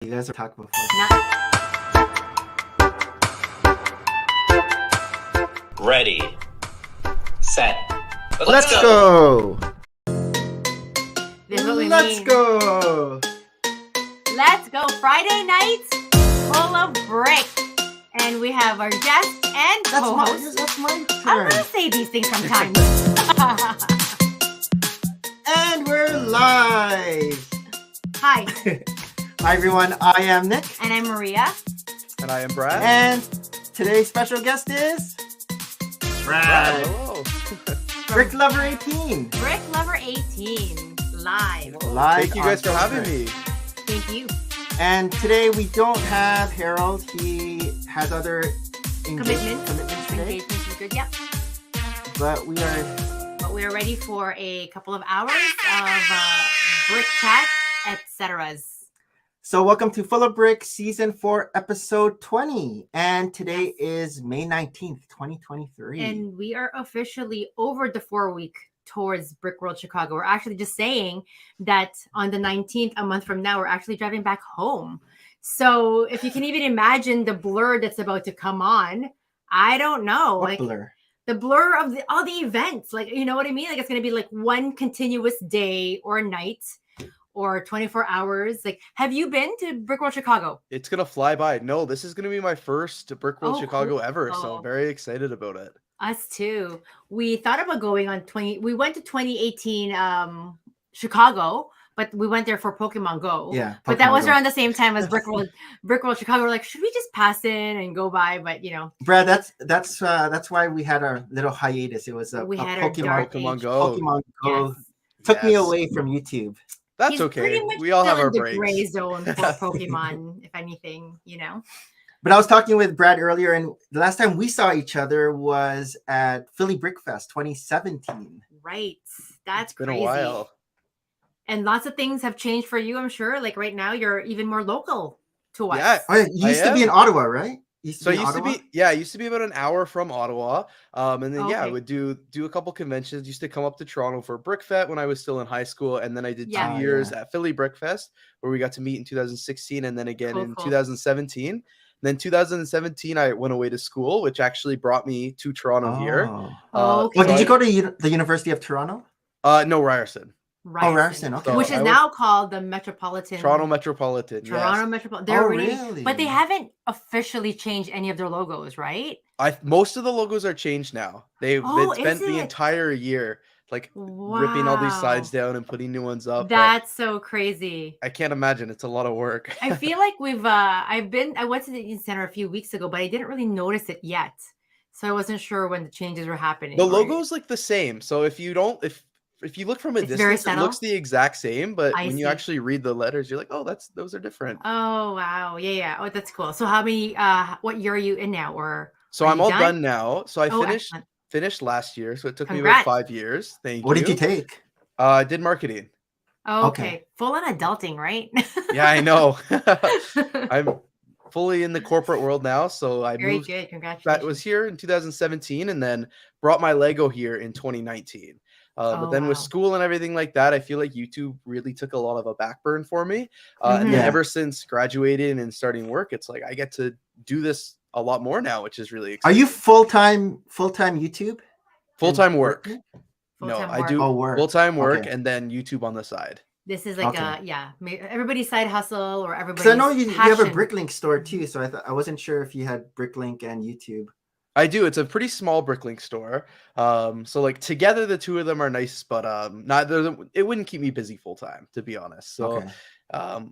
You guys are talking before. Ready, set, Let's go. This is what we Let's mean. go. Let's go. Friday nights full of bricks. And we have our guest and co-host. That's my I'm turn. going to say these things sometimes. And we're live. Hi. Hi everyone, I am Nick. And I'm Maria. And I am Brad. And today's special guest is Brad. Hello. Bricklover18. Bricklover18. Live. Live. Thank you guys for on having Twitter. me. Thank you. And today we don't have Harold. He has other Commitments today. Engagements is good. Yep. But we are ready for a couple of hours of brick chat, etc. So welcome to Full of Bricks Season 4, Episode 20. And today is May 19th, 2023. And we are officially over the 4-week towards Brick World Chicago. We're actually just saying that on the 19th, a month from now, we're actually driving back home. So if you can even imagine the blur that's about to come on, I don't know. What blur? The blur of all the events. Like, you know what I mean? Like, it's going to be like one continuous day or night or 24 hours. Like, have you been to Brick World Chicago? It's gonna fly by. No, this is gonna be my first Brick World Oh, Chicago cool. ever, so I'm very excited about it. Us too. We thought about going on we went to 2018 Chicago, but we went there for Pokemon Go. Yeah. But that was Go. around the same time as Brick World Chicago. We're like, should we just pass in and go by? But you know, Brad, that's why we had our little hiatus. It was a Pokemon Go. Pokemon Go Yes. took me away from YouTube. That's He's okay. pretty much We all have still our in the breaks. gray zone for Pokemon, if anything, you know. But I was talking with Brad earlier, and the last time we saw each other was at Philly Brick Fest 2017. Right. That's It's been crazy. a while. And lots of things have changed for you, I'm sure. Like right now, you're even more local to us. Yeah. Oh, yeah, you used to be in Ottawa, right? So it used to be about an hour from Ottawa. And then I Okay. would do a couple conventions. Used to come up to Toronto for Brick Fest when I was still in high school, and then I did 2 Yeah. years at Philly Brick Fest where we got to meet in 2016 and then again in Cool. 2017. And then 2017 I went away to school, which actually brought me to Toronto here. Okay. Well, did you go to the University of Toronto? No, Ryerson. Ryerson, okay. Which So is I now called the Metropolitan. Toronto Metropolitan. Toronto Yes. Metropolitan. They're really? But they haven't officially changed any of their logos, right? Most of the logos are changed now. They've Oh, spent is the it? entire year like ripping all these sides Wow. down and putting new ones up. but That's so crazy. I can't imagine. It's a lot of work. I feel like I went to the Eaton Center a few weeks ago, but I didn't really notice it yet. So I wasn't sure when the changes were happening. The right? logo's like the same. So if you look from a It's very distance, it subtle? looks the exact same, but I when you see. actually read the letters, you're like, oh, those are different. Oh wow. Yeah. Oh, that's cool. So how many what year are you in now? Or So are I'm you all done? done now. So I Excellent. finished last year. So it took me Congrats. about 5 years. Thank What you. did you take? I did marketing. Oh, Okay. okay. Full on adulting, right? Yeah, I know. I'm fully in the corporate world now. So I Very moved. good. Congratulations. That was here in 2017 and then brought my Lego here in 2019. But then with wow. school and everything like that, I feel like YouTube really took a lot of a backburn for me. And then Yeah. ever since graduating and starting work, it's like I get to do this a lot more now, which is really Are exciting. you full-time YouTube? Full-time work? working? No, Full-time I work. do work. full-time work Okay. and then YouTube on the side. This is like Okay. everybody's side hustle or everybody's Because I know you have a passion. Bricklink store too, so I wasn't sure if you had Bricklink and YouTube. I do. It's a pretty small Bricklink store. So like together the two of them are nice, but it wouldn't keep me busy full time, to be honest. So Okay.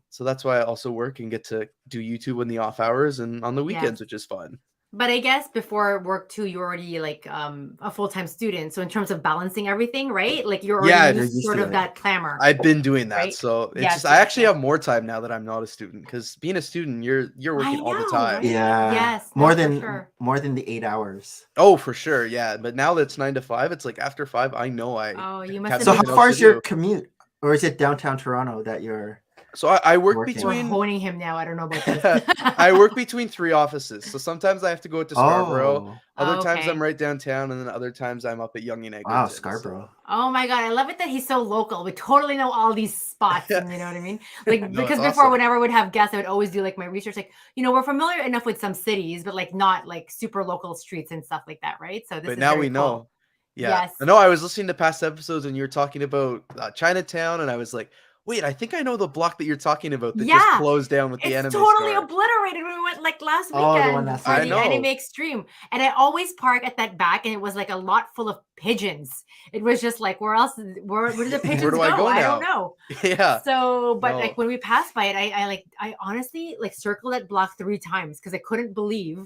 so that's why I also work and get to do YouTube in the off hours and on the weekends, which is fun. But I guess before work too, you're already like a full-time student. So in terms of balancing everything, right? Like you're Yeah, already you're used used sort to of it. that clamor. I've been doing that. Right? So it's Yes, just I yes, actually yes. have more time now that I'm not a student because being a student, you're working all the know, time. right? Yeah. Yes, More no, for than sure. more than the 8 hours. Oh, for sure. Yeah. But now that it's 9 to 5, it's like after 5, I know I Oh, you have must have So been how nothing far else is to your do. commute? Or is it downtown Toronto that you're So I work Working. We're between honing him now. I don't know about this. I work between 3 offices. So sometimes I have to go to Scarborough. Oh, Other times Okay. I'm right downtown, and then other times I'm up at Yonge and Eglinton. wow, so- Scarborough. Oh my god, I love it that he's so local. We totally know all these spots, and you know what I mean? Like No, because it's before, awesome. whenever I would have guests, I would always do like my research. Like, we're familiar enough with some cities, but like not like super local streets and stuff like that, right? So this But is now very we cool. know. Yeah. Yes. I know I was listening to past episodes and you were talking about Chinatown, and I was like, wait, I think I know the block that you're talking about that just Yeah, closed down with the it's anime totally store. obliterated when we went like last Oh, the one weekend last for I the weekend. anime know. extreme. And I always park at that back, and it was like a lot full of pigeons. It was just like, where do the pigeons Where do I go I don't now? know. Yeah. So, but No. like when we passed by it, I honestly like circled that block 3 times because I couldn't believe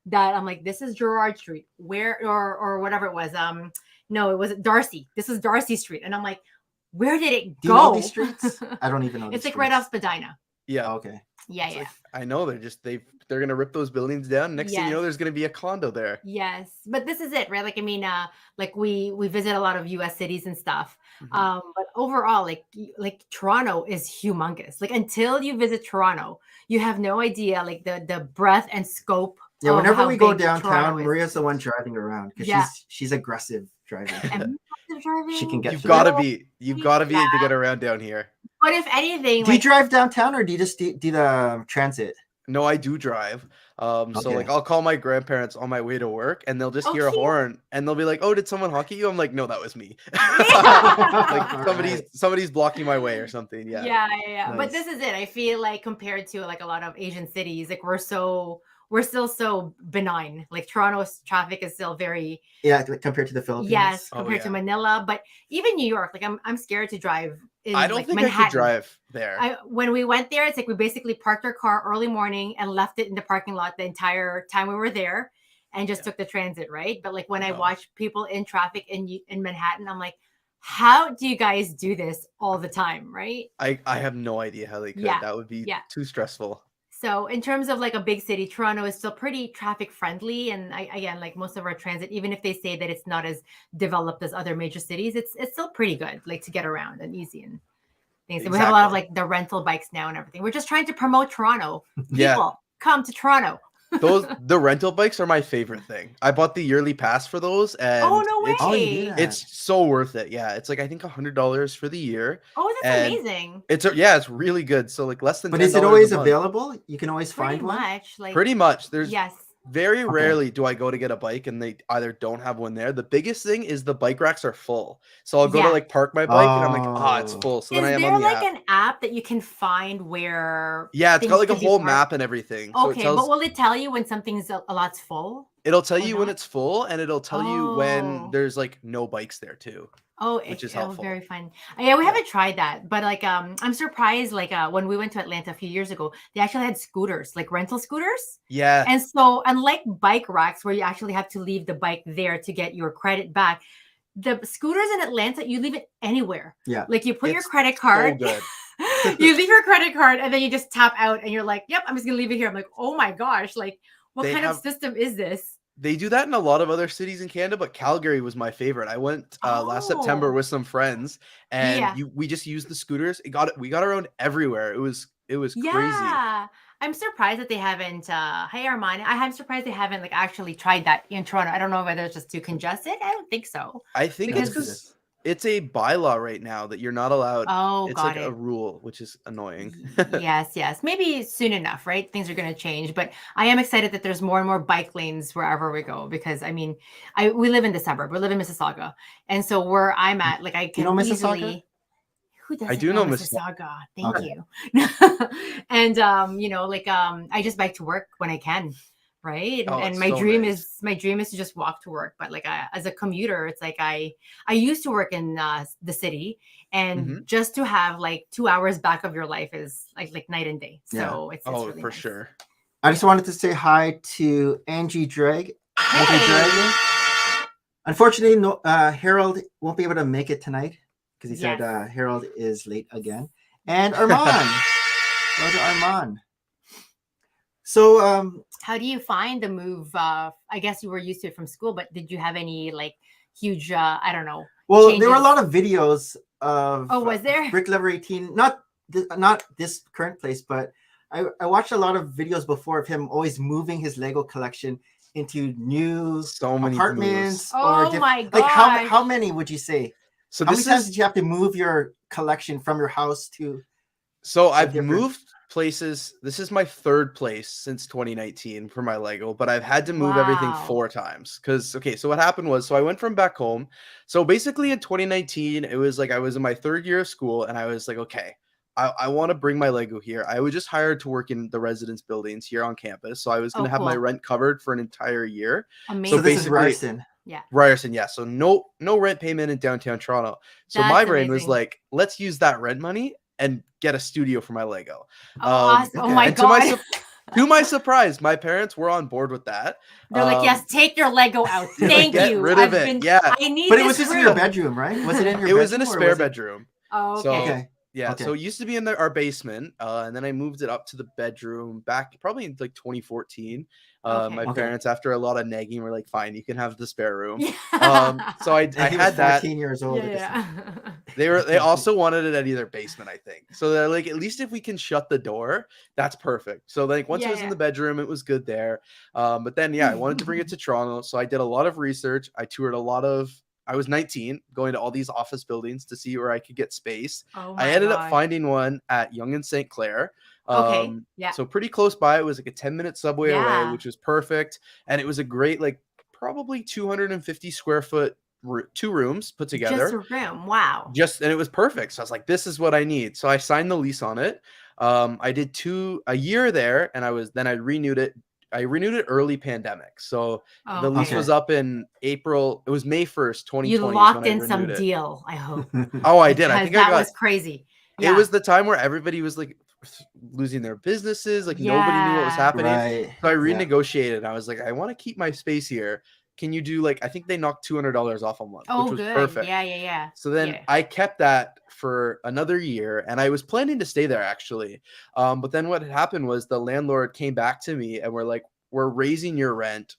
that. I'm like, this is Gerard Street, where or whatever it was. No, it was Darcy. This is Darcy Street, and I'm like, where did it Do go? you know these streets? I don't even know. It's these like right streets. off Spadina. Yeah. Oh, okay. Yeah, It's yeah. like, I know they're gonna rip those buildings down. Next thing you know, Yes. there's gonna be a condo there. Yes, but this is it, right? Like, I mean, like we visit a lot of U.S. cities and stuff. Mhm. But overall, like Toronto is humongous. Like until you visit Toronto, you have no idea like the breadth and scope. Yeah, of whenever how we go big Toronto downtown, is. Maria's the one driving around because Yeah. she's aggressive driving. And massive driving. She can get You've through. gotta be Yeah. to get around down here. But if anything, Do you like, drive downtown or do you just do the transit? No, I do drive. So like Okay. I'll call my grandparents on my way to work, and they'll just Oh, hear a cute. horn, and they'll be like, "Oh, did someone honk at you?" I'm like, "No, that was me." Like Alright. somebody's blocking my way or something. Yeah. yeah. But Nice. this is it. I feel like compared to like a lot of Asian cities, like we're still so benign. Like Toronto's traffic is still very Yeah, compared to the Philippines. yes Oh, compared to yeah. Manila, but even New York, like I'm scared to drive in I don't like think Manhattan. I could drive there. When we went there, it's like we basically parked our car early morning and left it in the parking lot the entire time we were there, and just took the transit, right? But like when I No. watch people in traffic in Manhattan, I'm like, how do you guys do this all the time, right? I have no idea how they could. Yeah, That would be yeah. too stressful. So in terms of like a big city, Toronto is still pretty traffic friendly. And again, like most of our transit, even if they say that it's not as developed as other major cities, it's still pretty good, like to get around and easy and things. And we have a lot of like the rental bikes now and everything. We're just trying to promote Toronto. People, Yeah. come to Toronto. The rental bikes are my favorite thing. I bought the yearly pass for those, and Oh, no way. Oh, you did that. it's so worth it. Yeah, it's like I think $100 for the year. Oh, that's And amazing. It's really good. So like less than. But is it $10 always a month. available? You can always Pretty find one. much. Like Pretty much. There's yes. very Okay. rarely do I go to get a bike and they either don't have one there. The biggest thing is the bike racks are full. So I'll go to Yeah. like park my bike and I'm like, it's Oh. full. So Is then I am there on the like app. an app that you can find where Yeah, it's got things like a can be whole parked? map and everything. So Okay, it tells but will it tell you when something's a lot's full? it'll tell or you when not? it's full, and it'll tell you when Oh. there's like no bikes there too. Oh, Which is oh, helpful. very fun. Yeah, we Yeah. haven't tried that, but like, I'm surprised. Like, when we went to Atlanta a few years ago, they actually had scooters, like rental scooters. Yeah. And so, unlike bike racks, where you actually have to leave the bike there to get your credit back, the scooters in Atlanta, you leave it anywhere. Yeah. Like you put your It's credit so card, good. you leave your credit card, and then you just tap out, and you're like, "Yep, I'm just gonna leave it here." I'm like, "Oh my gosh! Like, what They kind of have- system is this?" They do that in a lot of other cities in Canada, but Calgary was my favorite. I went last September Oh. with some friends, and Yeah. we just used the scooters. We got around everywhere. It was crazy. Yeah, I'm surprised that they haven't. Hey, Armani, I'm surprised they haven't like actually tried that in Toronto. I don't know whether it's just too congested. I don't think so. I think it's Because- because it's a bylaw right now that you're not allowed. Oh, it's got like a it. rule, which is annoying. Yes. Maybe soon enough, right? Things are going to change, but I am excited that there's more and more bike lanes wherever we go because I mean, we live in the suburb. We live in Mississauga, and so where I'm at, like I can know Mississauga? easily. Who doesn't do know know Mississauga? Thank Okay. you. And I just bike to work when I can, right? Oh, And it's my so dream nice. is to just walk to work. But like as a commuter, it's like I used to work in the city, and Mhm. just to have like 2 hours back of your life is like night and day. So it's Oh, really for nice. sure. I just wanted to say hi to Angie Drag. Angie Hey. Dragon. Unfortunately, no, Harold won't be able to make it tonight because he said Yes. Harold is late again. And Armand. Hello to Armand. So, How do you find the move? I guess you were used to it from school, but did you have any like huge? I don't know. well, there were a changes? lot of videos of Oh, was there? Bricklover18, not not this current place, but I watched a lot of videos before of him always moving his Lego collection into new So many apartments. moves. Oh or my like how gosh. many would you say? So How this many times is did you have to move your collection from your house to? so I've different- moved places. This is my third place since 2019 for my Lego, but I've had to move everything Wow. 4 times. Because okay, so what happened was, so I went from back home. So basically in 2019, it was like I was in my 3rd year of school, and I was like, okay, I want to bring my Lego here. I was just hired to work in the residence buildings here on campus, so I was Oh, gonna have my cool. rent covered for an entire year. Amazing. So this is basically- Ryerson. Yeah. Ryerson, yeah. So no rent payment in downtown Toronto. So my That's brain was amazing. like, let's use that rent money and get a studio for my Lego. Oh, awesome. okay. Oh my And god. to my surprise, my parents were on board with that. They're like, yes, take your Lego out. they're like, Thank "Get you. rid of it." Yeah. I need But it this was just in room. your bedroom, right? Was it in your It was in a bedroom, or spare was it- bedroom. Oh, okay. So Okay. yeah, Okay. so it used to be in our basement, and then I moved it up to the bedroom back probably in like 2014. Okay. My Okay. parents, after a lot of nagging, were like, "Fine, you can have the spare room." Yeah. So I And he was had that. 14 years old. at this yeah. time. They also wanted it at either basement, I think. So they're like, at least if we can shut the door, that's perfect. So like once it was in Yeah. the bedroom, it was good there. But then I wanted to bring it to Toronto, so I did a lot of research. I toured a lot of. I was 19, going to all these office buildings to see where I could get space. Oh I my ended God. up finding one at Yonge and St. Clair. Okay. Yeah. So pretty close by. It was like a 10-minute subway away, Yeah. which was perfect. And it was a great, like probably 250 square foot, 2 rooms put together. Just a room. Wow. And it was perfect. So I was like, this is what I need. So I signed the lease on it. I did a year there, and I renewed it. I renewed it early pandemic. So Oh, the lease okay. was up in April. It was May 1st, 2020. You is locked when I in some renewed it. deal, I hope. Oh, I did. I Because think that I got was crazy. Yeah. it was the time where everybody was like losing their businesses, like nobody knew what was Yeah. happening. Right. So I Yeah. renegotiated. I was like, I want to keep my space here. Can you do like, I think they knocked $200 off a month, Oh, which was good. perfect. Yeah. So then Yeah. I kept that for another year, and I was planning to stay there actually. But then what had happened was the landlord came back to me and we're like, we're raising your rent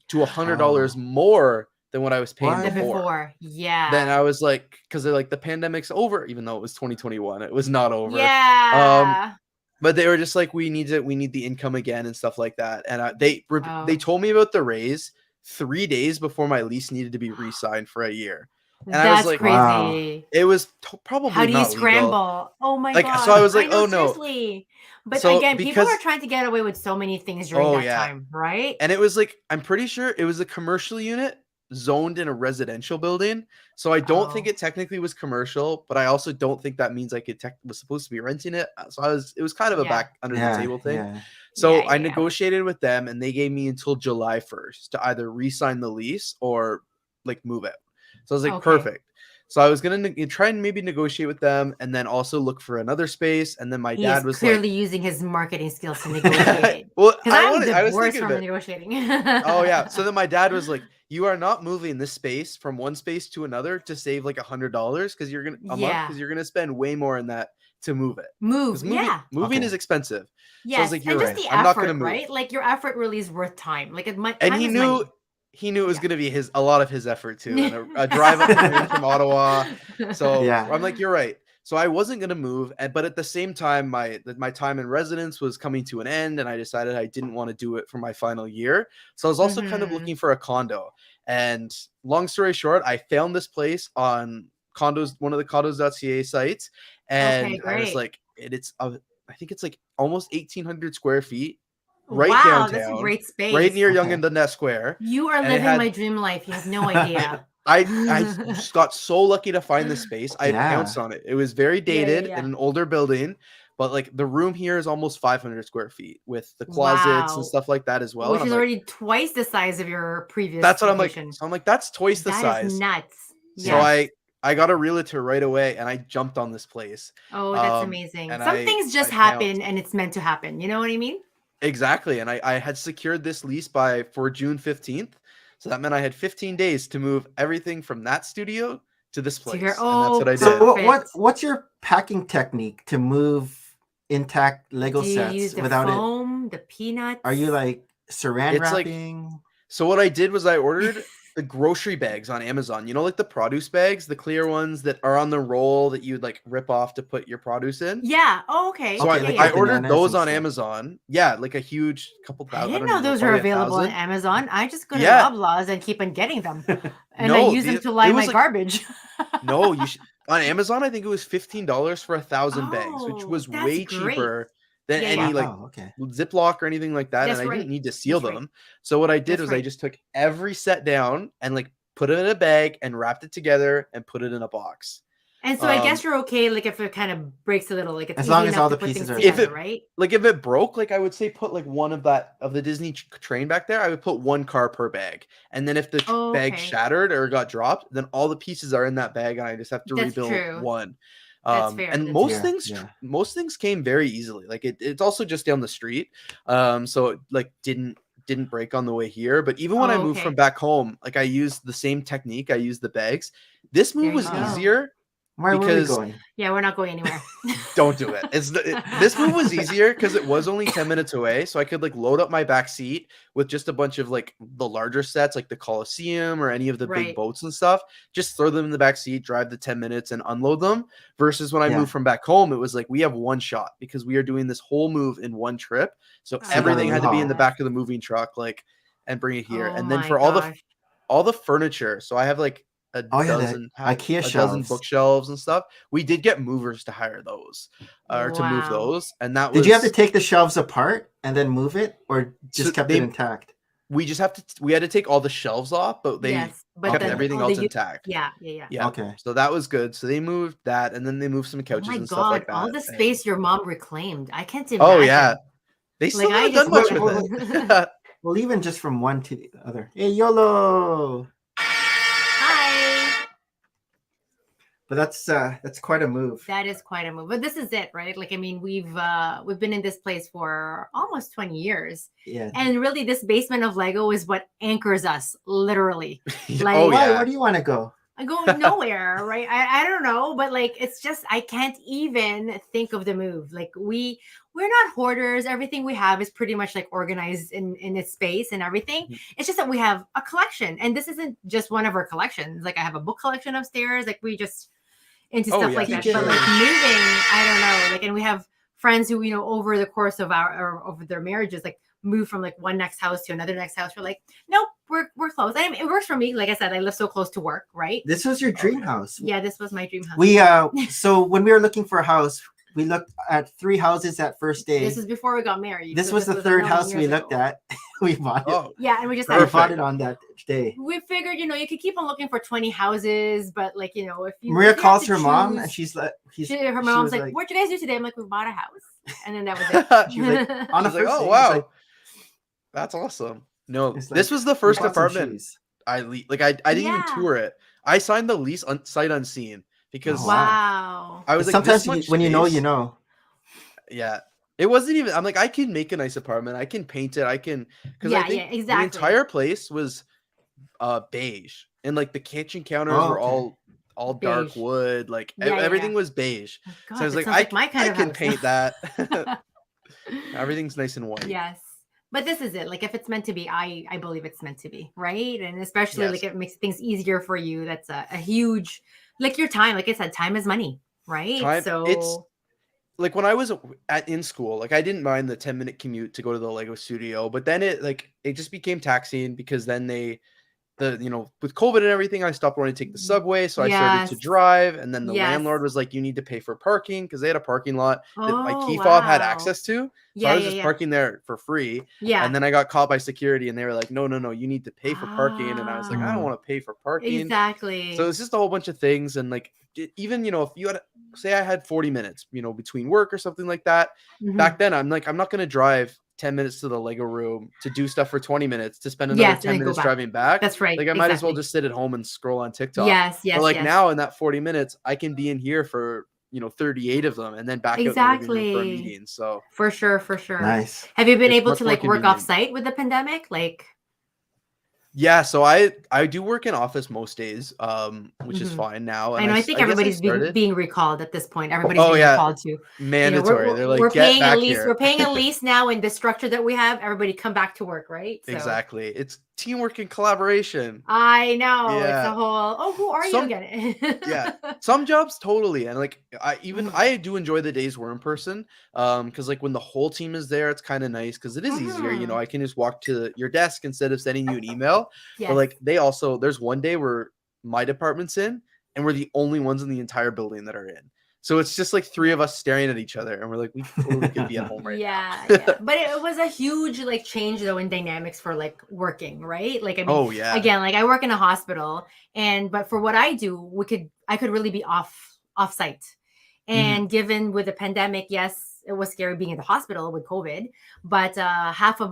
to $100 more than what I was paying What? The before. before. Yeah. Then I was like, because they're like, the pandemic's over, even though it was 2021, it was not over. Yeah. But they were just like, we need the income again and stuff like that. And they Oh. told me about the raise 3 days before my lease needed to be re-signed for a year. And I That's was like, crazy. it was probably How do you not legal. scramble? Oh my Like, god. so I was like, know, oh, no. seriously. But So, again, people because- are trying to get away with so many things during Oh, that yeah. time, right? And it was like, I'm pretty sure it was a commercial unit zoned in a residential building. So I don't think Oh. it technically was commercial, but I also don't think that means like was supposed to be renting it. So it was kind of a Yeah. back under the table thing. Yeah. So Yeah, I yeah. negotiated with them, and they gave me until July 1st to either re-sign the lease or like move it. So I was like, Okay. perfect. So I was gonna try and maybe negotiate with them, and then also look for another space. And then my He dad is was clearly like, using his marketing skills to negotiate. well, Because I I'm was divorced thinking from of it. negotiating. Oh yeah. So then my dad was like, "You are not moving this space from one space to another to save like $100 because you're gonna month Yeah. because you're gonna spend way more in that to move it. Move. Because moving, Yeah. moving Okay. is expensive." Yes. like, and "You're just right. the I'm not effort, gonna move." right? Like your effort really is worth time. Like it might. And time he is knew money. it was Yeah. gonna be a lot of his effort too, and a drive up to him from Ottawa. So Yeah. I'm like, you're right. So I wasn't gonna move, but at the same time, my time in residence was coming to an end, and I decided I didn't want to do it for my final year. So I was also kind of Mhm. looking for a condo. And long story short, I found this place on one of the condos.ca sites, and I was great. like, I think it's like almost 1,800 square feet, right Wow, downtown, that's a great space. right near Okay. Yonge and Dundas Square. You are and it living had- my dream life. You have no idea. I just got so lucky to find this space. I Yeah. pounced on it. It was very dated yeah. in an older building, but like the room here is almost 500 square feet with the closets Wow. and stuff like that as well. Which And is I'm like, already twice the size of your previous. that's what I'm like. location. So I'm like, that's twice the That size. is nuts. So Yes. I got a realtor right away, and I jumped on this place. Oh, that's Um, amazing. and Some I- things just I happen pounced. and it's meant to happen. You know what I mean? Exactly. And I had secured this lease for June 15th. So that meant I had 15 days to move everything from that studio to this place. your- And that's what I oh, did. So Perfect. what's your packing technique to move intact Lego Do you sets use the without it? foam, the peanuts? Are you like saran It's like- wrapping? So what I did was I ordered the grocery bags on Amazon. You know, like the produce bags, the clear ones that are on the roll that you'd like rip off to put your produce in. Yeah. Oh, okay. So Okay, yeah, like yeah. I ordered bananas those and on stuff. Amazon. Yeah, like a huge couple I thousand. didn't don't know even know, those are probably available on 1,000. Amazon. I just go to Yeah. Loblaws and keep on getting them, and I No, use them it to line my was like garbage. no. You should on Amazon. I think it was $15 for 1,000 bags, which Oh, was that's way great. cheaper than Yeah, yeah. any like Wow. Okay. Ziploc or anything like that. And That's I didn't right. need to seal That's right. them. So what I did That's was I right. just took every set down and like put it in a bag and wrapped it together and put it in a box. And so I guess you're okay, like if it kind of breaks a little, like it's As easy long as enough all to the put pieces things are If together, it right? like if it broke, like I would say put like one of the Disney train back there. I would put one car per bag, and then if the Oh, bag okay. shattered or got dropped, then all the pieces are in that bag, and I just have to That's rebuild true. one. That's fair. And That's most fair. things, Yeah. most things came very easily. Like it's also just down the street, so it like didn't break on the way here. But even when I Oh, moved from okay. back home, like I used the same technique. I used the bags. This There move you was go. easier Where were we because going? Yeah, we're not going anywhere. don't do it. This move was easier because it was only 10 minutes away, so I could like load up my back seat with just a bunch of like the larger sets, like the Coliseum or any of the big Right. boats and stuff. Just throw them in the back seat, drive the 10 minutes, and unload them. Versus when I Yeah. moved from back home, it was like we have one shot because we are doing this whole move in one trip. So Oh, everything had to be in the yeah. back of the moving truck, like, and bring it here. Oh And then my for gosh. all the furniture, so I have like a Oh yeah, the dozen IKEA a dozen shelves. bookshelves and stuff. We did get movers to hire those or to move Wow. those, and that Did you have to was take the shelves apart and then move it, or so just kept it they intact? we just have to we had to take all the shelves off, but they Yes, but kept Okay. then everything all the else intact. yeah, yeah, yeah. Yeah. Okay. So that was good. So they moved that, and then they moved some Oh couches my and stuff like God, all that. the And space your mom reclaimed. I can't oh yeah, imagine. they still Like I haven't just done much Well, with well, it. well, even just from one to the other. Hey, YOLO! Hi. But that's quite a move. That is quite a move. But this is it, right? Like I mean, we've been in this place for almost 20 years. Yeah. And really this basement of Lego is what anchors us, literally. Like Oh Why? yeah. Where do you want to go? I go nowhere, right? I don't know, but like it's just I can't even think of the move. Like we're not hoarders. Everything we have is pretty much like organized in its space and everything. Mhm. It's just that we have a collection, and this isn't just one of our collections. Like I have a book collection upstairs. Like we just into Oh, stuff yeah, like for that. sure. But like moving, I don't know. Like, and we have friends who over the course of our or over their marriages, like move from like one next house to another next house. We're like, nope, we're close. I mean, it works for me. Like I said, I live so close to work, right? This was your dream Okay. house. Yeah, this was my dream house. We so when we were looking for a house, we looked at 3 houses that first day. This was before we got married. This so was the a third million house we years looked ago. at. We bought it. Oh, Yeah, and we just We had perfect. bought it on that day. we figured, you could keep on looking for 20 houses, but like, if you Maria if you calls have to her mom, choose- and she's like, her she mom's was like, "What'd you guys do today?" I'm like, "We bought a house," and then that was it. She was like, on the She's like, first oh day, wow, she's like, that's awesome. No, it's this like, was the "We first bought some apartment shoes." I didn't even Yeah. tour it. I signed the lease sight unseen because Oh, Wow. I was like, Sometimes this much when you know, you space? know. Yeah. It wasn't even, I'm like, I can make a nice apartment. I can paint it. I can, because I Yeah, think yeah, the exactly. entire place was beige. And like the kitchen counters Oh, were okay. all dark Beige. wood. Like Yeah, yeah, everything yeah. was beige. Oh, So God, I was that like, sounds like my kind I of can house. paint that. Everything's nice and white. Yes. But this is it. Like if it's meant to be, I believe it's meant to be, right? And especially Yes. like it makes things easier for you. That's a huge, like your time. Like I said, time is money, right? Time, So it's like when I was in school, like I didn't mind the 10-minute commute to go to the Lego studio, but then it just became taxing because then with COVID and everything, I stopped wanting to take the subway. So I started to Yes. drive. And then the Yes. landlord was like, you need to pay for parking because they had a parking lot that my Oh, key fob had wow. access to. So Yeah, I was yeah, just yeah. parking there for free. Yeah. And then I got caught by security and they were like, no, you need to pay for parking. And I was like, I don't Ah. want to pay for parking. Exactly. So it's just a whole bunch of things. And like, even, if you had, say I had 40 minutes, between work or something like that, Mhm. back then I'm like, I'm not going to drive 10 minutes to the Lego room to do stuff for 20 minutes to spend another Yes, and 10 then go minutes back. driving back. That's right. Like I might as well exactly. just sit at home and scroll on TikTok. Yes, yes, But like yes. now in that 40 minutes, I can be in here for, 38 of them and then back out in the living room for a Exactly. meeting. So For sure, for sure. Nice. Have you been It's able much to more like work off convenient. site with the pandemic? Like, yeah, so I do work in office most days, which is Mhm. fine now. I And know. I guess think I everybody's started being recalled at this point. Everybody's Oh being yeah, recalled to. mandatory. They're like, We're get paying a back lease. here. We're paying a lease now, and the structure that we have, everybody come back to work, right? So, Exactly. It's teamwork and collaboration. I know it's Yeah. a whole. Oh, who are you Some- again? Yeah. Some jobs totally, and like Mhm. I do enjoy the days we're in person, because like when the whole team is there, it's kind of nice because it is easier. You know, Mhm. I can just walk to your desk instead of sending you an email. But Yes. like there's one day where my department's in, and we're the only ones in the entire building that are in. So it's just like three of us staring at each other, and we're like, we totally could be at home right yeah, now. yeah. But it was a huge like change though in dynamics for like working, right? Like I mean, Oh yeah. again, like I work in a hospital, but for what I do, I could really be off site. And given with the pandemic, yes, it was scary being in the hospital with COVID, but half of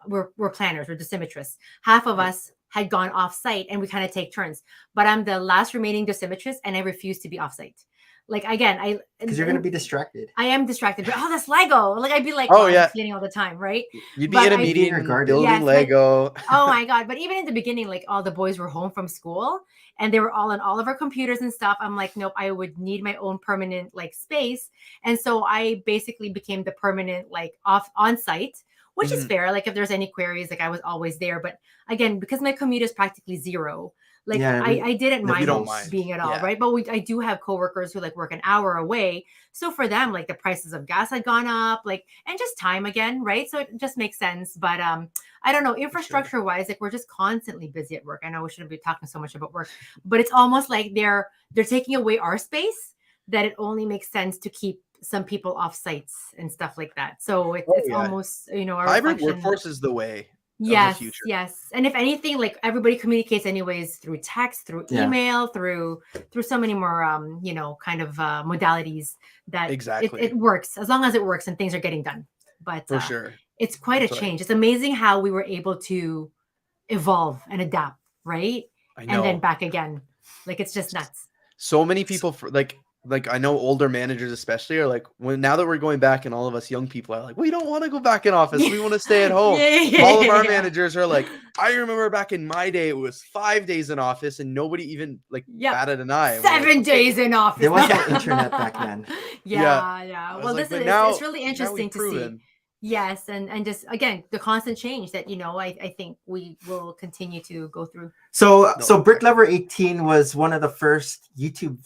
we're planners, we're dosimetrists. Half of us had gone off site, and we kind of take turns. But I'm the last remaining dosimetrist, and I refuse to be off site. Like again, Because you're gonna be distracted. I am distracted, but that's Lego. Like I'd be like, Oh, I'm yeah. cleaning all the time, right? You'd be But in a I- meeting Being guarded. building Yes, but- Lego. Oh my god! But even in the beginning, like all the boys were home from school, and they were all on all of our computers and stuff. I'm like, nope, I would need my own permanent like space, and so I basically became the permanent like on site, which is fair. Like if there's any queries, like I was always there. But again, because my commute is practically zero. Like Yeah, I didn't no, mind, you don't mind. being at all, Yeah. right? But I do have coworkers who like work an hour away. So for them, like the prices of gas had gone up, like, and just time again, right? So it just makes sense. But I don't know, infrastructure wise, like we're just constantly busy at work. I know we shouldn't be talking so much about work, but it's almost like they're taking away our space, that it only makes sense to keep some people off sites and stuff like that. So it's yeah. almost, a Hybrid reflection. workforce is the way. Yes, future. yes. And if anything, like everybody communicates anyways through text, through Yeah. email, through so many more kind of modalities that Exactly. it works as long as it works and things are getting done. But For sure. it's quite That's a right. change. It's amazing how we were able to evolve and adapt, right? I know. And then back again. Like it's just nuts. So many people like I know older managers especially are like, now that we're going back, and all of us young people are like, we don't want to go back in office. We want to stay at home. All of our managers are like, I remember back in my day, it was 5 days in office and nobody even like batted an eye. And we're like, 7 days in office. There was no internet back then. Yeah. I was Well, like, this but is now- it's really now interesting we've to see. proven. Yes, and just again the constant change that I think we will continue to go through. So No, Bricklover18 was one of the first YouTube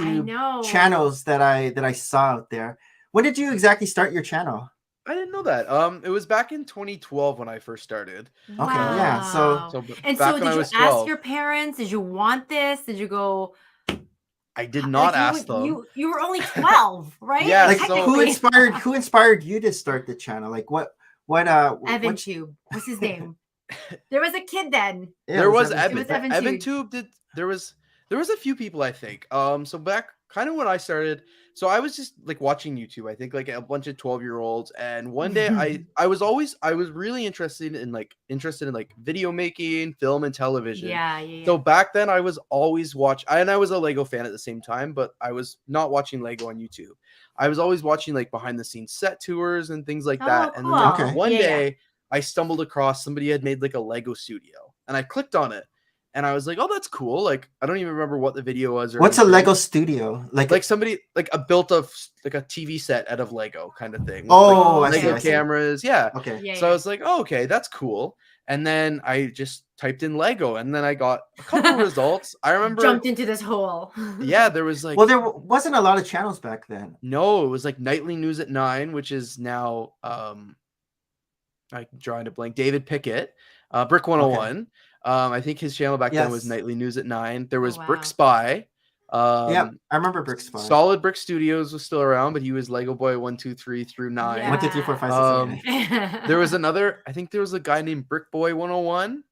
I know. channels that I saw out there. When did you exactly start your channel? I didn't know that. It was back in 2012 when I first started. Okay, yeah, so- Wow. So And back so when did I you was ask 12, your parents? Did you want this? Did you go? I did not like, ask them. You were only 12, right? Yeah, Like so- who inspired you to start the channel? Like what Evan what- Tube. What's his name? There was a kid then. Yeah, There it was Evan Evan. It was Evan Evan Tube. Tube did. There was a few people, I think. So back kind of when I started, so I was just like watching YouTube. I think like a bunch of 12-year-olds, and one day I was really interested in video making, film, and television. Yeah. So back then I was always and I was a Lego fan at the same time, but I was not watching Lego on YouTube. I was always watching like behind the scenes set tours and things like that. And then like, cool. Okay. one Yeah, day I stumbled across somebody had made like a Lego studio, and I clicked on it, and I was like, oh, that's cool. Like I don't even remember what the video was. Or What's a anything. Lego studio? Like somebody like built a TV set out of Lego kind of thing. With, Oh, like, I see, Lego I see. cameras. Yeah. Okay. Yeah. So I was like, oh, okay, that's cool. And then I just typed in Lego, and then I got a couple results. I remember. Jumped into this hole. Yeah, there was like. Well, there wasn't a lot of channels back then. No, it was like Nightly News at 9, which is now I'm drawing a blank. David Pickett, Brick 101. I think his channel back then was Yes. Nightly News at 9. There was wow. Brick Spy. Yeah, I remember Brick Spy. Solid Brick Studios was still around, but he was Lego Boy 1, 2, 3 through 9. Yeah. 1, 2, 3, 4, 5, 6, 7, 8. There was another. I think there was a guy named Brick Boy 101.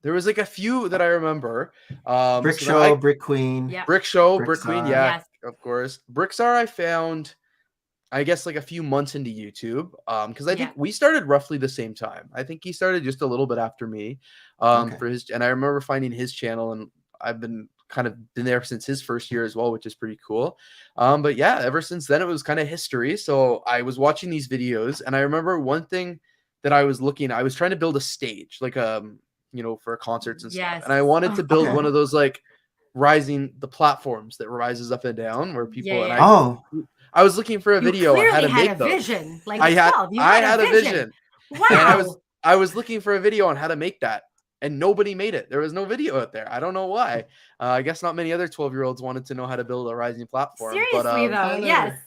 There was like a few that I remember. Brick so Show, then Brick Queen. Yeah. Brick Show, Brick Brick Queen, Czar. yeah, Yes. of course. Brickstar I found, I guess, like a few months into YouTube, because I think we started roughly the same time. I think he started just a little bit after me, Okay. for his, and I remember finding his channel, and I've been there since his first year as well, which is pretty cool. But yeah, ever since then it was kind of history. So I was watching these videos, and I remember one thing that I was trying to build a stage, like for concerts and stuff, and I wanted to build Okay. one of those like the platforms that rises up and down where people Yeah, and yeah. I was looking for a You video on how to clearly make had a those. vision. Like I had 12, you I had a vision. Wow. And I was looking for a video on how to make that, and nobody made it. There was no video out there. I don't know why. I guess not many other 12-year-olds wanted to know how to build a rising platform. Seriously, though, Tyler. yes.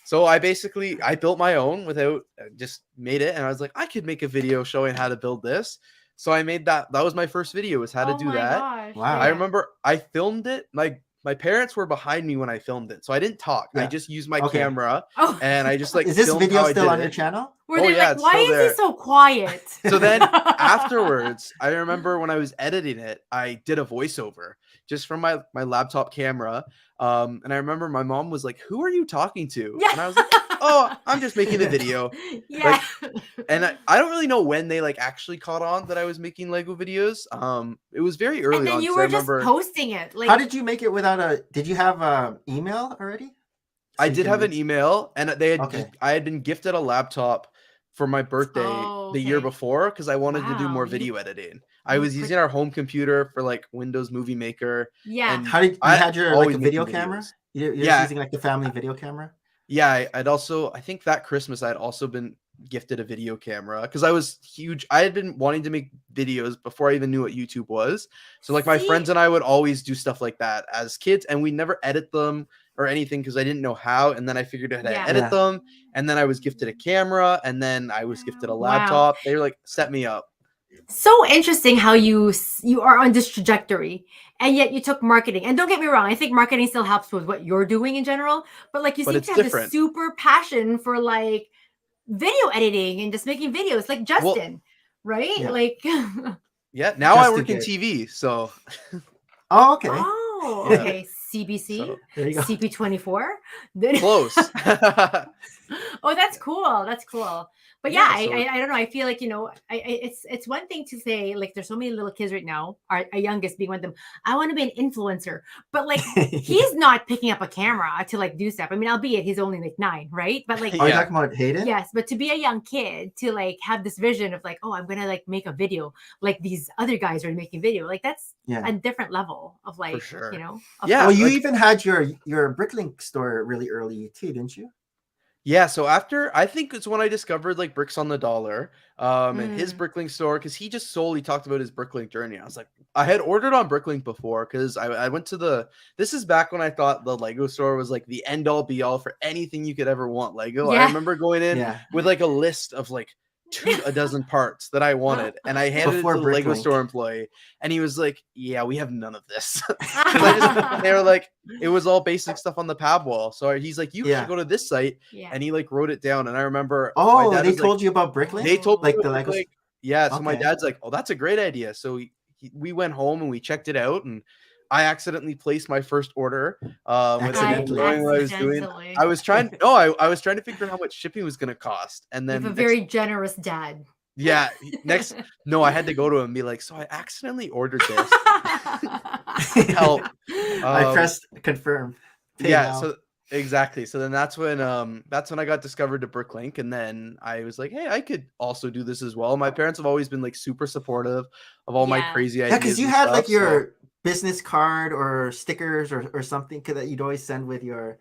So I built my own without just made it, and I was like, I could make a video showing how to build this. So I made that. That was my first video, was how to do that. Gosh. Wow. I remember I filmed it. My parents were behind me when I filmed it, so I didn't talk. Yeah. I just used my Okay. camera, Oh, and I just like Is this filmed video how I still did on it. your channel? were Oh, they yeah, like, it's why still is there. he so quiet? So then afterwards, I remember when I was editing it, I did a voiceover just from my laptop camera. And I remember my mom was like, "Who are you talking to?" Yeah. And I was like, "Oh, I'm just making a video." Yeah. And I don't really know when they like actually caught on that I was making Lego videos. It was very early And then on. you 'cause I were just remember posting it. Like, How did you make it without a? Did you have a email already? I So you did can have an make- email, and Okay. I had been gifted a laptop for my birthday Oh, the year okay. before because I wanted to do more Wow, video editing. I you was quick- using our home computer for like Windows Movie Maker. Yeah. And How did you I had your like always a making video camera? videos. You're just Yeah. using like the family video camera. Yeah, I'd also, I think that Christmas I'd also been gifted a video camera because I was huge. I had been wanting to make videos before I even knew what YouTube was. So like my See? friends and I would always do stuff like that as kids, and we never edit them or anything because I didn't know how. And then I figured out how Yeah. to edit Yeah. them. And then I was gifted a camera, and then I was gifted a Wow. laptop. They were like, set me up. So interesting how you are on this trajectory, and yet you took marketing. And don't get me wrong, I think marketing still helps with what you're doing in general. But like you But seem it's to have different. this super passion for like video editing and just making videos, like Justin, right? Yeah. Like, Yeah. Now I Just work in did. TV. So, Oh, okay. oh, Yeah. okay, CBC, so There you go. CP24. close. Oh, that's cool. That's cool. But Yeah, yeah, so- I don't know. I feel like, it's one thing to say, like, there's so many little kids right now, our youngest being one of them, I want to be an influencer. But like, he's not picking up a camera to like do stuff. I mean, albeit he's only like 9, right? But like, Are you Yeah. talking about Hayden? yes, but to be a young kid, to like have this vision of like, oh, I'm gonna like make a video like these other guys are making video, like that's Yeah. a different level of like, sure. of Yeah. Well, you like- even had your Bricklink store really early too, didn't you? Yeah, so after I think it's when I discovered like Bricks on the Dollar, and his Bricklink store, because he just solely talked about his Bricklink journey. I was like, I had ordered on Bricklink before because I went to this is back when I thought the Lego store was like the end all be all for anything you could ever want Lego. Yeah. I remember going in Yeah. with like a list of like a dozen parts that I wanted, and I handed Before it to the Lego Bricklink. store employee, and he was like, "Yeah, we have none of this." 'Cause they were like, it was all basic stuff on the pad wall. So he's like, "You Yeah. should go to this site," yeah. and he like wrote it down. And I remember, Oh, my dad they was like- told you about Bricklink? they told like me the it was Lego. like, yeah. So my Okay. dad's like, "Oh, that's a great idea." So we went home and we checked it out, and I accidentally placed my first order without even Accidentally. knowing what I was doing. Accidentally. I was trying. No, I was trying to figure out how much shipping was going to cost, and You then have a next- very generous dad. yeah. Next, no, I had to go to him and be like, "So I accidentally ordered this." Help. I pressed confirm. Pay Yeah. now. So exactly. So then that's when I got discovered to Bricklink, and then I was like, "Hey, I could also do this as well." My parents have always been like super supportive of all my Yeah. crazy Yeah, ideas. because you and had stuff, like so- your business card or stickers or something that you'd always send with your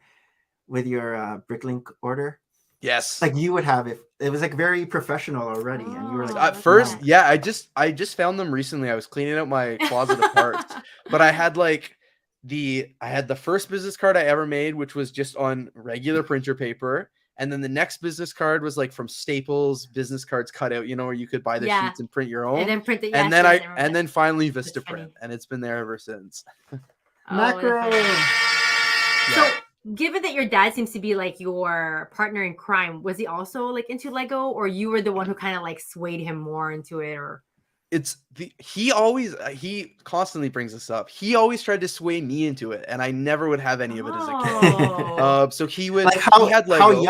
Bricklink order. yes. Like you would have it was like very professional already, and you were Oh, like, At that's first, nice. yeah, I just found them recently. I was cleaning out my closet of parts, but I had like I had the first business card I ever made, which was just on regular printer paper, and then the next business card was like from Staples business cards cut out, where you could buy the Yeah. sheets and print your own. And then print it. And yes, then yes, remember that. then finally That's Vista funny. Print, and it's been there ever since. Oh, macro. that's funny. Yeah. So, given that your dad seems to be like your partner in crime, was he also like into Lego, or you were the one who kind of like swayed him more into it? Or He constantly brings this up. He always tried to sway me into it, and I never would have any of it as a kid. Oh. So he would Like he had Lego.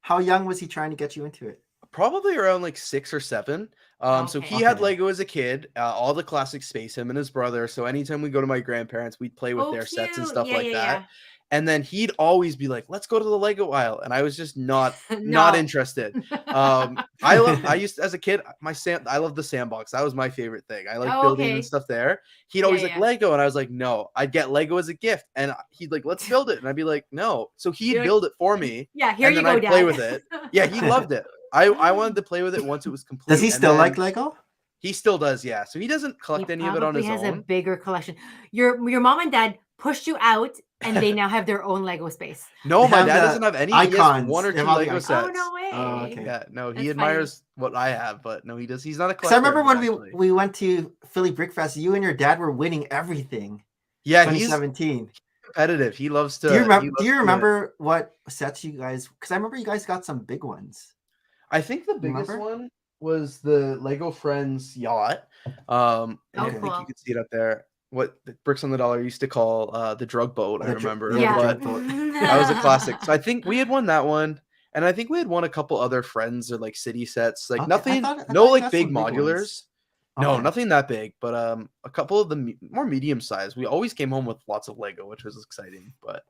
how young was he trying to get you into it? Probably around like 6 or 7. So Okay. he had Okay. Lego as a kid, all the classic space, him and his brother. So anytime we go to my grandparents, we'd play with Oh, their sets and cute. stuff Yeah, like yeah, that. yeah. And then he'd always be like, "Let's go to the Lego aisle," and I was just not No. interested. As a kid, I loved the sandbox. That was my favorite thing. I like Oh, building okay. and stuff there. He'd always Yeah, like yeah. Lego, and I was like, no. I'd get Lego as a gift, and he'd like, "Let's build it," and I'd be like, no. So he'd You're like, build it for me. Yeah, here And you then go, I'd Dad. play with it. Yeah, he loved it. I wanted to play with it once it was complete. Does he and still then like Lego? He still does, yeah. So he doesn't collect He any of it on probably his has a own. bigger collection. Your mom and dad pushed you out, and they now have their own Lego space. No, They my have dad the doesn't have any. He has icons. one or They two have all the Lego icons. sets. Oh no way! Oh, okay. Yeah, no, he That's admires what I have, but no, he does. He's not a Because collector. I remember when actually. we went to Philly Brick Fest, you and your dad were winning everything. Yeah, he's 2017. competitive. He loves to. Do you remember? he Do loves you to- remember what sets you guys? Because I remember you guys got some big ones. I think the biggest Remember? one was the Lego Friends yacht. And I Oh, think you cool. can see it up there. What the Bricks on the Dollar used to call the drug boat. I The dr- remember. yeah, the But drug boat. that was a classic. So I think we had won that one, and I think we had won a couple other Friends or like city sets. Like Okay, I nothing, thought no you like got big some big ones. modulars. No, Okay. nothing that big, but a couple of the more medium size. We always came home with lots of Lego, which was exciting. But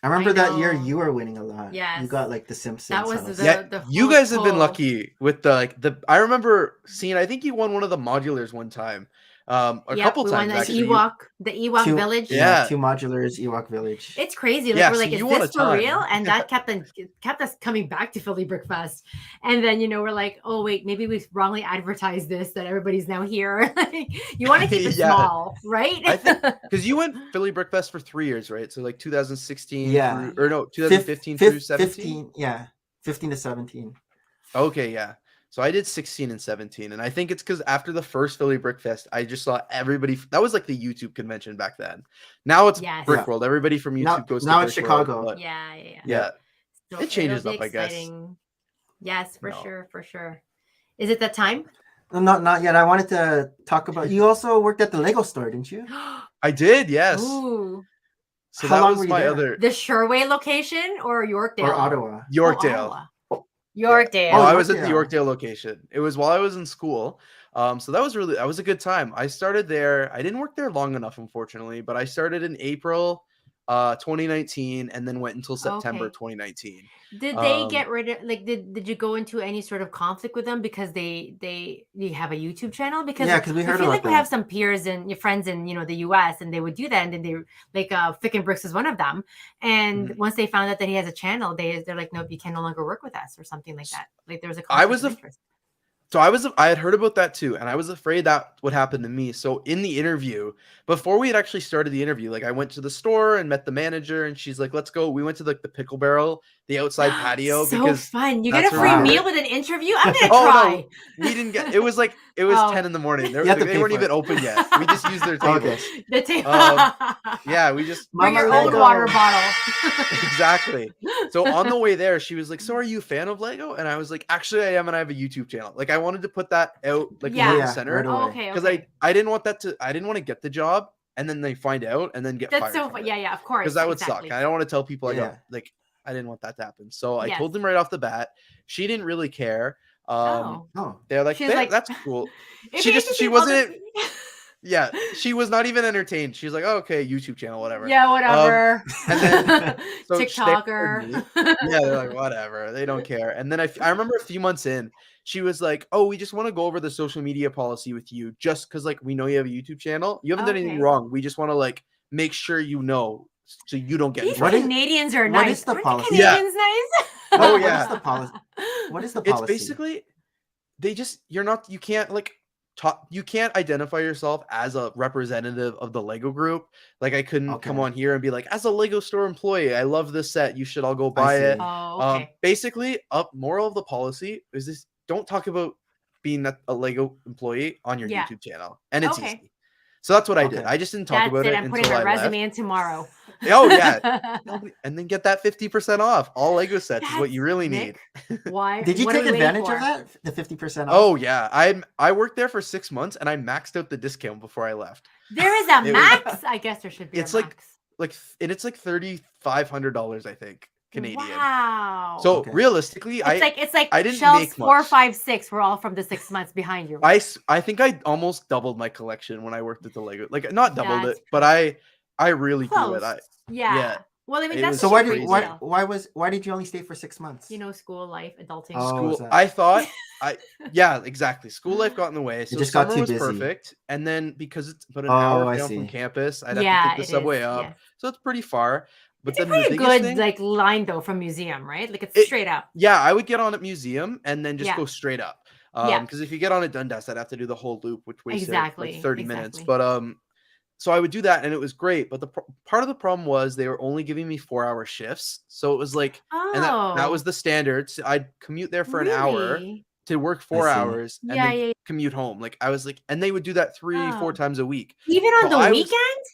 I remember that year know. you were winning a lot. You Yes. got like the Simpsons. That was house. the- yeah, you full guys have been pull. lucky with the. I remember seeing. I think you won one of the modulars one time, a Yep, couple we won times the actually. Ewok Two- village. Yeah. 2 modulars, Ewok Village. It's crazy. Like Yeah, we're so like, you is won this a for ton. real? And that kept us coming back to Philly Brick Fest. And then we're like, oh wait, maybe we've wrongly advertised this that everybody's now here. You want to keep it Yeah. small, right? I think because you went Philly Brick Fest for 3 years, right? So like 2016, Yeah. or no, 2015 Fif- through 17. 15, yeah, 15 to 17. Okay, yeah. So I did 16 and 17, and I think it's because after the first Philly Brick Fest, I just saw everybody. That was like the YouTube convention back then. Now it's Yes. Brick Yeah. World. Everybody from YouTube Now- goes now to it's Brick World, Chicago. but yeah. yeah. So It changes it'll be up, I guess. exciting. Yes, for No. sure, for sure. Is it that time? No, not yet. I wanted to talk about. You also worked at the Lego store, didn't you? I did, yes. Ooh, So How that long was were you my there? other the Sherway location or Yorkdale? Or Ottawa? Yorkdale. Ottawa. Yorkdale. Oh, Oh, I was at the Yorkdale. Yorkdale location. It was while I was in school. So that was a good time. I started there. I didn't work there long enough, unfortunately, but I started in April 2019 and then went until September Okay. 2019. Did they Um, get rid of did you go into any sort of conflict with them because they have a YouTube channel? Because Yeah, 'cause we I heard feel about like we that. have some peers and your friends in the US, and they would do that, and then they like Fick and Bricks is one of them. And Mhm. once they found out that he has a channel, they're like, nope, you can no longer work with us or something like that. Like there was a I conflict was of a- interest. So I had heard about that too, and I was afraid that would happen to me. So in the interview, before we had actually started the interview, like I went to the store and met the manager, and she's like, "Let's go." We went to like the Pickle Barrel, the outside patio, So because fun. You get that's a where free we meal were. with an interview? I'm gonna Oh try. no, we didn't get. It was 10 in the morning. You had to They pay weren't for even it. open yet. We just used their tables. Okay. The table. Yeah, we just Bring Mama your own Lego. water bottle. exactly. So on the way there, she was like, "So are you a fan of Lego?" And I was like, "Actually, I am, and I have a YouTube channel." Like I wanted to put that out like Yeah. front Yeah, and center. right away. Oh, okay. Because Okay. I didn't want I didn't want to get the job and then they find out and then get That's fired. so from fun. it. Yeah, of course. Because that would exactly. suck. I don't want to tell people I Yeah. got like I didn't want that to happen. So I Yes. told them right off the bat. She didn't really care. Oh. Oh, They're like, She's like- that's cool. If She you're just- she interested, I'll wasn't- Yeah, she was not even entertained. She's like, oh, okay, YouTube channel, whatever. Yeah, whatever. and then- so they TikToker. Yeah, they're like, whatever. They don't care. And then I remember a few months in, she was like, oh, we just want to go over the social media policy with you just because like we know you have a YouTube channel. You haven't done anything Okay. wrong. We just want to like make sure you know so you don't get in These What trouble. is- Canadians are what nice. is the Aren't policy? Yeah. Canadians nice? Oh, What yeah. is the policy? What is the It's policy? basically you can't like you can't identify yourself as a representative of the Lego group. Like I couldn't come Okay. on here and be like, as a Lego store employee, I love this set. You should all go buy see. it. Oh, okay. Basically, moral of the policy is this: don't talk about being a Lego employee on your Yeah. YouTube channel, and it's Okay. easy. So that's what I did. Okay. I just didn't talk That's about it. it I'm putting until my I resume left. in tomorrow. Oh yeah, and then get that 50% off. All Lego sets is what you really need. Nick, why? Did you what are take we waiting advantage for? of that? The 50% off? Oh yeah, I worked there for 6 months and I maxed out the discount before I left. There is a It was- max. I guess there should be. It's a like- max. And it's like $3,500, I think, Canadian. Wow. So Okay. realistically, it's like I didn't shelves make 4, much. 5, 6 were all from the 6 months behind you. I think I almost doubled my collection when I worked at the Lego. Like not doubled That's it, but I really grew it. Close. Yeah. yeah. Well, I mean, It that's was So such why a did great why deal. why did you only stay for 6 months? School life, adulting. Oh, School. is that- I thought yeah, exactly. School life got in the way. So just got summer too was busy. perfect. And then because it's about an Oh, hour I down see. from campus, I'd have Yeah, to take the it subway is, up. yes. So it's pretty far. But It's a then the pretty biggest good thing, like line though from museum, right? Like it's It- straight up. yeah, I would get on at museum and then just Yeah. go straight up. Yeah. Because if you get on at Dundas, I'd have to do the whole loop, which wasted like Exactly. 30 minutes. Exactly. But so I would do that and it was great. But the part of the problem was they were only giving me 4-hour shifts. So it was like, and that was Oh, the standard. So I'd commute there for an hour really? to work 4 see. hours and Yeah, then yeah. commute home. Like I was like, and they would do that 3-4 Oh. times a week. Even on So the I was- weekend?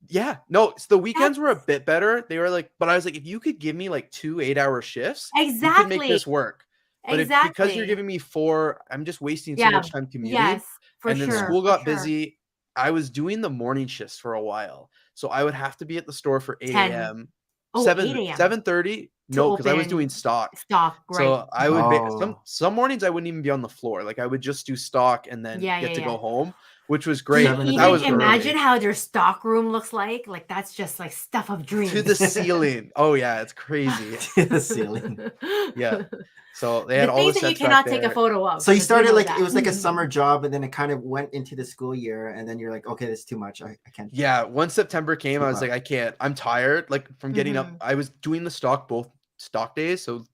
Yeah, no, the weekends were a bit better. They were like, but I was like, if you could give me like 2 8-hour shifts, you could make Exactly. this work. But because you're Exactly. giving me 4, I'm just wasting so Yeah. much time commuting. Yes, for And then sure. school for got sure. busy. I was doing the morning shifts for a while. So I would have to be at the store for 8 10. a.m. Oh, 7 8 a.m. 7:30. No, because I was open doing stock. Stock, right? So I would Oh. some mornings I wouldn't even be on the floor. Like I would just do stock and then Yeah, get yeah, to yeah. go home, which was Do great. you 7 to That even was imagine early. how their stock room looks like? Like that's just like stuff of dreams. To the ceiling. Oh yeah, it's crazy. To the ceiling. Yeah. So they had The all the things that you sets back cannot take a there. photo of. So you just started know like that. it was like a summer job, and then it kind of went into the school year, and then you're like, okay, this is too much. I can't. Yeah, once September came, I was Wow. like, I can't. I'm tired. Like from getting up. Mhm. I was doing the stock both stock days, so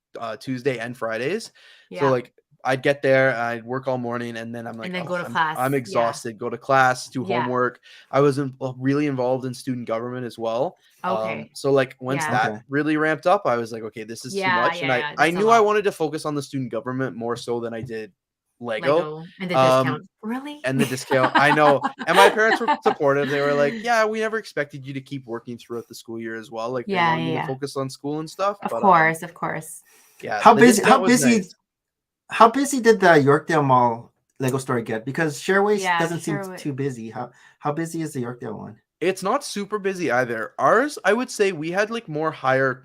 Tuesday and Fridays. Yeah. So like I'd get there, I'd work all morning, and then I'm like, then "Oh, go to class. I'm Yeah. exhausted. Go to class, do Yeah. homework. I was really involved in student government as well. Okay. So like once Yeah. that Okay. really ramped up, I was like, okay, this is too Yeah, much. And yeah, yeah, I that's a knew I lot. wanted to focus on the student government more so than I did Lego. Lego and the Um, discount. Really? And the discount, I know. And my parents were supportive. They were like, "Yeah, we never expected you to keep working throughout the school year as well. Like, they Yeah, wanted me yeah, to yeah. focus on school and stuff." Of But course, of course. yeah, How the busy? discount How was busy? nice. How busy did the Yorkdale Mall Lego store get? Because Shareways Yeah, doesn't seem Sherwood. too busy. How busy is the Yorkdale one? It's not super busy either. Ours, I would say, we had like more higher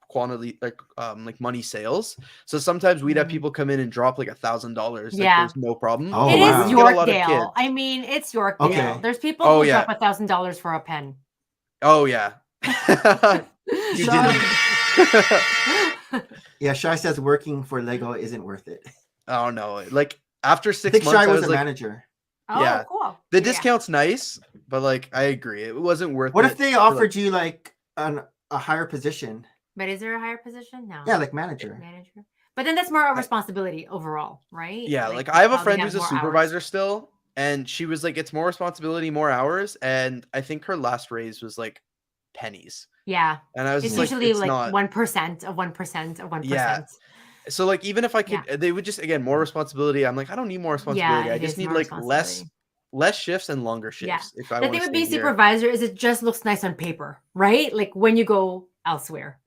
quantity, like money sales. So sometimes we'd have Mhm. people come in and drop like $1,000. Like Yeah. there's no problem. Oh, It But we wow. is would get a lot of Yorkdale. kids. I mean, it's Yorkdale. Okay. There's people Oh, who yeah. drop $1,000 for a pen. Oh yeah. You So- didn't. Yeah, Shai says working for Lego isn't worth it. Oh no. Like after I 6 think months, Shai I was was a like, manager. Oh, Yeah. cool. the Yeah. discount's nice, but like I agree, it wasn't worth What it. if they for, like- offered you like a higher position? But is there a higher position? No. Yeah, like manager. Manager. But then that's more a responsibility overall, right? Yeah, like I have a probably friend who's a more hours. supervisor still, and she was like, it's more responsibility, more hours, and I think her last raise was like pennies. Yeah. And I was It's just usually it's like not. 1% of 1% of 1%. Yeah. So like even if I could, they would just again more responsibility. I'm like, I don't need more responsibility. I it just is need more like responsibility. less shifts and longer Yeah. shifts. If I The want thing to with being stay here. supervisor is it just looks nice on paper, right? Like when you go elsewhere.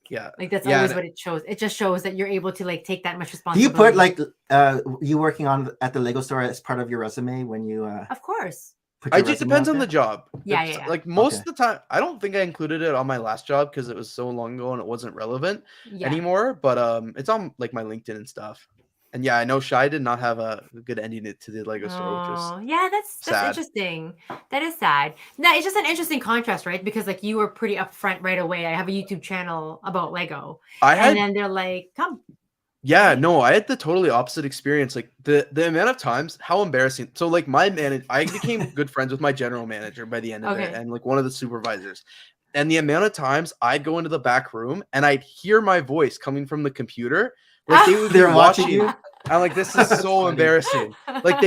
Yeah. Like that's Yeah, always and- what it shows. It just shows that you're able to like take that much Do you responsibility. put like you working on at the Lego store as part of your resume when you Of course. put It your just resume depends out on the there? job. Yeah, It's- yeah, yeah. Like most Okay. of the time, I don't think I included it on my last job because it was so long ago and it wasn't relevant Yeah. anymore. But it's on like my LinkedIn and stuff. And yeah, I know Shai did not have a good ending to the Lego store, which was Oh, yeah, that's sad. interesting. That is sad. No, it's just an interesting contrast, right? Because like you were pretty upfront right away. I have a YouTube channel about Lego, I and had then they're like, "Come." Yeah, Right? no, I had the totally opposite experience. Like the amount of times, how embarrassing. So like I became good friends with my general manager by the end of it, Okay. and like one of the supervisors. And the amount of times I'd go into the back room and I'd hear my voice coming from the computer, like they would be They're watching watching. you? I'm like, this is That's so funny. embarrassing. Like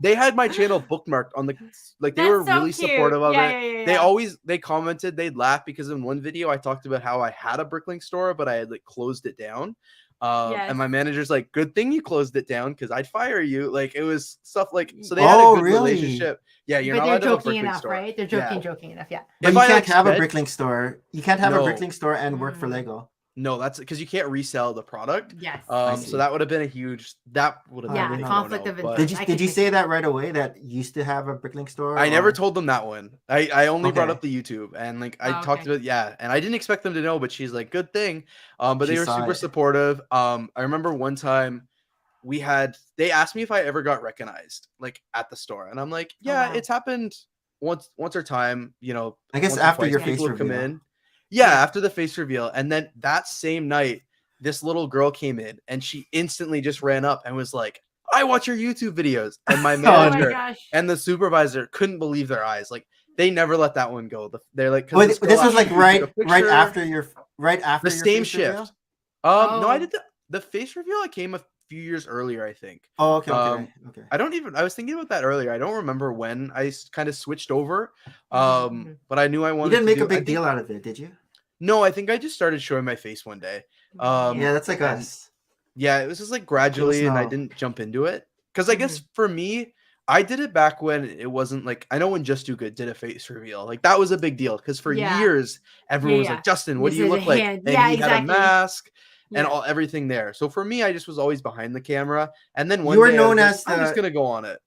they had my channel bookmarked on the like they That's were so really cute. supportive of Yeah, it. yeah, yeah, They yeah. they commented, they'd laugh because in one video I talked about how I had a Bricklink store, but I had like closed it down. And my Yes. manager's like, good thing you closed it down because I'd fire you. Like it was stuff like so they had Oh, a good really? relationship. Yeah, you're But not they're allowed to have a joking Bricklink enough, store. right? They're Yeah. joking enough. Yeah. But If you I, can't like, have a spent- Bricklink store. You can't have a No. Bricklink store and work for Mm. Lego. No, that's because you can't resell the product. Yes. see. So that would have been a huge. That would have Oh, been I yeah. didn't a know. Conflict no-no, of but interest. Did you I can did you see say that. that right away that you used to have a Bricklink store? I never or- told them that one. I only brought Okay. up the YouTube and like I Oh, talked okay. about and I didn't expect them to know, but she's like, good thing. But She they were saw super it. supportive. I remember one time they asked me if I ever got recognized like at the store, and I'm like, yeah, wow. it's happened once or time, I guess once or after twice. your People face have come reveal. in. Yeah, Yeah. after the face reveal, and then that same night, this little girl came in and she instantly just ran up and was like, I watch your YouTube videos, and my Oh my manager gosh. and the supervisor couldn't believe their eyes. Like they never let that one go. They're like, Oh, because this was like right after the your same face reveal? shift. No, I Oh. did the face reveal. I came a few years earlier, I think. Oh, okay. Okay. I was thinking about that earlier. I don't remember when I kind of switched over. Mhm. But I knew I You wanted didn't to make do. a big deal out of it, did you? No, I think I just started showing my face one day. Yeah, that's like and- us. Yeah, it was just like gradually, and I no. didn't jump into it because I guess for me, I did it back when it wasn't like I know when Just Do Good did a face reveal, like that was a big deal because for Yeah. years everyone was Yeah. like, Justin, what This do you is a look like? hand. And Yeah, he had a exactly. mask and Yeah. everything there. So for me, I just was always behind the camera, and then one You were day I was known like, as I'm just the gonna go on it.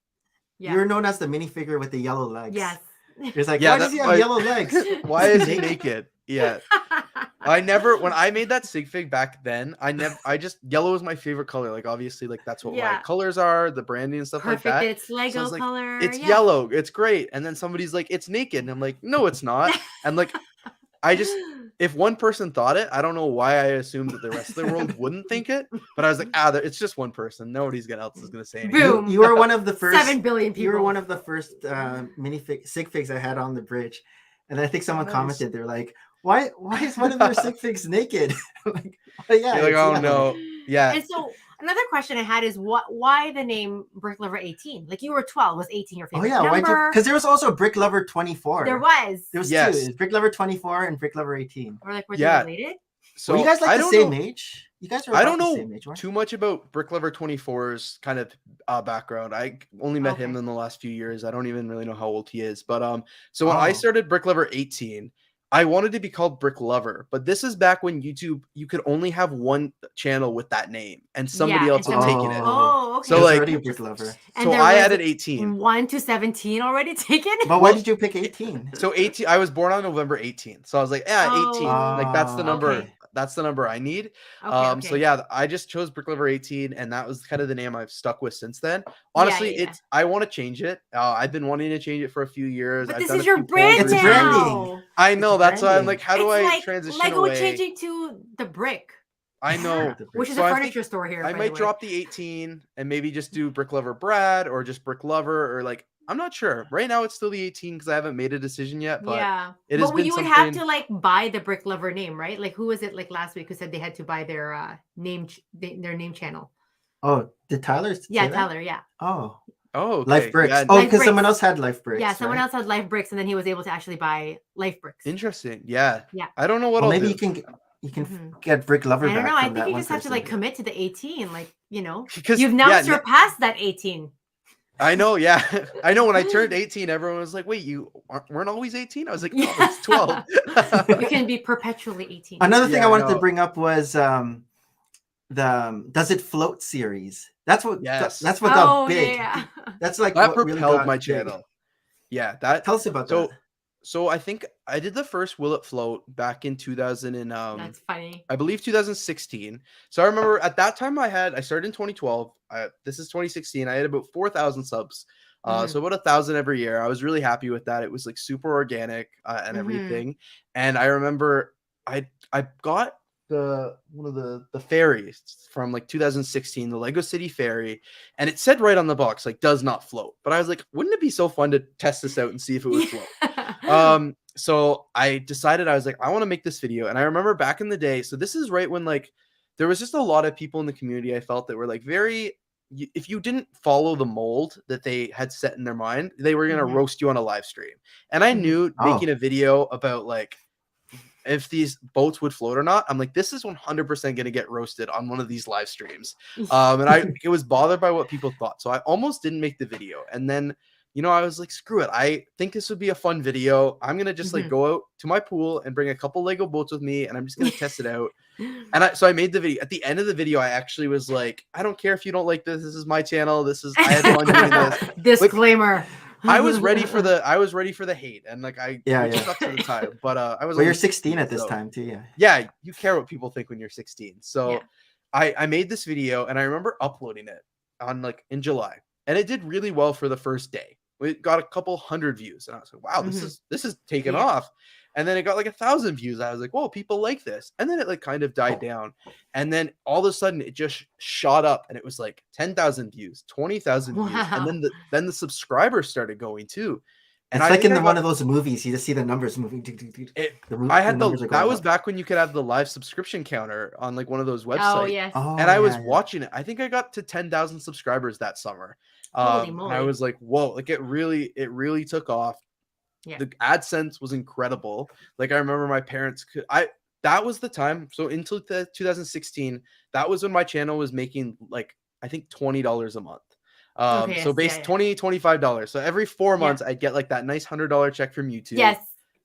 you were known as the minifigure with the yellow legs. Yes. It's like, Yeah, why does he have yellow legs? Why is he naked? Yeah. I never when I made that sig fig back then, I just yellow is my favorite color. Like obviously, like that's what my Yeah. colors are, the branding and stuff Perfect. like that. It's Lego So I was like, color. it's yeah. yellow, it's great. And then somebody's like, it's naked. And I'm like, no, it's not. And like I just if one person thought it, I don't know why I assumed that the rest of the world wouldn't think it, but I was like, it's just one person. Nobody's else is gonna say anything. Boom. You were one of the first 7 billion people. You were one of the first sig figs I had on the bridge, and I think someone commented, they're like, why is one of your sig figs naked? Like, yeah, you're like, oh no, yeah. And so another question I had is why the name Bricklover18? Like you were 12, was 18 your favorite number? Because there was also Bricklover24. There was. There was Yes. two. Bricklover24 and Bricklover18. Or like were Yeah. they related? So were you guys like I the don't same know- age? You guys were I about don't the know same age, weren't you? too much about Bricklover24's kind of background. I only met him Okay. in the last few years. I don't even really know how old he is. But so when I Oh. started Bricklover18, I wanted to be called Brick Lover, but this is back when YouTube you could only have one channel with that name, and somebody else had taken it. Oh, okay. So, It was like- already a Bricklover. And So there I was added 18. 1 to 17 already taken? But why did you pick 18? So 18, I was born on November 18th. So I was like, 18. Like that's the Oh, number. okay. That's the number I need. Okay, So yeah, I just chose Bricklover18, and that was kind of the name I've stuck with since then. Honestly, yeah. I want to change it. I've been wanting to change it for a few years. But I've this done is a your few brand polls It's recently. now. I know. It's That's why I'm branding. like, how do It's I like transition Lego away? changing to the brick. I know. Which is So a I furniture think store here. I by might the way. drop the 18 and maybe just do Brick Lover Brad or just Brick Lover, or like I'm not sure. Right now it's still the 18 because I haven't made a decision yet. But yeah, it has but been you would something. have to like buy the Brick Lover name, right? Like who was it like last week who said they had to buy their their name channel? Oh, did Tyler say Yeah, that? Tyler. Yeah, Oh, Oh, okay. Life Bricks. Yeah, Oh, Life because someone Bricks. else had Life Bricks. yeah. Someone right? else had Life Bricks, and then he was able to actually buy Life Bricks. interesting. Yeah. Yeah. I don't know what Well, I'll maybe do. you can Mhm. get Brick Lover I don't back know. I from think that you one just have to like person. commit to the 18. Like Because you've now yeah, surpassed that 18. I know. Yeah, I know. When I turned 18, everyone was like, "Wait, you weren't always 18?" I was like, "No, it's 12." You can be perpetually 18. Another thing Yeah, I I wanted to know. bring up was the Does It Float series. That's what Yes. that's what got Oh big. yeah. That's like That what really propelled got my big. channel. Yeah, that. Tell us about So, that. so I think I did the first Will It Float back in 2000 and That's funny. I believe 2016. So I remember at that time I started in 2012. This is 2016. I had about 4,000 subs. So about 1,000 every year. I was really happy with that. It was like super organic and everything. And I remember I got one of the ferries from like 2016, the Lego City ferry, and it said right on the box like does not float. But I was like, wouldn't it be so fun to test this out and see if it would float? So I decided, I was like, I want to make this video. And I remember back in the day, so this is right when like there was just a lot of people in the community I felt that were like if you didn't follow the mold that they had set in their mind, they were going to roast you on a live stream. And I knew making a video about like if these boats would float or not, I'm like, this is 100% going to get roasted on one of these live streams. And I was bothered by what people thought. So I almost didn't make the video. And then, I was like, screw it. I think this would be a fun video. I'm going to just like go out to my pool and bring a couple Lego boats with me. And I'm just going to test it out. And so I made the video. At the end of the video, I actually was like, I don't care if you don't like this. This is my channel. I had fun doing this. Disclaimer. I was ready for the hate, and like stuck to the time. But I was. Well, you're 16 at this time too, yeah. Yeah, you care what people think when you're 16. So I made this video, and I remember uploading it on like in July, and it did really well for the first day. We got a couple hundred views, and I was like, wow, this is taking off. And then it got like 1,000 views. I was like, whoa, people like this. And then it like kind of died down. And then all of a sudden it just shot up, and it was like 10,000 views, 20,000 views. And then the subscribers started going too. And it's I like think in I one got of those movies, you just see the numbers moving. it. The I had numbers are that going was up. back when you could have the live subscription counter on like one of those Oh websites. yes. Oh, And I was yeah, yeah. watching it. I think I got to 10,000 subscribers that summer. Holy And I moly. was like, whoa, like it really took off. Yeah. The AdSense was incredible. Like I remember my parents that was the time. So until 2016, that was when my channel was making like I think $20 a month. Okay, So yes, base yeah. $25. So every 4 Yeah. months I'd get like that nice $100 check from YouTube. Yes.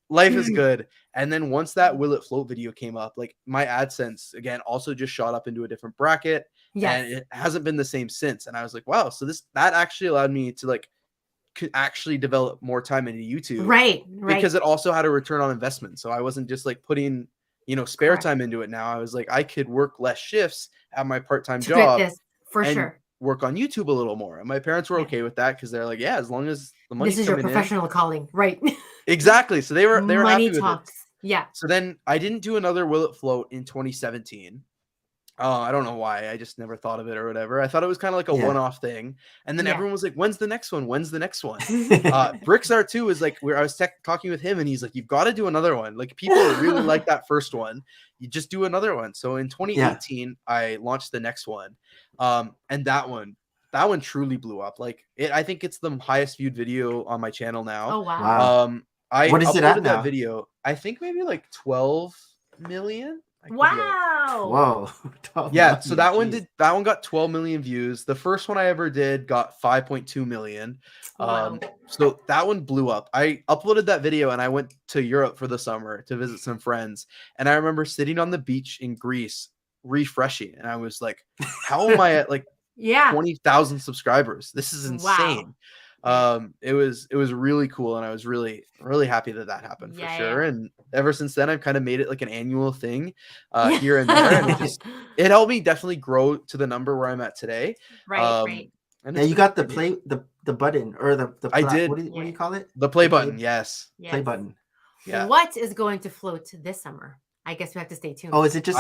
Life is good. And then once that Will It Float video came up, like my AdSense again also just shot up into a different bracket. And Yes. it hasn't been the same since. And I was like, wow, so that actually allowed me to like could actually develop more time into YouTube. Right. Because it also had a return on investment. So I wasn't just like putting, spare Correct. time into it now. I was like, I could work less shifts at my part-time to get job this for and sure. work on YouTube a little more. And my parents were Yeah. okay with that because they're like, yeah, as long as the money's This is your coming in. professional calling, right? Exactly. So they were Money happy with talks. it. Yeah. So then I didn't do another Will It Float in 2017. I don't know why. I just never thought of it or whatever. I thought it was kind of like a one-off thing. And then Yeah. everyone was like, when's the next one? When's the next one? Bricks R2 is like where I was talking with him and he's like, you've got to do another one. Like people really like that first one. You just do another one. So in 2018, I launched the next one. And that one truly blew up. Like I think it's the highest viewed video on my channel now. Oh wow. Wow. I What is it at uploaded now? that video. I think maybe like 12 million. I could be like- Wow. Whoa. 12 Yeah, so million, that one got 12 million views. The first one I ever did got 5.2 million. Wow. So that one blew up. I uploaded that video and I went to Europe for the summer to visit some friends. And I remember sitting on the beach in Greece refreshing and I was like, how am I at like Yeah. 20,000 subscribers? This is insane. It was really cool and I was really happy that happened for sure. Yeah. And ever since then I've kind of made it like an annual thing here and there, and it helped me definitely grow to the number where I'm at today. Right. And Yeah, you got the play the button or the I did. What do you call it? The play button. Yes. Play button. Yeah. What is going to float this summer? I guess we have to stay tuned. Oh, is it just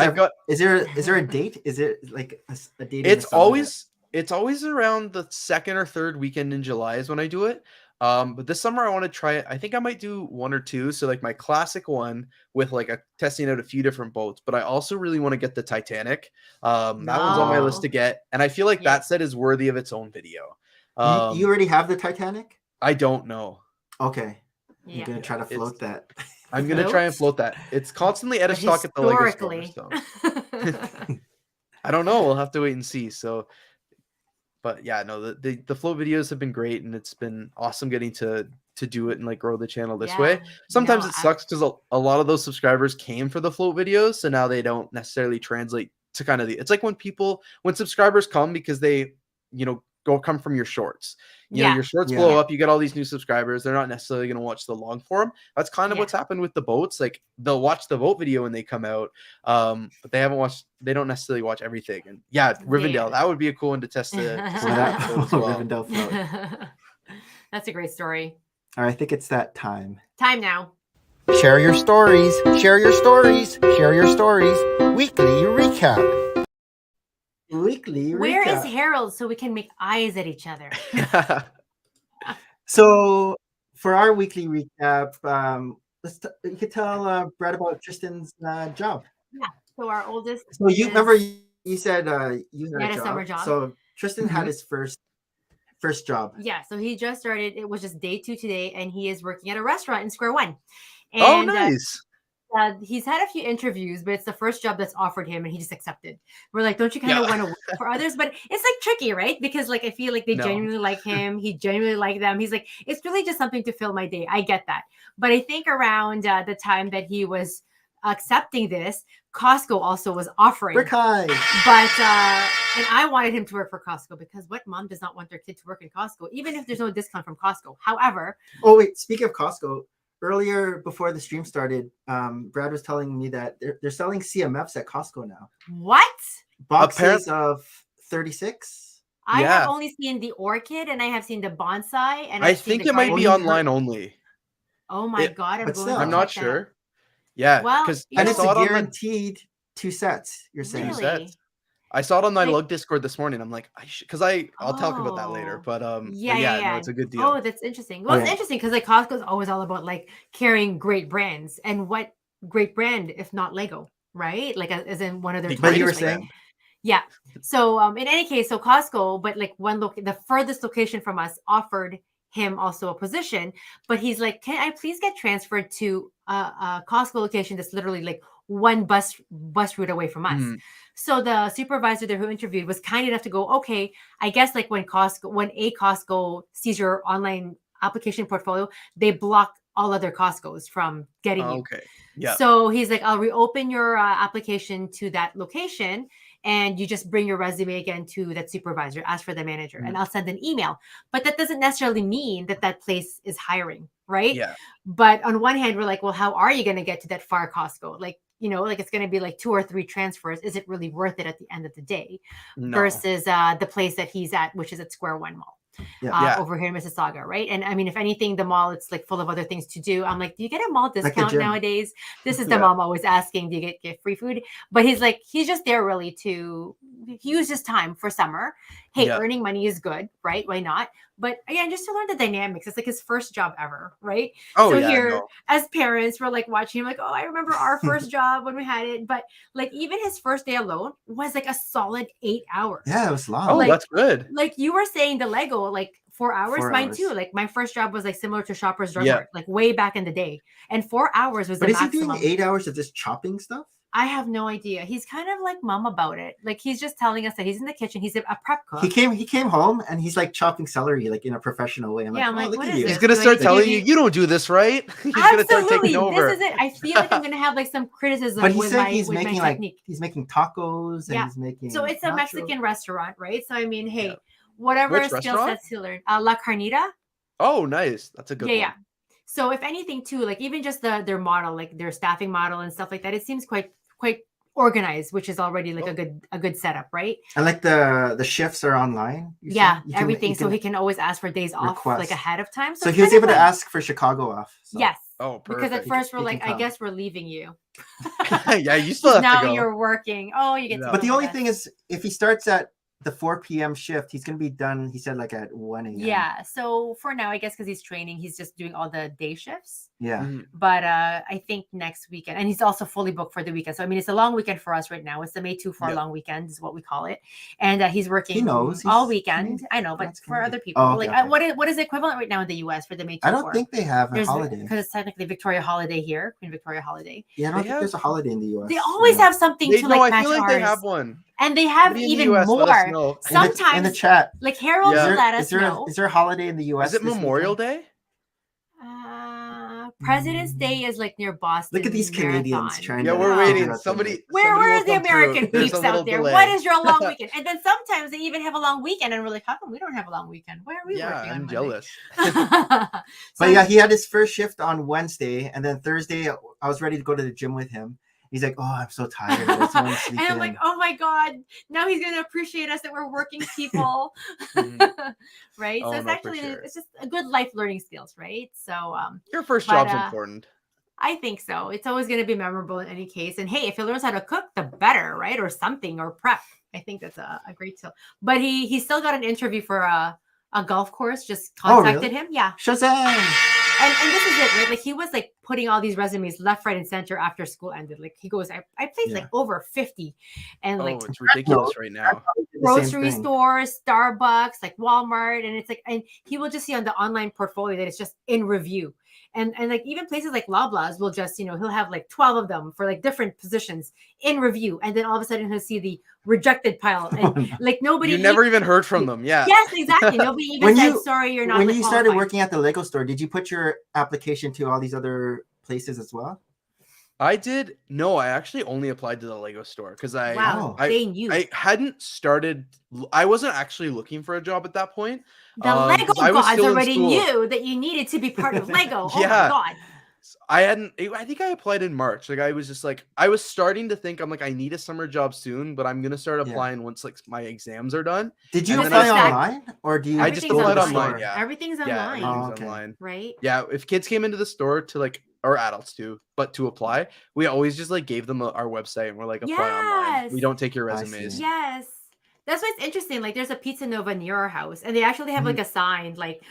is there a date? Is it like a date? It's always around the second or third weekend in July is when I do it. But this summer I want to try it. I think I might do one or two. So like my classic one with like testing out a few different boats, but I also really want to get the Titanic. That one's on my list to get. And I feel like that set is worthy of its own video. You already have the Titanic? I don't know. Okay. Yeah. You're going to try to float that. I'm going to try and float that. It's constantly out of stock at the Lego store. So. I don't know. We'll have to wait and see. So, but yeah, no, the float videos have been great and it's been awesome getting to do it and like grow the channel this way. Sometimes it sucks because a lot of those subscribers came for the float videos. So now they don't necessarily translate to kind of it's like when subscribers come because they, come from your shorts. Your shorts blow up, you get all these new subscribers. They're not necessarily going to watch the long form. That's kind of what's happened with the boats. Like they'll watch the boat video when they come out, but they don't necessarily watch everything. And Rivendell, that would be a cool one to test Rivendell float. That's a great story. All right, I think it's that time. Time now. Share your stories. Share your stories. Share your stories. Weekly recap. Weekly recap. Where is Harold so we can make eyes at each other? So for our weekly recap, you could tell Brad about Tristan's job. Yeah. So our oldest. So you remember you said you had a summer job. So Tristan had his first job. Yeah. So he just started. It was just day 2 today, and he is working at a restaurant in Square One. And, oh, nice. He's had a few interviews, but it's the first job that's offered him, and he just accepted. We're like, don't you kind of want to work for others? But it's like tricky, right? Because like I feel like they genuinely like him. He genuinely like them. He's like, it's really just something to fill my day. I get that. But I think around the time that he was accepting this, Costco also was offering. Brick High. But and I wanted him to work for Costco because what mom does not want their kid to work in Costco, even if there's no discount from Costco. However, oh wait, speaking of Costco. Earlier, before the stream started, Brad was telling me that they're selling CMFs at Costco now. What? Boxes of 36? I have only seen the orchid and I have seen the bonsai. And I think it might be online only. Oh my God. I'm not sure. Yeah. Well, and it's a guaranteed 2 sets, you're saying. Really? I saw it on my Like- lug Discord this morning. I'm like, because I'll talk about that later. Oh. But Yeah. no, it's a good deal. Oh, that's interesting. Well, it's interesting because like Costco's always all about like carrying great brands, and what great brand if not Lego, right? Like as in one of their. But you were like, saying, yeah. So in any case, so Costco, but like the furthest location from us offered him also a position, but he's like, can I please get transferred to a Costco location that's literally like one bus route away from us. So the supervisor there who interviewed was kind enough to go, okay, I guess like when a Costco sees your online application portfolio, they block all other Costcos from getting you. Okay. Yeah. So he's like, I'll reopen your application to that location, and you just bring your resume again to that supervisor, ask for the manager, and I'll send an email. But that doesn't necessarily mean that place is hiring, right? Yeah. But on one hand, we're like, well, how are you going to get to that far Costco? Like, like it's going to be like 2 or 3 transfers. Is it really worth it at the end of the day? No. Versus the place that he's at, which is at Square One Mall. Over here in Mississauga, right? And I mean, if anything, the mall, it's like full of other things to do. I'm like, do you get a mall discount nowadays? This is the mom always asking, do you get free food? But he's like, he's just there really to use his time for summer. Hey, earning money is good, right? Why not? But again, just to learn the dynamics. It's like his first job ever, right? Oh, so here, as parents, we're like watching him like, oh, I remember our first job when we had it. But like even his first day alone was like a solid 8 hours. Yeah, it was long. Oh, like, that's good. Like you were saying the Lego, like 4 hours. 4 Mine hours. too. Like my first job was like similar to Shoppers Drug Mart, like way back in the day. And 4 hours was but the is maximum. he doing 8 hours of just chopping stuff? I have no idea. He's kind of like mum about it. Like he's just telling us that he's in the kitchen. He's a prep cook. He came home and he's like chopping celery like in a professional way. I'm Yeah, like, I'm like, look what at is you. this? He's gonna Do I start need to telling give you don't do this, right? He's gonna start Absolutely. taking over. This is it. I feel like I'm gonna have like some criticism But he with said my he's with making my like technique. he's making tacos and Yeah. he's making. So it's a nachos. Mexican restaurant, right? So I mean, hey, whatever Which skill restaurant? sets he learned. La Carnita. Oh, nice. That's a good one. Yeah. So if anything too, like even just their model, like their staffing model and stuff like that, it seems quite organized, which is already like a good setup, right? And like the shifts are online. Yeah, you can- everything. you So can he can always ask for days off request. like ahead of time. So it's he was kind of able to like- ask for Chicago off. So. Yes. Oh, perfect. Because at first we're he like, can I come. guess we're leaving you. Yeah, you still have Now to go. you're working. Oh, you get to. No. But the go only with thing is, if he starts at the 4 p.m. shift, he's gonna be done. He said like at 1 a.m. Yeah. So for now, I guess because he's training, he's just doing all the day shifts. Yeah. Mhm. But I think next weekend, and he's also fully booked for the weekend. So I mean, it's a long weekend for us right now. It's the May 2 for a long weekend is what we call it, and he's working. He knows. all He's weekend. Canadian. I know, but That's for Canadian. other people, Oh, like okay, okay. what is the equivalent right now in the U.S. for the May 2? I don't think they have a holiday. because it's technically Victoria holiday here, Queen Victoria holiday. Yeah, I don't They think there's a holiday in the U.S. They always Yeah. have something to like I match feel like ours, they have one. and they have Maybe in the even US, let us more. know. Sometimes in the chat. like Harold Yeah. will let Is us there know. is there a holiday in the U.S.? Is it this Memorial weekend? Day? President's Day is like near Boston. Look at these Canadians Marathon. trying Yeah, to. we're No. waiting. figure out Somebody. Where somebody will is the come through. American There's peeps a little out there? delay. What is your long weekend? And then sometimes they even have a long weekend, and we're like, how come we don't have a long weekend? Why are we Yeah, working on I'm Monday? jealous. But yeah, he had his first shift on Wednesday, and then Thursday I was ready to go to the gym with him. He's like, "Oh, I'm so tired. I just want to sleep and I'm in." like, oh my god, now he's gonna appreciate us that we're working people, Mhm. right? Oh, So it's no, for actually sure. it's just a good life learning skills, right? So Your first But, job's uh, important. I think so. It's always going to be memorable in any case. And hey, if he learns how to cook, the better, right? Or something, or prep. I think that's a great skill. But he still got an interview for a golf course. Just contacted him. Yeah. Shazam! And this is it, right? Like he was like putting all these resumes left, right, and center after school ended. Like he goes, I placed like over 50, and like Oh, it's ridiculous right now. grocery stores, Starbucks, like Walmart, and it's like, and he will just see on the online portfolio that it's just in review. And like even places like Loblaws will just, he'll have like 12 of them for like different positions in review. And then all of a sudden he'll see the rejected pile. And like nobody. You never even heard from them. Yeah. Yes, exactly. Nobody even said, sorry, you're not. When like, you started qualified. working at the Lego store, did you put your application to all these other places as well? I did. No, I actually only applied to the Lego store because Wow, Oh. they knew. I hadn't started. I wasn't actually looking for a job at that point. The Lego 'cause I was gods still in already school. knew that you needed to be part of Lego. Oh Yeah. my god. I hadn't. I think I applied in March. Like I was just like I was starting to think I'm like I need a summer job soon, but I'm gonna start Yeah. applying once like my exams are done. Did you And then apply I- online or do you I just go to applied the online. store? Yeah, Everything's yeah, online, everything's Oh, okay. online. right? Yeah, if kids came into the store to like, or adults too, but to apply, we always just like gave them our website and we're like, apply online. We Yes. don't take your I resumes. see. Yes. That's why it's interesting. Like there's a Pizza Nova near our house, and they actually have Mm-hmm. like a sign like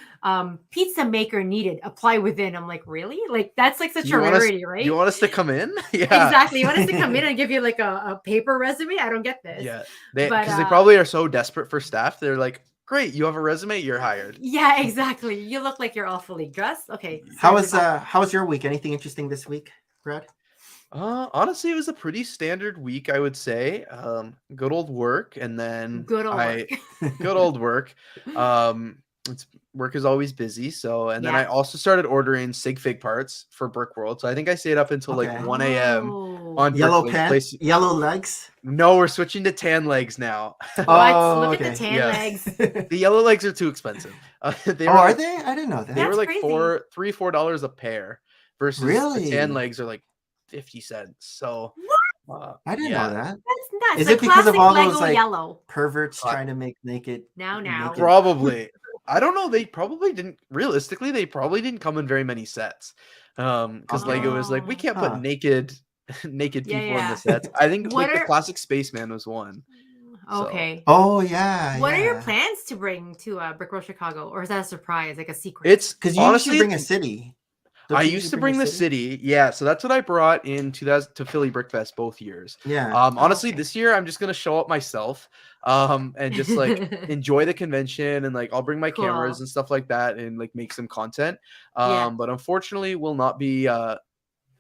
pizza maker needed, apply within. I'm like, really? Like that's like such Do a you want us- rarity, right? Do you want us to come in? Yeah, Exactly. You want us to come in and give you like a paper resume? I don't get this. yeah. But, Because they probably are so desperate for staff. They're like, great, you have a resume, you're hired. Yeah, exactly. You look like you're all fully dressed. Okay. How sorry was about how was your week? Anything interesting this week, Brad? Honestly, it was a pretty standard week, I would say. Good old work, and then Good old work. good old work. Work is always busy, so and then Yeah. I also started ordering sig fig parts for Brickworld. So I think I stayed up until Okay. like 1 a.m. Oh. on Yellow Brickworld pants, yellow legs. No, we're switching to tan legs now. What? Oh, Look at okay. the tan Yeah. legs. The yellow legs are too expensive. They Oh, were are like, they? I didn't know They that. were That's like crazy. $4 a pair versus the Really? tan legs are like 50 cents. So I didn't yeah. know that. That's nuts. Is Like it because of classic all Lego those, like, yellow? Perverts Uh, trying to make naked. Now. naked- Probably. I don't know. They probably didn't. Realistically, they probably didn't come in very many sets. Because Lego was like, we Oh. can't put Huh. naked Yeah, people in yeah. the sets. I think What like the are- classic Spaceman was one. So- Okay. Oh yeah. What are your yeah. plans to bring to Brickroll Chicago, or is that a surprise, like a secret? It's Because you honestly usually bring a it's- city. Don't I you used usually to bring a the city, yeah. So that's what I brought in 2000 to Philly Brick Fest both years. Yeah. Honestly, okay. this year I'm just gonna show up myself, and just like enjoy the convention, and like I'll bring my cameras Cool. and stuff like that, and like make some content. Yeah. But unfortunately, will not be.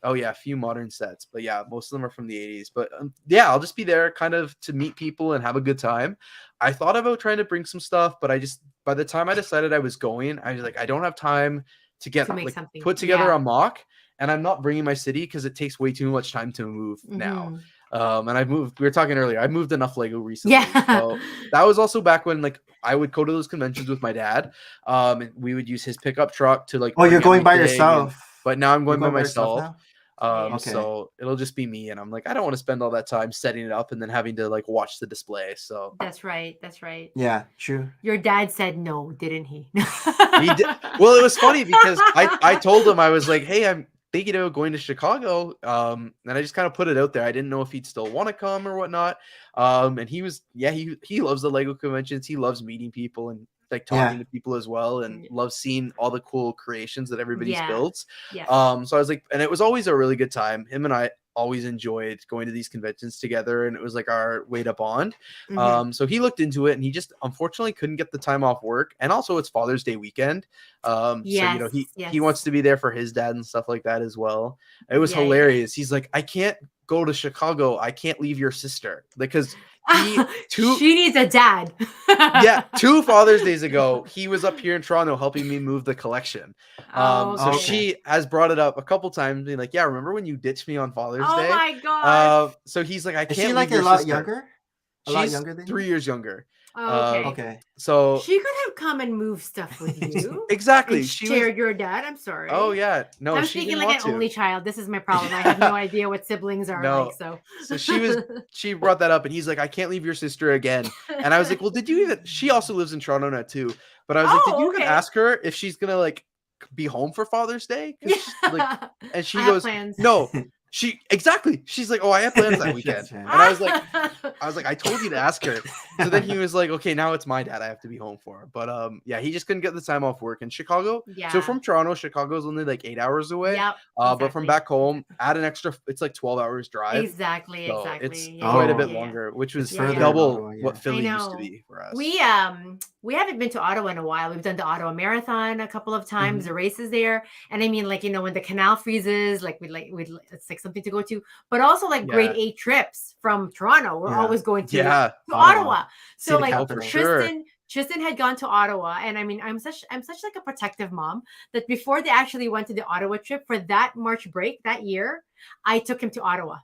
Oh yeah, a few modern sets, but yeah, most of them are from the 80s. But yeah, I'll just be there kind of to meet people and have a good time. I thought about trying to bring some stuff, but I just by the time I decided I was going, I was like, I don't have time to get To make like something. put together Yeah. a mock, and I'm not bringing my city because it takes way too much time to move now. Mhm. And I've moved. We were talking earlier. I moved enough Lego recently. Yeah. So that was also back when like I would go to those conventions with my dad. And we would use his pickup truck to like. Oh, you're bring going by everything, and- yourself. but now I'm You're going by yourself myself. now? Okay. So it'll just be me, and I'm like, I don't want to spend all that time setting it up and then having to like watch the display. So That's right. That's right. Yeah. True. Your dad said no, didn't he? he did. Well, it was funny because I told him I was like, hey, I'm thinking about going to Chicago. And I just kind of put it out there. I didn't know if he'd still want to come or whatnot. And he was, yeah, he loves the Lego conventions. He loves meeting people and like talking to people as well, and loves seeing all the cool creations that everybody's Yeah. built. Yeah. So I was like, and it was always a really good time. Him and I always enjoyed going to these conventions together, and it was like our way to bond. Mhm. So he looked into it, and he just unfortunately couldn't get the time off work, and also it's Father's Day weekend. So you know he Yes, wants to be there for his dad and stuff like that as well. It was Yeah, yeah. hilarious. He's like, I can't go to Chicago. I can't leave your sister because She needs a dad. yeah, 2 Father's Days ago, he was up here in Toronto helping me move the collection. Oh, So okay. she has brought it up a couple times, being like, "Yeah, remember when you ditched me on Father's Oh Day?" my god. So he's like, "I Is can't." she like leave a your lot sister." younger? A lot She's younger than 3 you? years younger. Okay. Okay. So She could have come and moved stuff with you. exactly, And she shared was. your dad. I'm sorry. Oh yeah, no, I'm she speaking didn't like want an to. only child. This is my problem. I have no idea what siblings are No. like. So She brought that up, and he's like, "I can't leave your sister again." And I was like, "Well, did you even?" She also lives in Toronto now too. But I was like, "Did Oh, you even okay. ask her if she's gonna like be home for Father's Day?" 'Cause she's, like, and she I have goes, plans. "No." She's like, "Oh, I have plans that weekend." That's right. And I was like, "I told you to ask her." So then he was like, "Okay, now it's my dad I have to be home for." But yeah, he just couldn't get the time off work in Chicago. Yeah. So from Toronto, Chicago's only like 8 hours away. Yep, But from exactly. back home, add an extra, it's like 12 hours drive. Exactly. So Exactly. it's Yeah, quite a Oh. bit yeah. longer, which was It's further than double Ottawa, yeah. what Philly I used to know. be for us. We haven't been to Ottawa in a while. We've done the Ottawa Marathon a couple of times, the races there. And I mean, like, you know, when the canal freezes, like it's like something to go to. But also like grade 8 trips from Toronto. We're Yeah. always going to Yeah, Ottawa. See So the like capital. Sure. Tristan had gone to Ottawa, and I mean, I'm such like a protective mom that before they actually went to the Ottawa trip for that March break that year, I took him to Ottawa.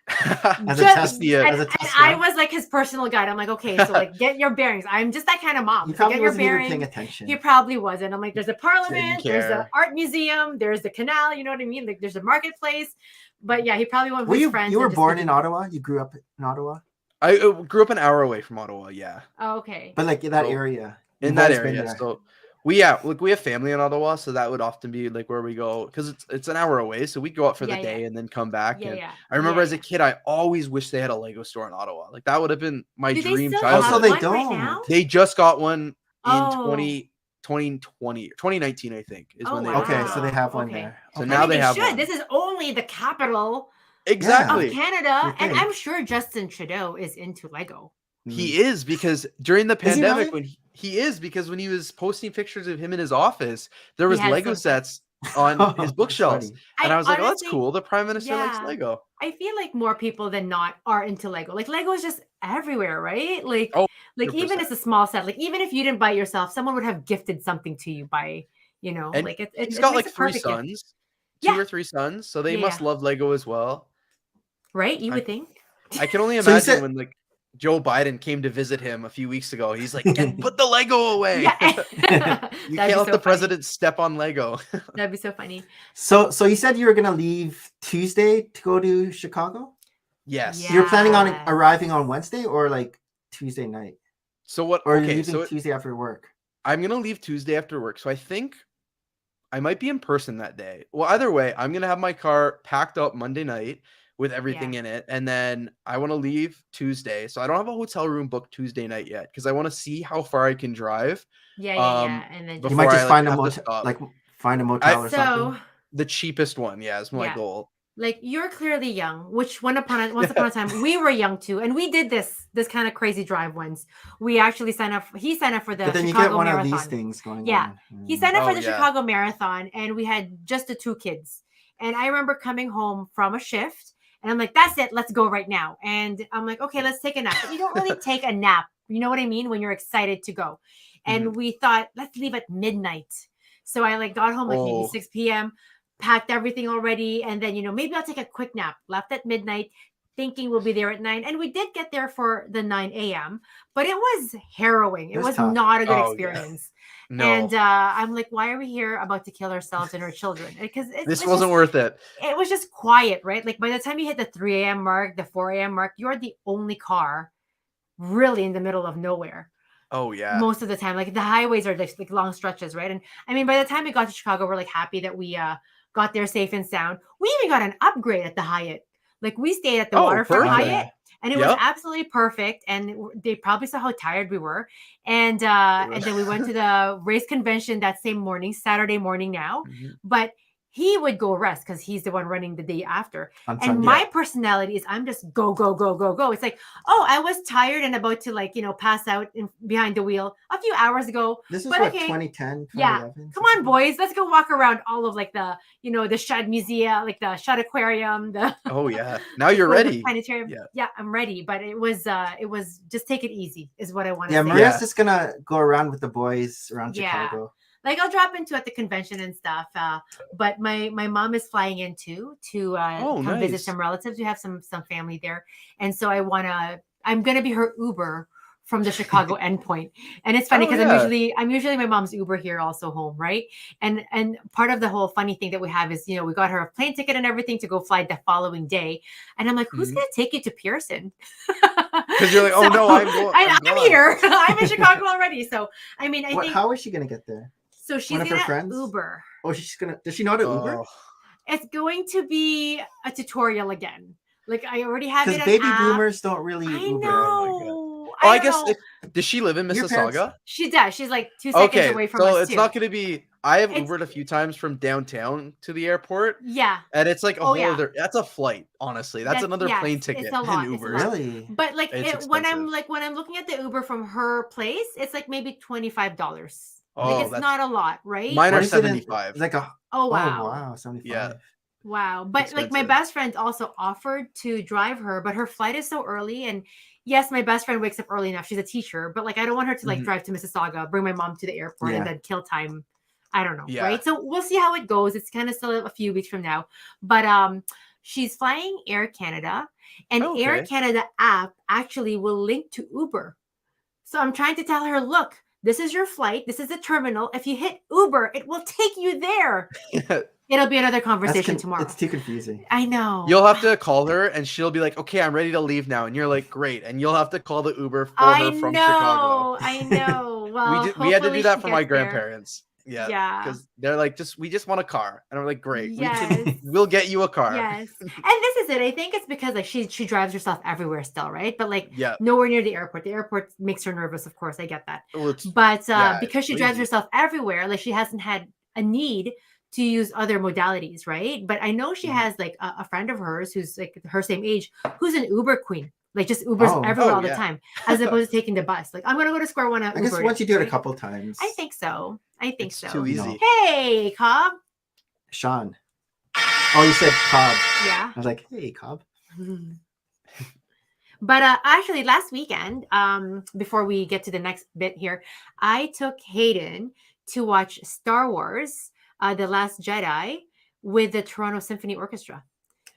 As a Just- test, the, as a and test I run? was like his personal guide. I'm like, okay, so like get your bearings. I'm just that kind of mom. He So probably get your wasn't even bearings. paying attention. He probably wasn't. I'm like, there's a parliament, there's the care. art museum, there's the canal. You know what I mean? Like, there's a marketplace. But yeah, he probably went with Were his you friends. you were and just born did- in Ottawa? You grew up in Ottawa? I grew up an hour away from Ottawa. Yeah, Oh, okay. But like in that So, area. in You've that always been area. there. So we have family in Ottawa, so that would often be like where we go because it's an hour away. So we go out for the Yeah, day yeah. and then come back. Yeah, And yeah. I remember Yeah, as a kid, I always wished they had a Lego store in Ottawa. Like that would have been my Do they dream still childhood. have Also, they one right don't. now? They just got one in Oh. 2019, I think, is Oh, when they wow. Okay, so they have one Okay. there. So Okay. now I mean, they have should. one. This is only the capital Exactly. of Canada, You and think. I'm sure Justin Trudeau is into Lego. He is because during the Is he pandemic really? when he is because when he was posting pictures of him in his office, there was had Lego some- sets on his That's bookshelves. funny. And I was like, oh, that's honestly- cool. The Prime Minister likes Yeah. Lego. I feel like more people than not are into Lego. Like Lego is just everywhere, right? Like, Oh, like even 100%. it's a small set. Like even if you didn't buy it yourself, someone would have gifted something to you by, you know, And like it He's got makes like a 3 perfect gift, sons, 2 Yeah. or 3 sons, so they Yeah, must yeah. love Lego as well. right? You I- would think. I can only So you imagine said- when like Joe Biden came to visit him a few weeks ago. He's like, put the Lego away. Yeah. You That'd can't be let so the funny. president step on Lego. That'd be so funny. So you said you were gonna leave Tuesday to go to Chicago? Yes. Yeah. You're planning on Yes. arriving on Wednesday or like Tuesday night? So what? Or are you Okay, leaving so Tuesday after work? I'm gonna leave Tuesday after work. So I think I might be in person that day. Well, either way, I'm gonna have my car packed up Monday night with everything in it, and then I want to leave Tuesday. So I don't have a hotel room booked Tuesday night yet because I want to see how far I can drive. Yeah, yeah, yeah. And then You before might I, just like, find a have to motel, stop. like find a motel or so something. The cheapest one, yeah, is my Yeah. goal. like you're clearly young, which once upon a time we were young too, and we did this kind of crazy drive once. We actually signed up. He signed up for the But then Chicago you get one Marathon. of these things going Yeah. on. He signed up Oh, for the yeah. Chicago Marathon, and we had just the 2 kids. And I remember coming home from a shift, and I'm like, "That's it, let's go right now." And I'm like, "Okay, let's take a nap." But you don't really take a nap, you know what I mean, when you're excited to go. And we thought, let's leave at midnight. So I like got home like maybe Oh. 6 p.m., packed everything already, and then maybe I'll take a quick nap. Left at midnight, thinking we'll be there at 9, and we did get there for the 9 a.m. But it was harrowing. It It was was tough. not a good Oh, yeah. experience. No, And I'm like, why are we here about to kill ourselves and our children? Because this wasn't worth it. It was just quiet, right? Like by the time you hit the 3 a.m. mark, the 4 a.m. mark, you're the only car really in the middle of nowhere Oh yeah. most of the time. Like the highways are like long stretches, right? And I mean, by the time we got to Chicago, we're like happy that we got there safe and sound. We even got an upgrade at the Hyatt. Like we stayed at the Oh, Waterfront perfect. Hyatt, and it was Yep. absolutely perfect. And they probably saw how tired we were. And then we went to the race convention that same morning, Saturday morning now. Mhm. But he would go rest because he's the one running the day after. On And Sunday. my personality is I'm just go, go, go, go, go. It's like, oh, I was tired and about to pass out behind the wheel a few hours ago. This is but what, okay. 2010, Yeah. 2011? Come on, boys, let's go walk around all of like the, the Shad Museum, like the Shad Aquarium, the Oh yeah. Now you're ready. planetarium. Yeah. Yeah, I'm ready. But it was just take it easy is what I want to Yeah, say. Maria's Yeah. just gonna go around with the boys around Yeah. Chicago. Like I'll drop into at the convention and stuff. But my mom is flying in too to Oh, come visit nice. some relatives. We have some family there, and so I'm gonna be her Uber from the Chicago endpoint. And it's funny Oh, because yeah. I'm usually my mom's Uber here also home, right? And part of the whole funny thing that we have is we got her a plane ticket and everything to go fly the following day. And I'm like, who's Mhm. gonna take you to Pearson? Because you're like, oh no, I'm going. I'm gone. here. I'm in Chicago already. So I mean, I think How is she gonna get there? so. She's of her gonna friends? Uber. Oh, she's gonna. Does she know how to Uber? Oh, It's going to be a tutorial again. Like I already have it. Because an baby app. boomers don't really I Uber. know. I don't guess. know. Does she live in Your parents- Mississauga? She does. She's like 2 seconds Okay, away from so us it's too. not going to be. I have It's- Ubered a few times from downtown to the airport, Yeah. and it's like a Oh, whole yeah. other. That's a flight, honestly. That's another yes, plane it's ticket. a lot, in it's a Uber. lot. Really? But like It's when expensive. I'm looking at the Uber from her place, it's like maybe $25. Oh, Like it's that's- not a lot, right? Mine are What is it in- 75. It's like a. Oh Oh wow. wow, 75. Yeah. Wow. But like my Expensive. best friend also offered to drive her, but her flight is so early. And yes, my best friend wakes up early enough. She's a teacher, but like I don't want her to like Mhm. drive to Mississauga, bring my mom to the airport, and Yeah. then kill time. I don't know. Yeah. Right. So we'll see how it goes. It's kind of still a few weeks from now. But she's flying Air Canada, and Oh, Air okay. Canada app actually will link to Uber. So I'm trying to tell her, look, this is your flight. This is the terminal. If you hit Uber, it will take you there. It'll be another conversation tomorrow. It's too confusing. I know. You'll have to call her and she'll be like, okay, I'm ready to leave now. And you're like, great. And you'll have to call the Uber for her from Chicago. I know. Well, we had to hopefully do that she for my gets there. grandparents. Yeah. Yeah. Because they're like, we just want a car. And I'm like, great. Yes. We'll get you a car. Yes. And this is it. I think it's because like she drives herself everywhere still, right? But like Yeah. nowhere near the airport. The airport makes her nervous, of course. I get that. Well, But yeah, because she it's drives crazy. herself everywhere, like she hasn't had a need to use other modalities, right? But I know she has like a friend of hers who's like her same age, who's an Uber queen, like just Ubers everywhere all the time, as opposed to taking the bus. Like I'm gonna go to square one. I guess once you do it a couple times. I think so. It's too easy. Hey, Cobb. Sean. Oh, you said Cobb. Yeah. I was like, hey, Cobb. But actually, last weekend, before we get to the next bit here, I took Hayden to watch Star Wars, The Last Jedi, with the Toronto Symphony Orchestra.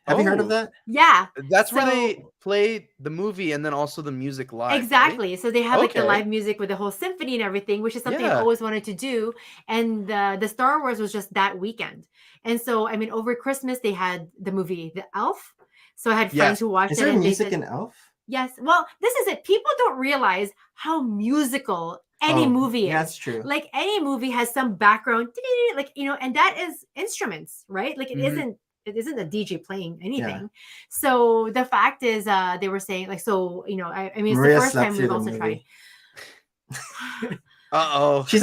Have you heard of that? Yeah. That's where they play the movie and then also the music live. Exactly. Right? So they have like the Okay. live music with the whole symphony and everything, which is something Yeah. I've always wanted to do. And the Star Wars was just that weekend. And so, I mean, over Christmas, they had the movie The Elf. So I had friends Yes. who watched Is it. there And they music said, in Elf? yes. Well, this is it. People don't realize how musical any movie is. Yeah, that's true. Like any movie has some background, like, you know, and that is instruments, right? Like Mhm. it isn't a DJ playing anything. So the fact is, they were saying like, so, you know, I mean, it's Maria the first slept time through we've the also tried. movie. Uh-oh. She's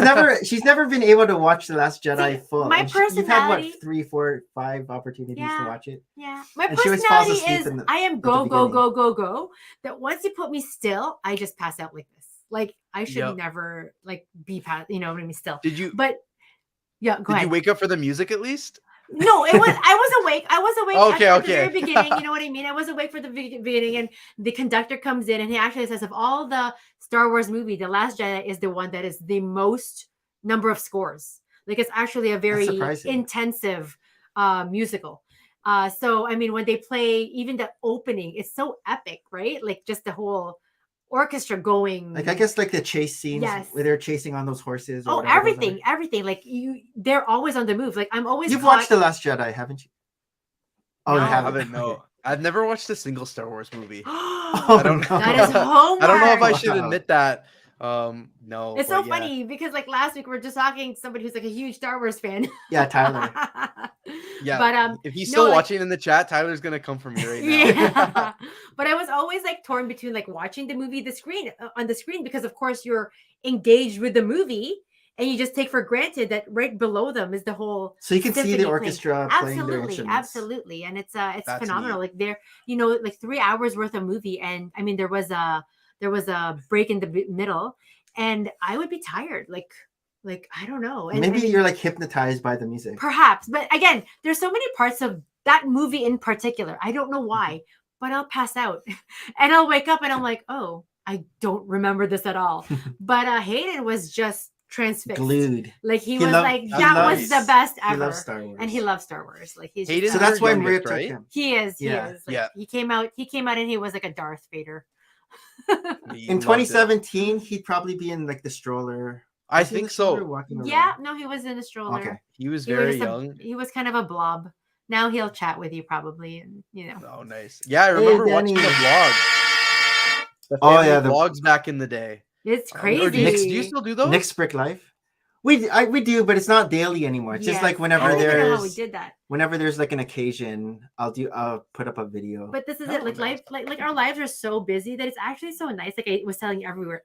never been able to watch The Last Jedi full. my And you've had what, personality- 3, 4, 5 opportunities to watch it. Yeah. My And she always falls personality asleep is in the- I am the go, go, beginning. go, go, go. That once you put me still, I just pass out like this. Like I should Yep. never like be you know what I mean, still. Did you But yeah, go did ahead. you wake up for the music at least? No, I was awake. I was awake at the very Okay. beginning. You know what I mean? I was awake for the beginning, and the conductor comes in and he actually says, of all the Star Wars movie, The Last Jedi is the one that is the most number of scores. Like it's actually a very surprising. intensive musical. So I mean, when they play even the opening, it's so epic, right? Like just the whole orchestra going. Like I guess like the chase scenes Yes. where they're chasing on those horses. Or Oh, whatever those everything, are. everything. Like they're always on the move. Like I'm always. You've caught- watched The Last Jedi, haven't you? Oh, No. you I haven't. haven't. No. I've never watched a single Star Wars movie. Oh, I don't no. That is homework. I don't know if I should Wow. admit that. No. It's so but yeah. funny because like last week we are just talking to somebody who's like a huge Star Wars fan. Yeah, Tyler. Yeah. But if he's no, still like- watching in the chat, Tyler's gonna come for me right now. yeah. But I was always like torn between like watching the movie on the screen because of course you're engaged with the movie and you just take for granted that right below them is the whole So you can see symphony the playing. orchestra playing their Absolutely, instruments. absolutely, and it's That's phenomenal. neat. Like they're like 3 hours worth of movie, and I mean there was a break in the middle, and I would be tired. Like I don't know. And Maybe I mean, you're like hypnotized by the music. perhaps, but again, there's so many parts of that movie in particular. I don't know why, but I'll pass out, and I'll wake up, and I'm like, oh, I don't remember this at all. But Hayden was just transfixed. Glued. Like he He was loved- like, he that was loves- the best He ever. loves Star Wars. And he loves Star Wars. Like he's Hayden just, So that's why youngest, Maria took right? him. he is. Yeah. He is. Like, Yeah. He came out and he was like a Darth Vader. He In loved it. 2017, he'd probably be in like the stroller. I Was he in think the stroller so. walking Yeah, around? no, he was in a stroller. Okay. He was He was very just a- young. he was kind of a blob. Now he'll chat with you probably, and Oh, nice. Yeah, I remember watching the Danny. vlogs. The Oh, family yeah, the- vlogs back in the day. it's Or crazy. do you still do those? Nick's Brick Life. We do, but it's not daily anymore. It's just Yes. like I whenever don't even know how we there's did that. like an occasion, I'll put up a video. But this is Oh, it. Like nice. life, like our lives are so busy that it's actually so nice. Like I was telling you everywhere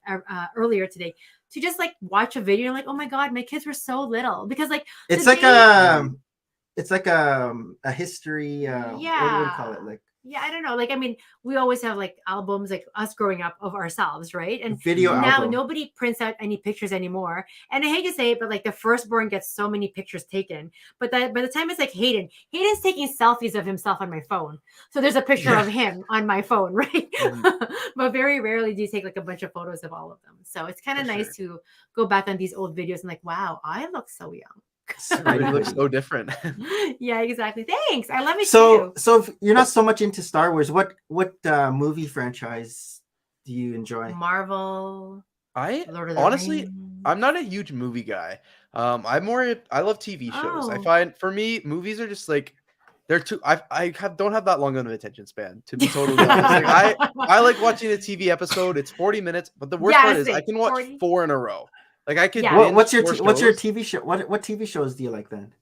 earlier today, to just like watch a video and like, oh my god, my kids were so little because like It's the like day- it's like a history. What do you call it? Like yeah, I don't know. Like I mean, we always have like albums, like us growing up of ourselves, right? And video now album. nobody prints out any pictures anymore. And I hate to say it, but like the firstborn gets so many pictures taken. But by the time it's like Hayden's taking selfies of himself on my phone. So there's a picture of him on my phone, right? But very rarely do you take like a bunch of photos of all of them. So it's kind of For nice to go back on these old videos and like, wow, I look so young. It looks so different. Yeah, exactly. Thanks. I love it So too. so if you're not so much into Star Wars, what movie franchise do you enjoy? Marvel, I Lord of the honestly, Rings. I'm not a huge movie guy. I love TV shows. I Oh. find for me, movies are just like they're too. Don't have that long of an attention span, to be totally honest. Like I like watching a TV episode. It's 40 minutes, but the worst part Yes, is I can watch 40. 4 in a row. Like I could Yeah. What, binge what's your 4 what's your shows. TV show? What TV shows do you like then?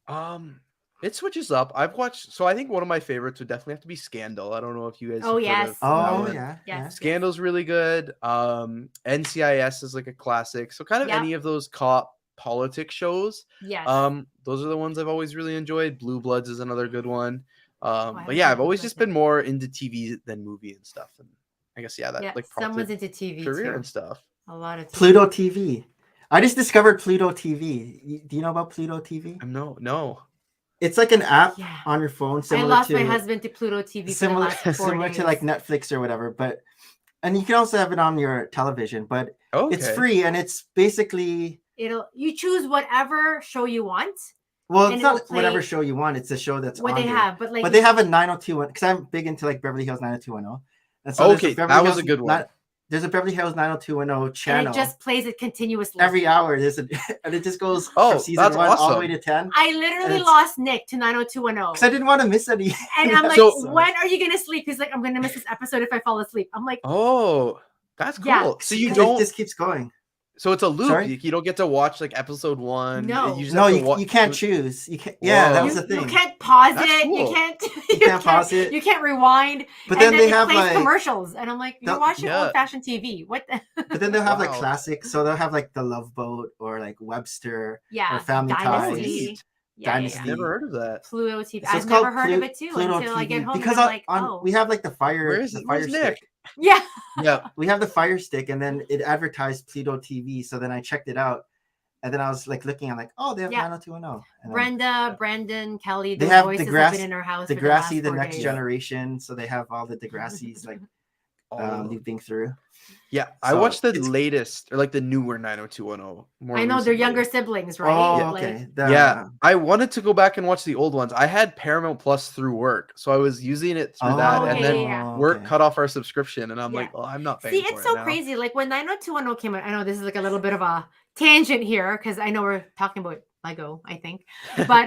It switches up. I've watched. So I think one of my favorites would definitely have to be Scandal. I don't know if you guys Oh, have heard yes. of that Oh one. yeah, yeah. Yes. Scandal's really good. NCIS is like a classic. So kind of Yep. any of those cop politics shows. Yes. Those are the ones I've always really enjoyed. Blue Bloods is another good one. I But haven't yeah, seen I've Blue always Bloods just yet. been more into TV than movie and stuff. And I guess that Yeah, like someone's prompted into TV career too. and stuff. A lot of TV. Pluto TV. I just discovered Pluto TV. Do you know about Pluto TV? No. It's like an app Yeah. on your phone I similar lost to my husband to Pluto TV for similar the last 4 similar days. to like Netflix or whatever, and you can also have it on your television, but it's Okay. free and it's basically You choose whatever show you want, well, and it's it'll not whatever play show you want. It's a show that's what on they there. have, but like But they have a 90210 because I'm big into like Beverly Hills 90210. And so there's Okay, a Beverly that was Hills a good one. There's a Beverly Hills 90210 and channel. it just plays it continuously. Every hour and it just goes Oh, from season that's 1 all the way awesome. to 10. I literally it's- lost Nick to 90210. Because I didn't want to miss any. And I'm like, So- when are you gonna sleep? He's like, I'm gonna miss this episode if I fall asleep. I'm like, Oh, that's cool. Yeah. So you It don't. just keeps going. So it's a loop. Sorry? You don't get to watch like episode 1. No. You just No, have to you can't choose. You can't. Yeah, that Whoa. was the thing. you can't pause That's it. cool. You can't. You can't pause it. You can't rewind. But And then they it have plays like, commercials, and I'm like, you're They'll- watching Yeah. old-fashioned TV. What? The? but then they'll have like Wow. classics. So they'll have like The Love Boat or like Webster Yeah, or Family Dynasty. Ties. Yeah, Dynasty. yeah. Never heard of that. Pluto TV. So it's I've called never heard of it too Pluto until I get TV home. because and I'm like, oh, we have like the fire. Where's the fire Nick? stick. yeah. Yeah. We have the Fire Stick, and then it advertised Pluto TV. So then I checked it out, and then I was like looking. I'm like, oh, they have Yeah. 90210. And then Brenda, Brandon, Kelly. They Those have voices Degrassi- have been in our house. Degrassi, for the, last the 4 next days. generation. So they have all the Degrassi's like Oh. looping through. Yeah, I So watched the it's- latest or like the newer 90210. More I know they're recently. younger siblings, right? Oh, Like, okay. Yeah, I wanted to go back and watch the old ones. I had Paramount Plus through work, so I was using it through that, Oh, and yeah, then yeah, yeah. work cut off our subscription, and I'm Yeah. like, well, I'm not paying See, for it's it so now. crazy. Like when 90210 came out, I know this is like a little bit of a tangent here because I know we're talking about Lego, I think. But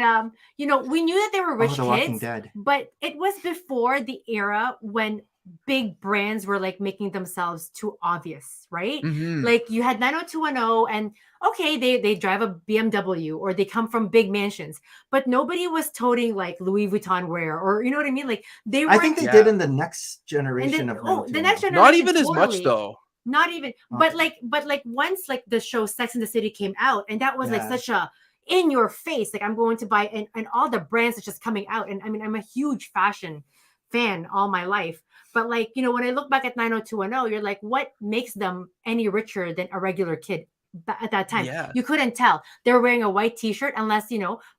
we knew that they were rich The Walking kids, Dead. but it was before the era when big brands were like making themselves too obvious, right? Mhm. Like you had 90210 and okay, they drive a BMW or they come from big mansions, but nobody was toting like Louis Vuitton wear or you know what I mean? Like they were I think they Yeah. did in the next and generation then, of the next 90210. generation Not even as much totally- though. not even Okay. but like once like the show Sex and the City came out and that was like Yeah. such a in your face like I'm going to buy and all the brands that's just coming out and I mean I'm a huge fashion fan all my life but like when I look back at 90210 you're like what makes them any richer than a regular kid at that time? Yeah. You couldn't tell they were wearing a white t-shirt unless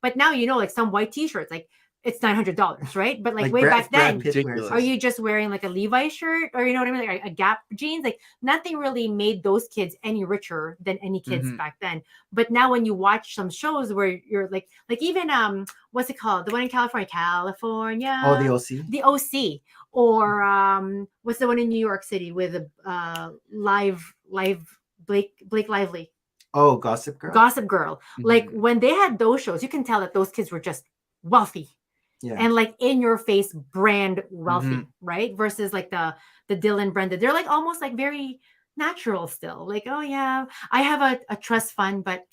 but now like some white t-shirts like it's $900, right? But like way back then Pitt wears ridiculous. it. are you just wearing like a Levi shirt or you know what I mean? Like a Gap jeans? Like nothing really made those kids any richer than any kids Mhm. back then. But now when you watch some shows where you're like even what's it called? The one in California. Oh, the OC. The OC. Or what's the one in New York City with live Blake Lively? Oh, Gossip Girl. Gossip Girl. Like Mhm. when they had those shows, you can tell that those kids were just wealthy Yeah. and like in your face brand wealthy, Mhm. right? Versus like the Dylan Brenda, they're like almost like very natural still. Like, oh yeah, I have a trust fund, but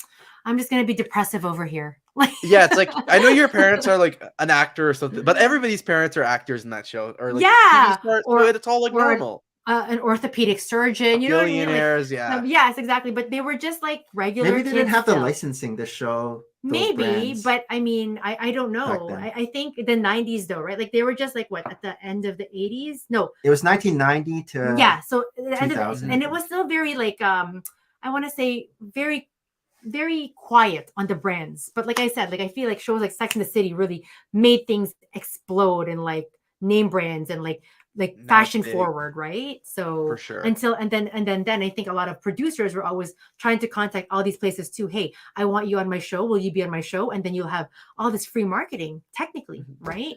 I'm just gonna be depressive over here. Like Yeah, it's like I know your parents are like an actor or something, but everybody's parents are actors in that show, or like Yeah, TV stars, or- so it's all like or normal. an orthopedic surgeon, you know what I mean? Like, Billionaires, yeah. yes, exactly. But they were just like regular. Maybe they didn't kids have the still. licensing to show. those Maybe, brands. but I mean, I don't know. then. I think the 90s though, right? Like they were just like what at the end of the 80s? No, It was 1990 to yeah. So the end of the- 2000. and it was still very like I want to say very very quiet on the brands. But like I said, like I feel like shows like Sex and the City really made things explode and like name brands and like like Not fashion big. forward, right? So For sure. then I think a lot of producers were always trying to contact all these places too. Hey, I want you on my show. Will you be on my show? And then you'll have all this free marketing, technically, right?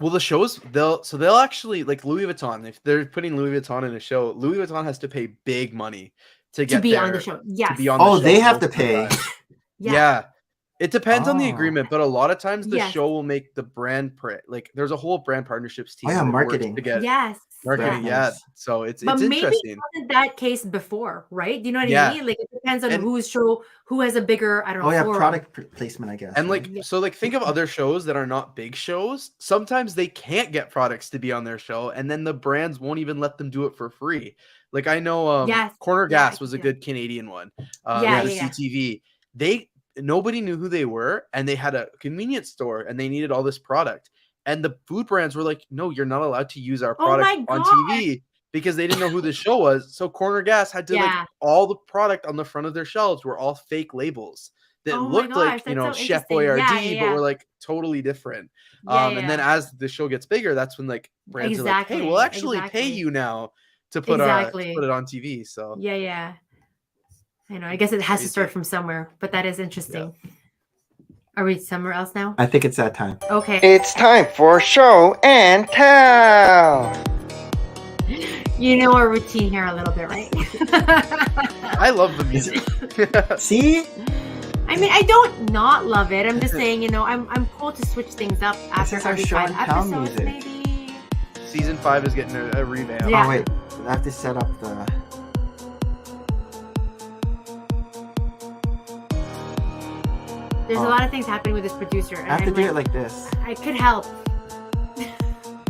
Well, the shows they'll actually, like Louis Vuitton, if they're putting Louis Vuitton in a show, Louis Vuitton has to pay big money to get be on the there, show. to Yes. be on the Oh, show they have most to of the pay. time. Yeah. It depends on the Oh. agreement, but a lot of times the Yes. show will make the brand like there's a whole brand partnerships team yeah, that works marketing. to get Yes. marketing. Yeah. Yeah. So it's But maybe interesting. it wasn't that case before, right? Do you know what Yeah. I mean? Like it depends on And- whose show, who has a bigger, I don't know, Oh yeah, forum. product placement, I guess. And right? like, so like think of other shows that are not big shows. Sometimes they can't get products to be on their show, and then the brands won't even let them do it for free. Like I know Yes. Corner Yeah, Gas was a yeah. good Canadian one. Yeah, the yeah. CTV. Nobody knew who they were, and they had a convenience store and they needed all this product. And the food brands were like, no, you're not allowed to use our Oh product my on God. TV, because they didn't know who the show was. So Corner Gas had to Yeah. like, all the product on the front of their shelves were all fake labels that Oh my looked gosh, like, that's so Chef interesting. Boyardee, Yeah, yeah, but yeah. were like totally different. Yeah, And then as the show gets bigger, that's when like brands are like, hey, we'll actually pay you now to put it on TV. So Yeah. I know. I guess it has to Crazy. start from somewhere, but that is interesting. Are we somewhere else now? I think it's that time. Okay. It's time for show and tell. You know our routine here a little bit, right? I love the music. See? I mean, I don't not love it. I'm just saying, I'm cool to switch things up after is our every show 5 and tell episodes, music. maybe. Season 5 is getting a revamp. Yeah. Oh wait, I have to set up the. There's a lot of things happening with this producer. And I have to I'm do it like this. I could help.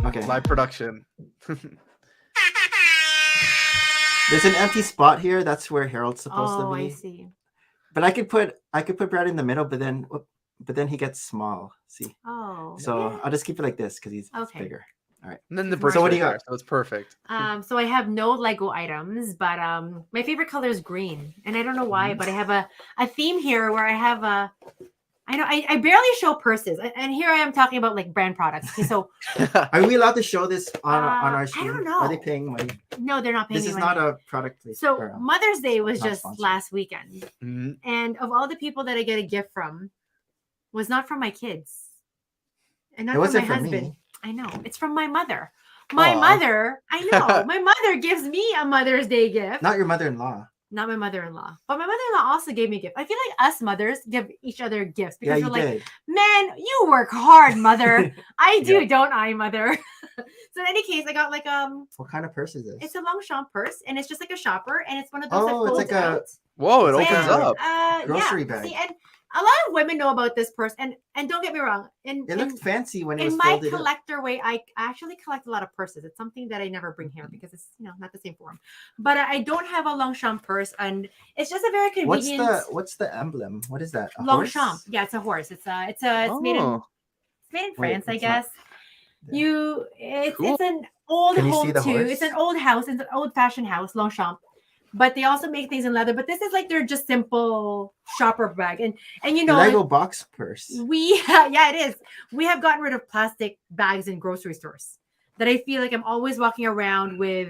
Okay. Live production. There's an empty spot here. That's where Harold's supposed to Oh, be. I see. But I could put Brad in the middle, but then he gets small. See. Oh. So I'll just keep it like this because he's Okay. bigger. And then the So bricks what do you right got? there, so it's perfect. So I have no Lego items, but my favorite color is green, and I don't know why, but I have a theme here where I have I barely show purses, and here I am talking about like brand products. Okay, so Are we allowed to show this on our I stream? don't know. Are they paying money? no, they're not paying This me is money. not a product placement. So Mother's Day was not just sponsored. last weekend, Mhm. and of all the people that I get a gift from, was not from my kids, and not It from my wasn't from husband. me. I know it's from my mother. My Aw. mother, I know, my mother gives me a Mother's Day gift. Not your mother-in-law. Not my mother-in-law, but my mother-in-law also gave me a gift. I feel like us mothers give each other gifts Yeah, because you we're like, did. man, you work hard, mother. I do, Yeah. don't I, mother? So in any case, I got like What kind of purse is this? it's a Longchamp purse, and it's just like a shopper, and it's one of those Oh, that it's folds like a out. Whoa, it It's like opens a- up. grocery yeah. bag. See, and a lot of women know about this purse, and don't get me wrong. It looked fancy when it was in my folded up. collector way, I actually collect a lot of purses. It's something that I never bring here because it's not the same form. But I don't have a Longchamp purse, and it's just a very convenient. What's the emblem? What is that? A Longchamp? horse? Yeah, it's a horse. It's made in Oh. Wait, France, I it's not- guess. Yeah. It's Cool. an old Can you home see the too. horse? It's an old house. It's an old-fashioned house, Longchamp. But they also make things in leather. But this is like their just simple shopper bag, and The Lego box purse. yeah, it is. We have gotten rid of plastic bags in grocery stores. That I feel like I'm always walking around with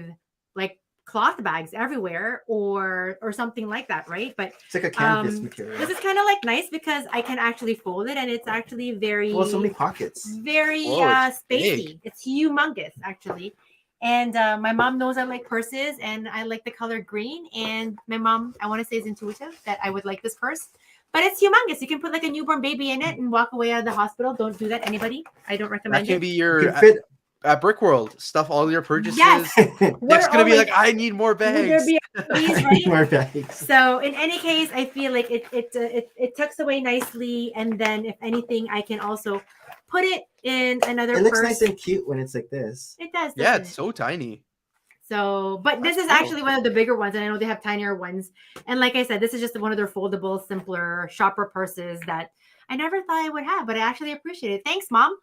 like cloth bags everywhere or something like that, right? But It's like a canvas material. this is kind of like nice because I can actually fold it, and it's actually very Well, so many pockets. very Whoa, it's spacey. big. It's humongous actually. And my mom knows I like purses, and I like the color green. And my mom, I want to say, is intuitive that I would like this purse. But it's humongous. You can put like a newborn baby in it and walk away out of the hospital. Don't do that, anybody. I don't That recommend can it. be You your can fit. at Brickworld. Stuff all your purchases. Yes. Nick's gonna be like, I need more Would there bags. be these, right? More bags. So in any case, I feel like it tucks away nicely, and then if anything, I can also put it in another It looks purse. nice and cute when it's like this. It does. Yeah, doesn't it's it? so tiny. So, but this is That's cool. actually one of the bigger ones, and I know they have tinier ones. And like I said, this is just one of their foldable, simpler shopper purses that I never thought I would have, but I actually appreciate it. Thanks, Mom.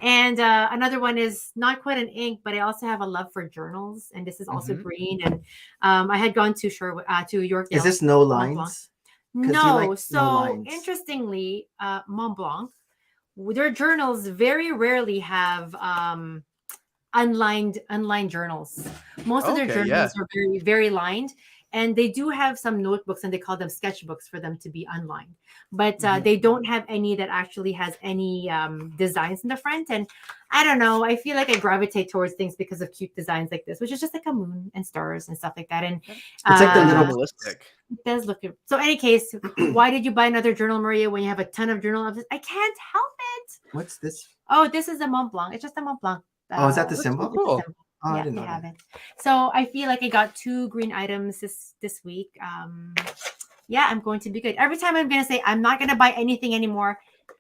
And another one is not quite an ink, but I also have a love for journals, and this is also Mhm. green. And I had gone to Yorkdale. Is this no Mont Blanc. lines? 'Cause you No. like no So lines. interestingly, Mont Blanc, their journals very rarely have unlined journals. Most of their Okay, journals yeah. are very, very lined, and they do have some notebooks, and they call them sketchbooks for them to be unlined. But they don't have any that actually has any designs in the front. And I don't know. I feel like I gravitate towards things because of cute designs like this, which is just like a moon and stars and stuff like that. And It's like the little minimalistic. it does look good. So, any case, why did you buy another journal, Maria, when you have a ton of journal of this? I can't help it. What's this? Oh, this is a Mont Blanc. It's just a Mont Blanc. Oh, is that the It's symbol? the Cool. symbol. Oh, I Yeah, didn't they know have that. it. So I feel like I got 2 green items this week. Yeah, I'm going to be good. Every time I'm gonna say I'm not gonna buy anything anymore,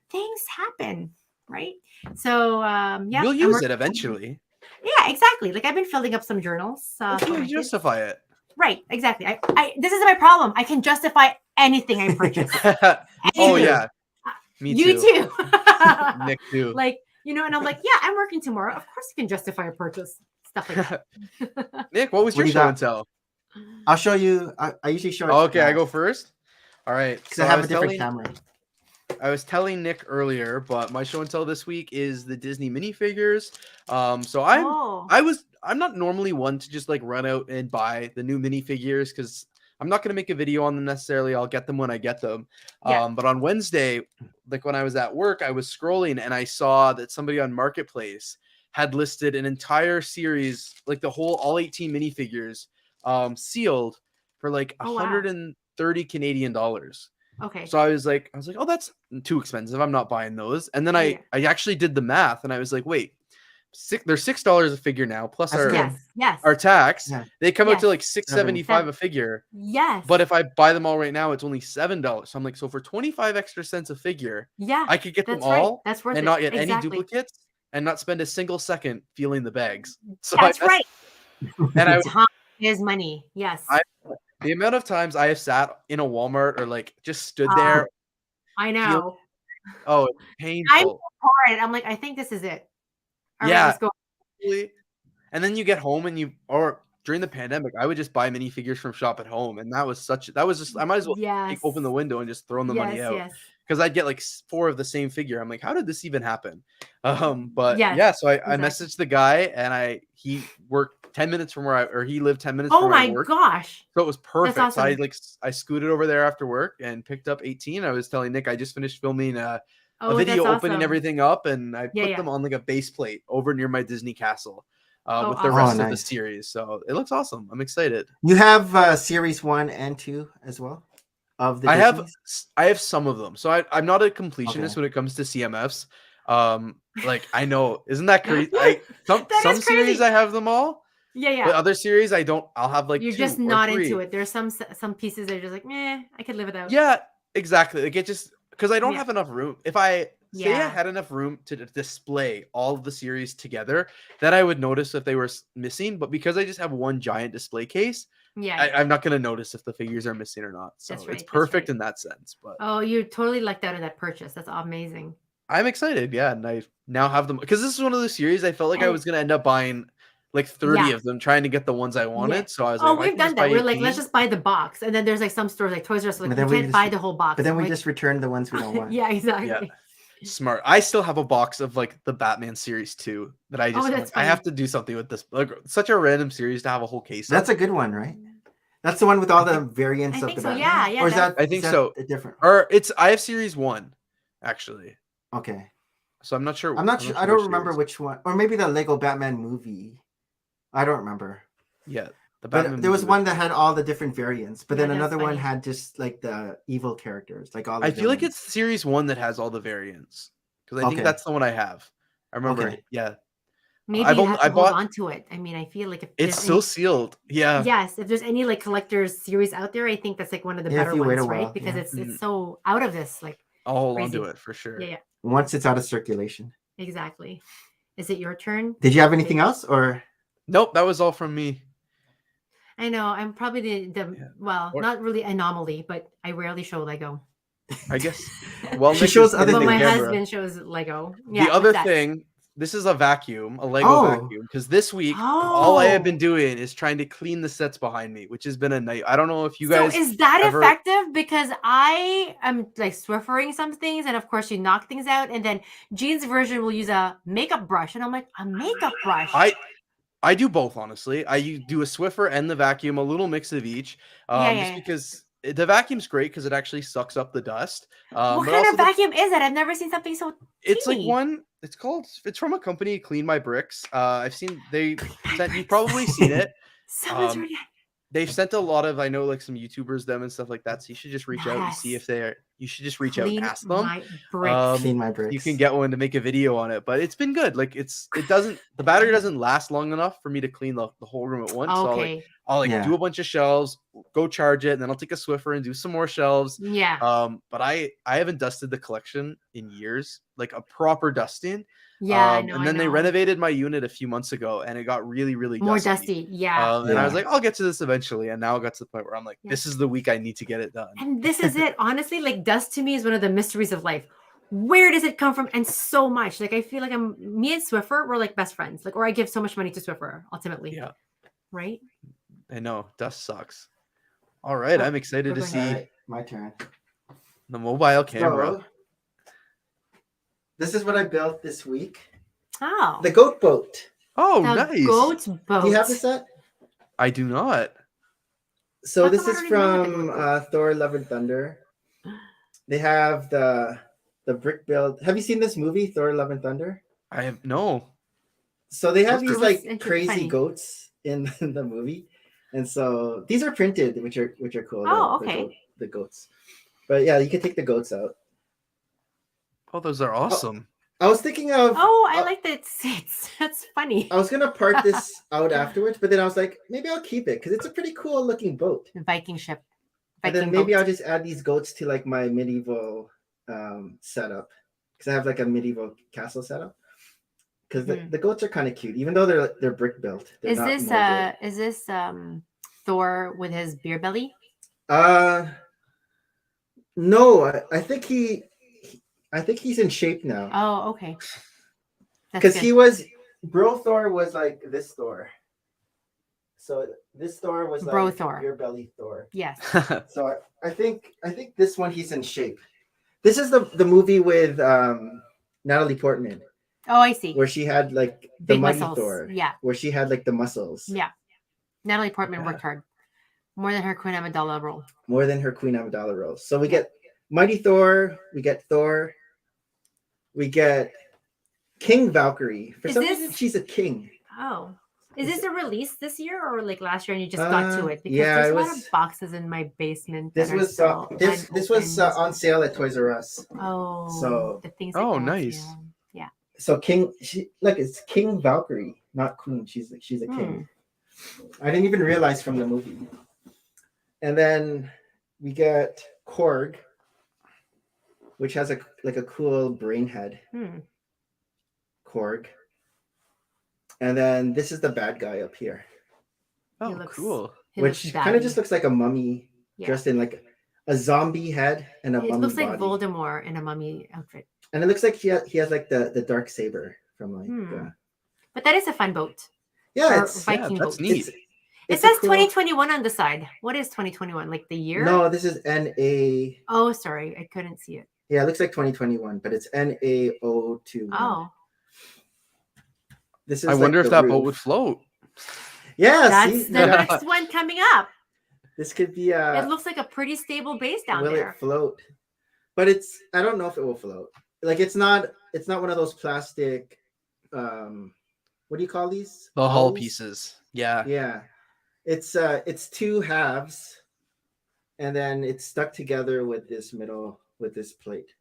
things happen, right? So yeah, You'll I'm use working- it eventually. Yeah, exactly. Like I've been filling up some journals. You for my can kids. justify it. Right, exactly. I this is my problem. I can justify anything I purchase. Oh Anything. yeah, me You too. too. Nick too. Like, and I'm like, yeah, I'm working tomorrow. Of course you can justify a purchase. Stuff like that. Nick, what was What your do you show got? and tell? I'll show you. I usually show it. Okay, I go first. All right. because So I have a was different telling- camera. I was telling Nick earlier, but my show and tell this week is the Disney minifigures. So I'm not normally one to just like run out and buy the new minifigures because I'm not gonna make a video on them necessarily. I'll get them when I get them. Yeah. But on Wednesday, like when I was at work, I was scrolling and I saw that somebody on Marketplace had listed an entire series, like the whole all 18 minifigures, sealed for like Oh, wow. 130 Canadian dollars. Okay. So I was like, oh, that's too expensive. I'm not buying those. And then I actually did the math, and I was like, wait, they're $6 a figure now, plus That's our good. Yes. our tax. Yeah. They come out to Yes. like $6.75 a figure. Yes. But if I buy them all right now, it's only $7. So I'm like, so for 25 extra cents a figure, yeah, I could get them that's right. all That's worth and it. not get any Exactly. duplicates and not spend a single second feeling the bags. So That's I, right. And I Time is money. Yes. the amount of times I have sat in a Walmart or like just stood Oh, there. I know. Oh, it's I'm painful. for it. I'm like, I think this is it. All right, Yeah. let's go. And then you get home and or during the pandemic, I would just buy minifigures from Shop at Home, and that was just I might as well Yes. open the window and just throw the money out Yes. because I'd get like 4 of the same figure. I'm like, how did this even happen? But Yes, yeah, so I exactly. messaged the guy, and he worked 10 minutes from where he lived 10 minutes Oh from where I my worked. gosh. So it was perfect. So awesome. I scooted over there after work and picked up 18. I was telling Nick I just finished filming a Oh, video that's opening awesome. everything up, and I Yeah, put yeah. them on like a base plate over near my Disney castle with the awesome. rest Oh, of the nice. series. So it looks awesome. I'm excited. You have series 1 and 2 as well of the Disneys? I have some of them. So I'm not a completionist Okay. when it comes to CMFs. Like I know, isn't that crazy? Some That is series crazy. I have them all. Yeah. But other series I don't. I'll have like You're 2 just or not 3. into it. There's some pieces that are just like, meh, I could live without. Yeah, exactly. Like it just because I don't Yeah. have enough room. If I say I Yeah. had enough room to display all of the series together, then I would notice if they were missing. But because I just have one giant display case, Yeah. I'm not gonna notice if the figures are missing or not. So That's right, it's that's perfect right. in that sense. But Oh, you totally lucked out in that purchase. That's amazing. I'm excited. Yeah, and I now have them because this is one of those series I felt like I And- was gonna end up buying like 30 Yeah. of them, trying to get the ones I wanted. So I was like, Oh, if I we've can done just that. buy We're like, 18 let's just buy the box. And then there's like some stores like Toys R Us, like But we then we can't just- buy the whole box. But then I'm we like, just return the ones we don't want. yeah, exactly. Smart. I still have a box of like the Batman series 2 that I just that's I have to do something with this. Like such a random series to have a whole case. That's of. a good one, right? That's the one with all the variants I of think the so, Batman? yeah, Or is that's- that I think is that so. a different? Or I have series 1 actually. Okay. So I'm not sure. I'm not sure. I don't remember which one. Or maybe the Lego Batman movie. I don't remember. Yeah, the But Batman there was movie one that had all the different variants, but Yeah, then that's another one funny. had just like the evil characters, like all the I feel like villains. it's series 1 that has all the variants because I think Okay. that's the one I have. I remember. Okay. Yeah, Maybe I've you only- have to I hold bought- on to it. I mean, I feel like if it's there's still sealed. Yeah. yes, if there's any like collector's series out there, I think that's like one of the Yeah, if better you wait ones, a right? while, Because yeah. it's so out of this. Like, I'll hold on to Crazy. it for sure. yeah, Once it's out of circulation. exactly. Is it your turn? Did you have anything else, or Nope, that was all from me. I know I'm probably the Yeah. well, Or- not really anomaly, but I rarely show Lego. I guess. Well, She Nick shows is other hitting But the my things. camera. husband shows Lego. The other what's that? thing, this is a vacuum, a Lego Oh. vacuum. Because this week, all I have been Oh. doing is trying to clean the sets behind me, which has been a night. I don't know if you So guys. is that ever- effective? Because I am like Swiffering some things, and of course you knock things out, and then Jean's version will use a makeup brush, and I'm like, a makeup brush. I do both, honestly. do a Swiffer and the vacuum, a little mix of each. Just because the vacuum's great because it actually sucks up the dust. What but kind also of vacuum is that? I've never seen something so It's like teeny. one. It's from a company, Clean My Bricks. I've seen they sent. You've probably seen it. Someone's Um, already- They've sent a lot of, I know, like some YouTubers, them and stuff like that. So you should just reach out and see Yes. if they're. You should just reach out and Clean ask them. My Bricks. Clean My You Bricks. can get one to make a video on it, but it's been good. Like it doesn't. The battery doesn't last long enough for me to clean the whole room at once. So Okay. I'll Yeah. do a bunch of shelves, go charge it, and then I'll take a Swiffer and do some more shelves. Yeah. But I haven't dusted the collection in years, like a proper dusting. Yeah. I know, And then I they know. renovated my unit a few months ago, and it got really, really More dusty. dusty. Yeah. And I was Yeah. like, I'll get to this eventually. And now it got to the point where I'm like, Yeah. this is the week I need to get it done. And this is it. Honestly, like dust to me is one of the mysteries of life. Where does it come from? And so much. Like I feel like me and Swiffer, we're like best friends. Like, or I give so much money to Swiffer ultimately. Yeah. Right? I know, dust sucks. All right, Oh, I'm excited to we're see All right, my turn. the mobile camera. So, this is what I built this week. Oh. The goat boat. Oh, The nice. goat boat. Do you have the set? I do not. So How this come I is don't even know what the from goat boat Thor: Love and Thunder. They have the brick build. Have you seen this movie, Thor: Love and Thunder? I have no. So they have Those these are- like It's crazy funny. goats in the movie, and so these are printed, which are cool. Oh, the okay. the goats. But yeah, you can take the goats out. Oh, those are awesome. I was thinking of. Oh, I like that seats. That's funny. I was gonna part this out afterwards, but then I was like, maybe I'll keep it because it's a pretty cool looking boat. The Viking ship. And then Viking maybe boat. I'll just add these goats to like my medieval setup because I have like a medieval castle setup. Because the goats are kind of cute, even though they're brick built. They're Is not this molded. is this Thor with his beer belly? No, I think he's in shape now. Oh, okay. That's Because good. he was Bro Thor was like this Thor. So this Thor was like Bro Thor. beer belly Thor. Yes. So I think this one he's in shape. This is the movie with Natalie Portman Oh, I see. where she had like the Big mighty muscles. Thor. Yeah. Where she had like the muscles. Yeah. Natalie Portman Yeah. worked hard. More than her Queen Amidala role. More than her Queen Amidala role. So we get Mighty Thor, we get Thor, we get King Valkyrie. For Is some this- reason, she's a king. Oh. Is this a release this year or like last year and you just got to it? Because yeah, there's it a lot was- of boxes in my basement. This that are was still this was unopened. on sale at Toys R Us. Oh, so- the things. Oh, that go on nice. sale. Yeah. So it's King Valkyrie, not Queen. She's a king. I didn't even realize from the movie. And then we get Korg, which has a cool brain head. Hmm. Korg. And then this is the bad guy up here, Oh, looks- cool. He which looks kind of batty. just looks like a mummy Yeah. dressed in like a zombie head and a It mummy looks like body. Voldemort in a mummy outfit. And it looks like he has like the dark saber from like Hmm. But that is a fun boat. yeah, Or it's Viking that's boat. neat. It it's a says cool- 2021 on the side. What is 2021? Like the year? No, this is NA. Oh, sorry. I couldn't see it. Yeah, it looks like 2021, but it's NA021. Oh, This is I like wonder if the that boat roof. would float. Yeah, that's see? the next one coming up. This could be It looks like a pretty stable base down will there. it float? But I don't know if it will float. Like it's not one of those plastic what do you call these? The hull Hulls? pieces. Yeah. Yeah. It's two halves and then it's stuck together with this plate.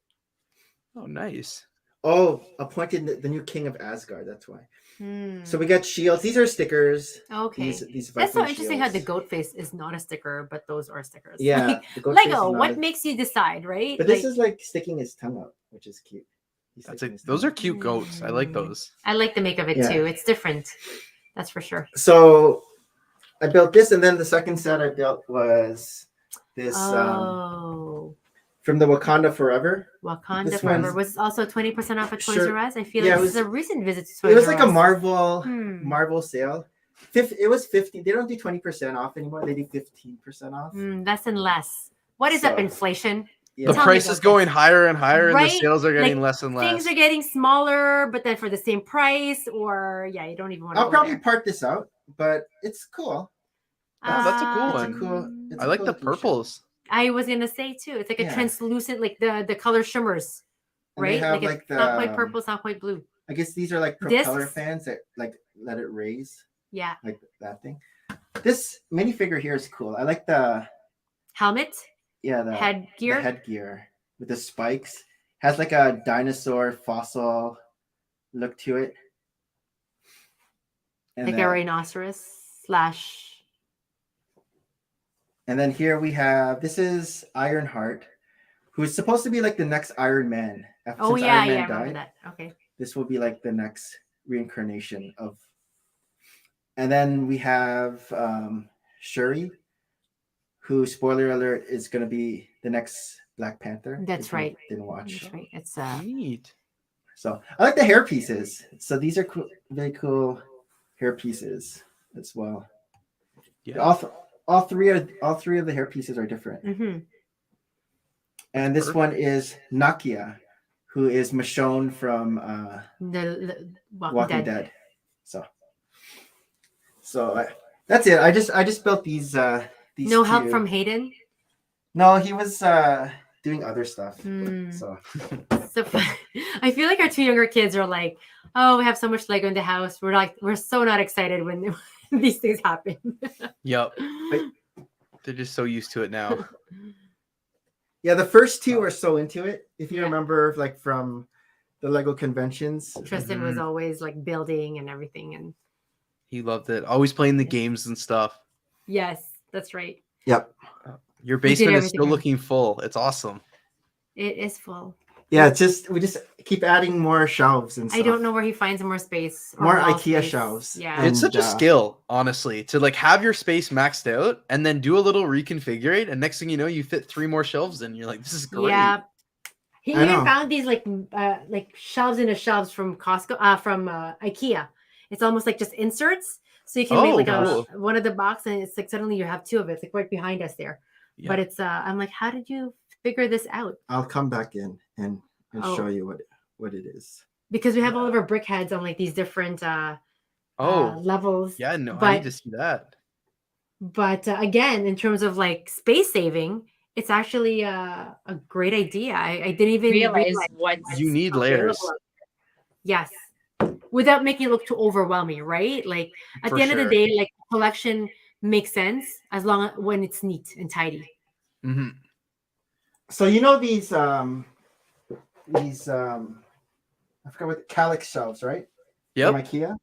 Oh, nice. Oh, appointed the new king of Asgard, that's why. Hmm. So we got shields. These are stickers. Okay. These That's so Viking interesting how the shields. goat face is not a sticker, but those are stickers. Yeah. Like, the goat face is Lego, not what a- makes you decide, right? But this is like sticking his tongue out, which is cute. He's That's sticking it. his Those tongue are cute goats. I like those. I like the make of it Yeah. too. It's different. That's for sure. out. So I built this, and then the second set I built was this Oh. from the Wakanda Forever. Wakanda This Forever one's- was also 20% off at Toys Sure. R Us. I feel Yeah, like it this is was- a recent visit to Toys It was R like a Us. Marvel sale. It was 50. They don't do 20% off anymore. They do 15% off. Less and less. What is up, So, inflation? Yeah. The Tell me price about is going this. higher and higher, and the Right? sales are getting Like, less and less. Things are getting smaller, but then for the same price, or yeah, you don't even want to I'll go probably there. part this out, but it's cool. Oh, that's a cool It's one. a cool. It's I a like cool the looking shell. purples. I was gonna say too. It's like a Yeah. translucent, like the color shimmers, And they right? have, Like it's not quite purple, it's not quite blue. I guess these are like propeller Discs? fans that like let it raise, Yeah. like that thing. This minifigure here is cool. I like the Helmet, the headgear. headgear with the spikes. Has like a dinosaur fossil look to it. And like then, a rhinoceros / and then here we have, this is Ironheart, who is supposed to be like the next Iron Man. Oh Since yeah, Iron Man yeah, I remember died, that. Okay. this will be like the next reincarnation of. And then we have Shuri, who, spoiler alert, is going to be the next Black Panther. That's if you right. Didn't watch. That's right. It's Neat. So I like the hair pieces. So these are cool, very cool hair pieces as well. Yeah. All three of the hair pieces are different. And this Perfect. one is Nakia, who is Michonne from the Walking Dead. So that's it. I just built these. These No help two. from Hayden. No, he was doing other stuff. So So I feel like our two younger kids are like, oh, we have so much Lego in the house. We're so not excited when these things happen. Yep. They're just so used to it now. yeah, the first two are so into it. If you remember, like from the Lego conventions, Tristan was always like building and everything, and He loved it. Always playing the games and stuff. yes, that's right. Yep. Your We did basement is everything still right. looking full. It's awesome. It is full. Yeah, we just keep adding more shelves and stuff. I don't know where he finds more space. or More wall IKEA space. shelves. Yeah. And, It's such a skill, honestly, to like have your space maxed out and then do a little reconfigure, and next thing you know, you fit 3 more shelves in. You're like, this is great. Yeah. He I even know. found these like shelves in the shelves from Costco, from IKEA. It's almost like just inserts, so you can make like cool. one of the box, and it's like suddenly you have 2 of it. It's like right behind us there. Yeah. But it's I'm like, how did you figure this out? I'll come back in and Oh. show you what it is. Because we have all of our brick heads on like these different levels. Yeah, no, I but- need to see that. But again, in terms of like space saving, it's actually a great idea. I didn't even realize what's You need available. layers. Yes. Without making it look too overwhelming, right? Like at For the end of the sure. day, like collection makes sense as long as when it's neat and tidy. Hmm. So you know these I forgot what calyx shelves, right? Yep. From IKEA.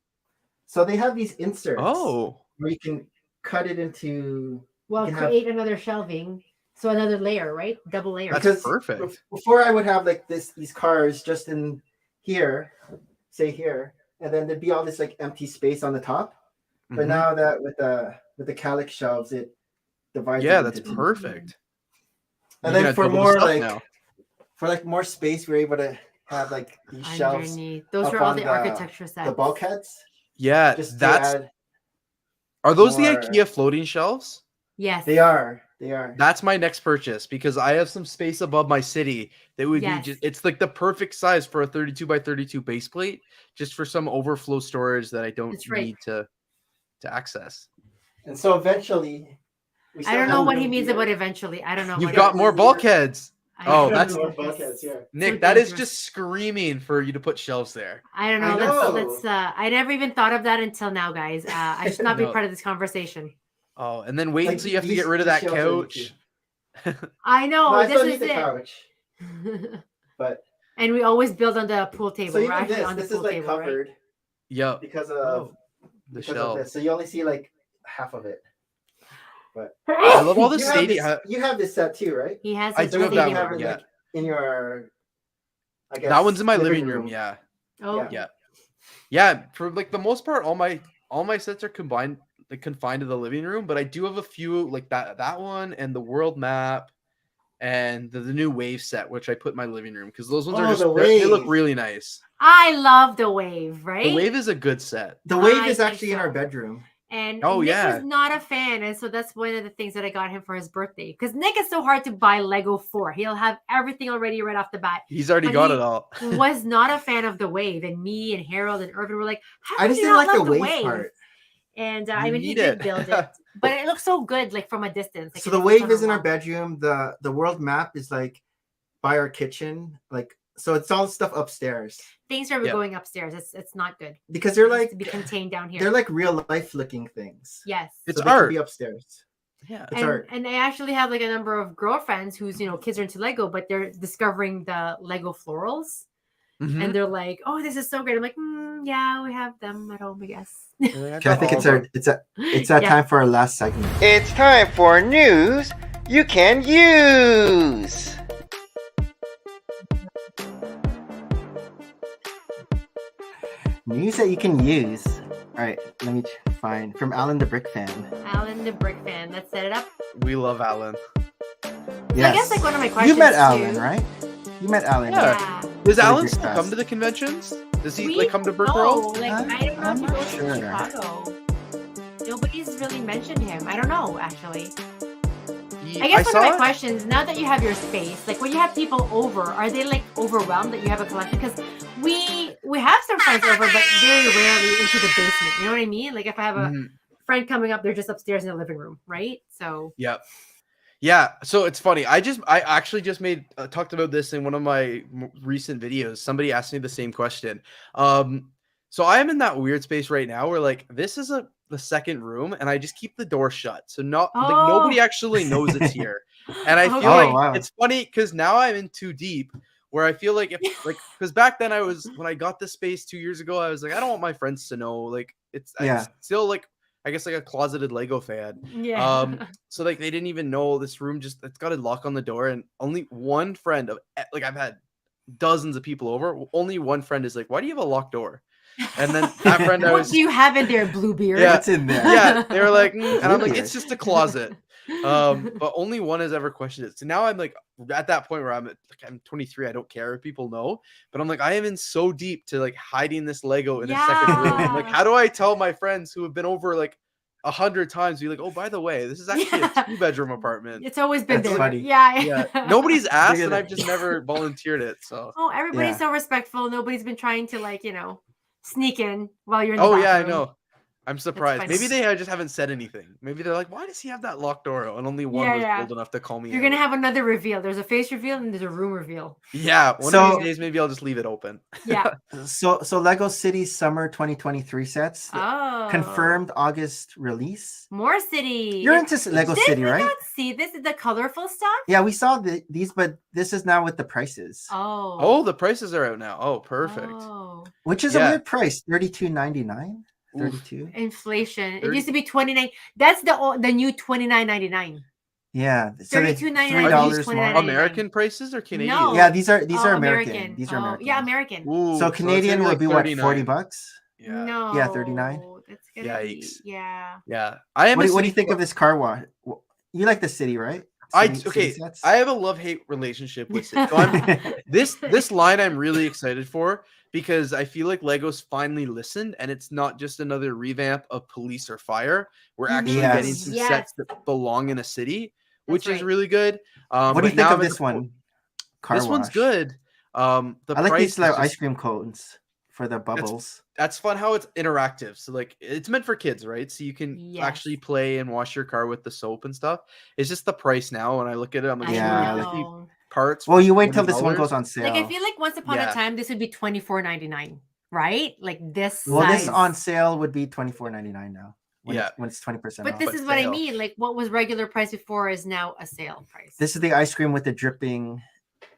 So they have these inserts. Oh, Where you can cut it into. Well, You can have- create another shelving, so another layer, right? Double layer. That's Because perfect. Before I would have like these cars just in here, say here, and then there'd be all this like empty space on the top. But Mhm. now that with the calyx shelves, it divides. Yeah, it that's into two. perfect. And You then can for add double the more stuff like now. for like more space, we're able to have like these shelves, Underneath. Those up are all on the architecture sets. the bulkheads, Yeah, just to that's. add. Are those the more- IKEA floating shelves? Yes. They are. That's my next purchase because I have some space above my city that would Yes. be just, it's like the perfect size for a 32 by 32 base plate, just for some overflow storage that I don't That's right. need to access. And so eventually, we I still don't know have what he room means here. about eventually. I don't know. You've what got it- more bulkheads. I Oh, don't that's- know. More bulkheads here. Nick, So that is dangerous. just screaming for you to put shelves there. I don't I know. know. Let's I never even thought of that until now, guys. I should not be No. part of this conversation. Oh, and then wait Like, until you have to these- get rid of these that shelves are couch. I know. No, I this still is need the it. couch, but And we always build on the pool table. so We're even actually on the this pool is like table, right? covered Yep. because of Oh, the because of shelf. this. So you only see like half of it. But I love all the you have stadia. this, you have this set too, right? He has I his do have that stadium. one, it, yeah. like, in your. I guess, That one's in my living room. Yeah. Oh, Yeah. Yeah. For like the most part, all my sets are confined to the living room, but I do have a few like that one and the world map and the new wave set, which I put in my living room because those ones Oh, are just the they look wave. really nice. I love the wave, right? The wave is a good set. The wave I is think actually in so. our bedroom. And Oh, Nick yeah. was not a fan, and so that's one of the things that I got him for his birthday. Because Nick is so hard to buy Lego for. He'll have everything already right off the bat. He's already But got he it all. was not a fan of the wave, and me and Harold and Irvin were like, "How I could just you didn't not like the love wave part. And You I mean, he need did it. build it, but it looks so good, like from a distance. Like, So it the looks wave on is in our wall. bedroom. The world map is like by our kitchen. Like, so it's all stuff upstairs Things are Yeah. going upstairs. It's not good. because they're It needs like to be contained down here. they're like real life looking things. Yes. It's so they can art. be upstairs. Yeah. It's art. And I actually have like a number of girlfriends whose kids are into Lego, but they're discovering the Lego florals, Mhm. and they're like, "Oh, this is so great." I'm like, yeah, we have them at home, I guess. Okay, I think it's that Yeah. time for our last segment. It's time for news you can use. News that you can use. All right, let me find from Alan the Brick Fan. Alan the Brick Fan. Let's set it up. We love Alan. So Yes. I guess like one of my questions. You met Alan, too. right? You met Alan. Yeah. Yeah. Does Really Alan great still class. come to the conventions? Does he We like come to don't Brickworld? know. Like, I don't know I'm if he not goes sure. to Chicago. Nobody's really mentioned him. I don't know, actually. I guess one of my questions, now that you have your space, like when you have people over, are they like overwhelmed that you have a collection? Because we have some friends over, but very rarely into the basement. You know what I mean? Like if I have a Mhm. friend coming up, they're just upstairs in the living room, right? So Yep. Yeah, so it's funny. I actually just made talked about this in one of my recent videos. Somebody asked me the same question. So I am in that weird space right now where like this is the second room, and I just keep the door shut, so like nobody actually knows it's here. And I feel Okay. like Oh, wow. it's funny because now I'm in too deep. Where I feel like if like because back then when I got this space 2 years ago, I was like I don't want my friends to know. Like I'm still like I guess like a closeted Lego fan. yeah. So like they didn't even know this room it's got a lock on the door, and only one friend like I've had dozens of people over. Only one friend is like, "Why do you have a locked door?" And then that friend I What was do you have in there, Bluebeard? Yeah. What's in there? yeah, they were like, and I'm like, Weird. it's just a closet. But only one has ever questioned it. So now I'm like at that point where I'm 23. I don't care if people know, but I'm like, I am in so deep to like hiding this Lego in a second room. I'm like, Yeah. how do I tell my friends who have been over like 100 times? Be like, oh, by the way, this is actually Yeah. a 2-bedroom apartment. It's always been That's there. funny. Yeah. Yeah, nobody's asked, Look and at I've just never volunteered it. So. Oh, everybody's Yeah. so respectful. Nobody's been trying to like, sneak in while you're in the Oh yeah, I bathroom. know. I'm surprised. funny. Maybe they just haven't said anything. Maybe they're like, why does he have that locked door? And only one Yeah, was yeah. bold enough to call me. You're out. gonna have another reveal. There's a face reveal and there's a room reveal. Yeah, one of So- these days, maybe I'll just leave it open. Yeah. So Lego City Summer 2023 sets Oh. confirmed August release. More city. You're into Lego Did City, we right? not see this? Is the colorful stuff? Yeah, we saw these, but this is now with the prices, Oh. Oh, the prices are out now. Oh, perfect. Oh. which is Yeah. a weird price, $32.99. Oof. 32. Inflation. It 30 used to be 29. That's the new $29.99. Yeah, so they- $32.99 $3 is more. $29.99. American prices or Canadian? No. Yeah, these are Oh, American. These are Oh, American. yeah, American. Ooh, So it's Canadian gonna will like be what, 39. $40? Yeah. No. Yeah, 39. That's gonna Yikes. be yeah. Yeah. I am. What a do you city think boy. of this car wash? You like the city, right? City Okay, sets? I have a love-hate relationship with it. So I'm this line I'm really excited for because I feel like Lego's finally listened, and it's not just another revamp of police or fire. We're actually Yes. getting some Yes. sets that belong in a city, which is right. really good. What do but you think now of I'm at this the one? Car This one's wash. good. The I like price these is little just- ice cream cones for the bubbles. That's fun how it's interactive. So like it's meant for kids, right? So you can Yes. actually play and wash your car with the soap and stuff. It's just the price now. When I look at it, I'm like, Yeah, I 50 know. parts. Well, for you wait till this $40. one goes on sale. Like I feel like once upon Yeah. a time this would be $24.99, right? Like this. Well, this size. on sale would be $24.99 now. Yeah. When it's 20% But off. this but is what I sale. mean. Like what was regular price before is now a sale price. This is the ice cream with the dripping.